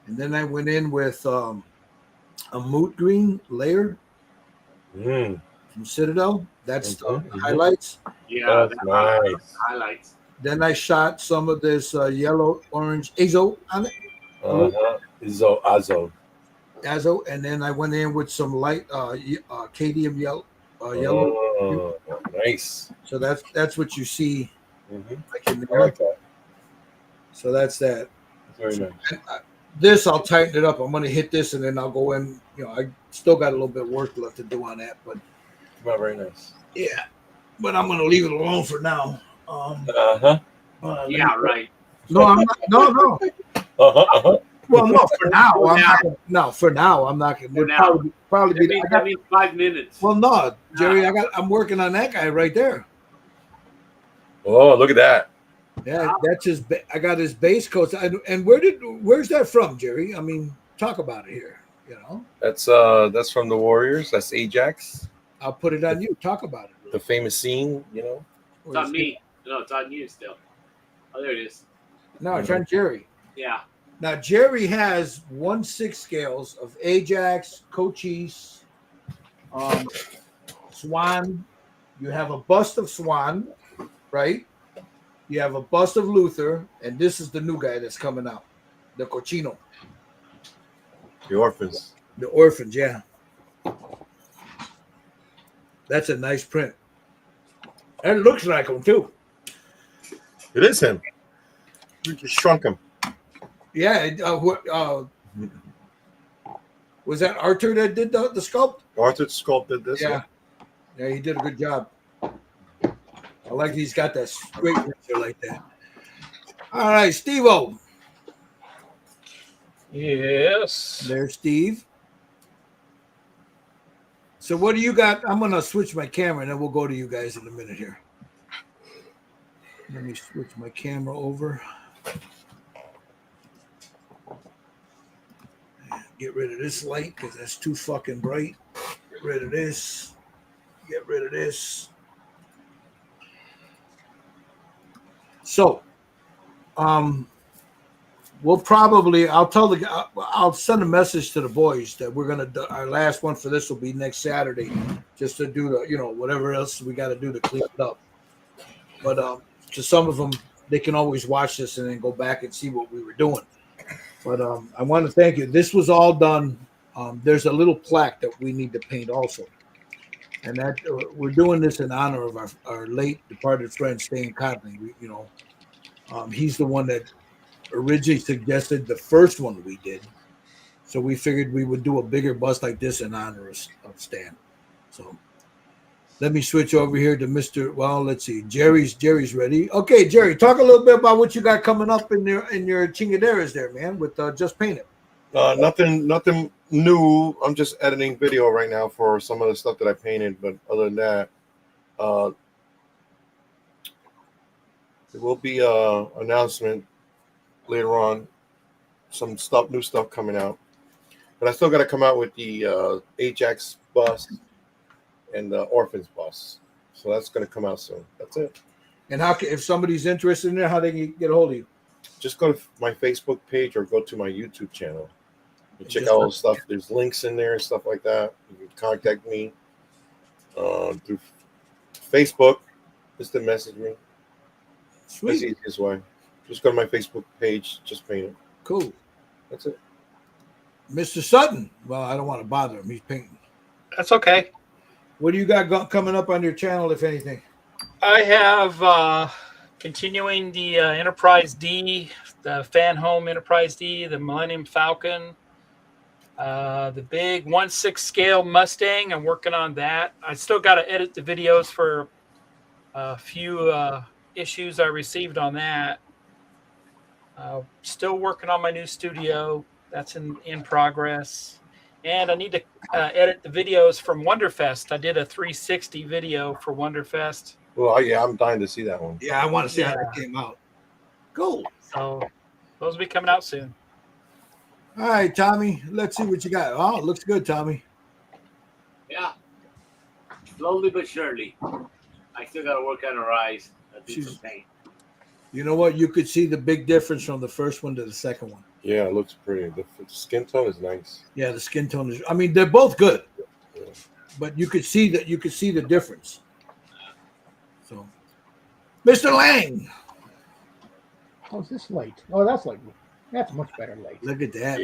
and then I went in with a moot green layer from Citadel. That's the highlights. Yeah, That's nice. highlights. Then I shot some of this yellow orange azo on it. Azo, and then I went in with some light cadmium yellow. Oh, nice. So that's what you see. Like in I there. like that. So that's that. Very nice. This I'll tighten it up. I'm going to hit this, and then I'll go in. I still got a little bit of work left to do on that, but Not very nice. yeah. But I'm going to leave it alone for now. Yeah, right. No, I'm not. No. Well, no, for now, For I'm now. not gonna, no, for now, I'm not going For to. now. Probably That be. means, that means 5 minutes. Well, no, Jerry, I'm working on that guy right there. Oh, look at that. Yeah, that's his. I got his base coat. And where's that from, Jerry? I mean, talk about it here. You know, That's from the Warriors. That's Ajax, I'll put it on you. Talk about it. the famous scene. You know. It's on me. No, it's on you still. Oh, there it is. No, it's on Jerry. Yeah. Now Jerry has 1/6 scales of Ajax, Cochise, Swan. You have a bust of Swan, right? You have a bust of Luther, and this is the new guy that's coming out, the Cochino, The Orphans. the Orphans. Yeah, that's a nice print. And it looks like him too. It is him. You just shrunk him. Yeah. Was that Arthur that did the sculpt? Arthur sculpted this. Yeah. Yeah, he did a good job. I like he's got that straight picture like that. All right, Steve-O. Yes. There's Steve. So what do you got? I'm going to switch my camera, and then we'll go to you guys in a minute here. Let me switch my camera over. Get rid of this light because that's too fucking bright. Get rid of this. Get rid of this. So, we'll probably. I'll send a message to the boys that we're gonna do, our last one for this will be next Saturday, just to do the whatever else we got to do to clean it up. But to some of them, they can always watch this and then go back and see what we were doing. But I want to thank you. This was all done. There's a little plaque that we need to paint also. And that we're doing this in honor of our late departed friend Stan Codling. He's the one that originally suggested the first one we did, so we figured we would do a bigger bust like this in honor of Stan. So let me switch over here to Mr. Well, let's see. Jerry's ready. Okay, Jerry, talk a little bit about what you got coming up in your chingaderas there, man. With Just Painted. Nothing new. I'm just editing video right now for some of the stuff that I painted. But other than that, there will be a announcement later on. Some new stuff coming out. But I still got to come out with the Ajax bus and the Orphans bus. So that's going to come out soon. That's it. And if somebody's interested in it, how they can get a hold of you? Just go to my Facebook page or go to my YouTube channel. You check out all the stuff. There's links in there and stuff like that. You can contact me through Facebook. Just to message me. Sweet. That's the easiest way. Just go to my Facebook page. Just paint it. Cool. That's it. Mr. Sutton. Well, I don't want to bother him. He's painting. That's okay. What do you got coming up on your channel, if anything? I have continuing the Enterprise D, the Fan Home Enterprise D, the Millennium Falcon, the big 1/6 scale Mustang. I'm working on that. I still got to edit the videos for a few issues I received on that. Still working on my new studio. That's in progress. And I need to edit the videos from Wonderfest. I did a 360 video for Wonderfest. Well, yeah, I'm dying to see that one. Yeah, I want to see how that came out. Cool. So those will be coming out soon. All right, Tommy. Let's see what you got. Oh, it looks good, Tommy. Yeah. Slowly but surely. I still got to work on her eyes. Do some paint. You know what? You could see the big difference from the first one to the second one. Yeah, it looks pretty. The skin tone is nice. Yeah, the skin tone is. I mean, they're both good, Yeah. but you could see that. You could see the difference. So, Mr. Lang, How's this light? Oh, that's much better light. look at that.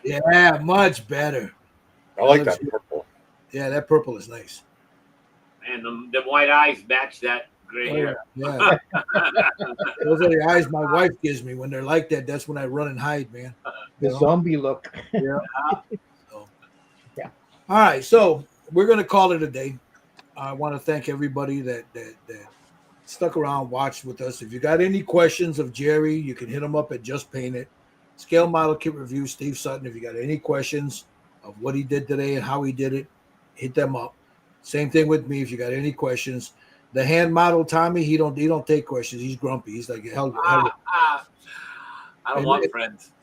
Yeah, Yeah, much better. I like that purple. Yeah, that purple is nice. And the white eyes match that gray Oh, hair. yeah. Those are the eyes my wife gives me when they're like that. That's when I run and hide, man. The zombie look. Yeah. Yeah. All right, so we're gonna call it a day. I want to thank everybody that stuck around, watched with us. If you got any questions of Jerry, you can hit him up at Just Paint It. Scale model kit review, Steve Sutton. If you got any questions of what he did today and how he did it, hit them up. Same thing with me. If you got any questions, the hand model Tommy, he don't take questions. He's grumpy. He's like hell. I don't want friends.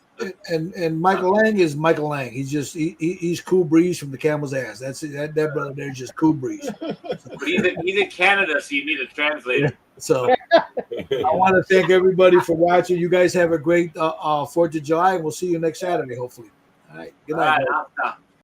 And Michael Lang is Michael Lang. He's just he's Cool Breeze from the Camel's Ass. That's it. That brother there's just Cool Breeze. But he's in Canada, so you need a translator. So I want to thank everybody for watching. You guys have a great 4th of July, and we'll see you next Saturday, hopefully. All right. Good night. All right,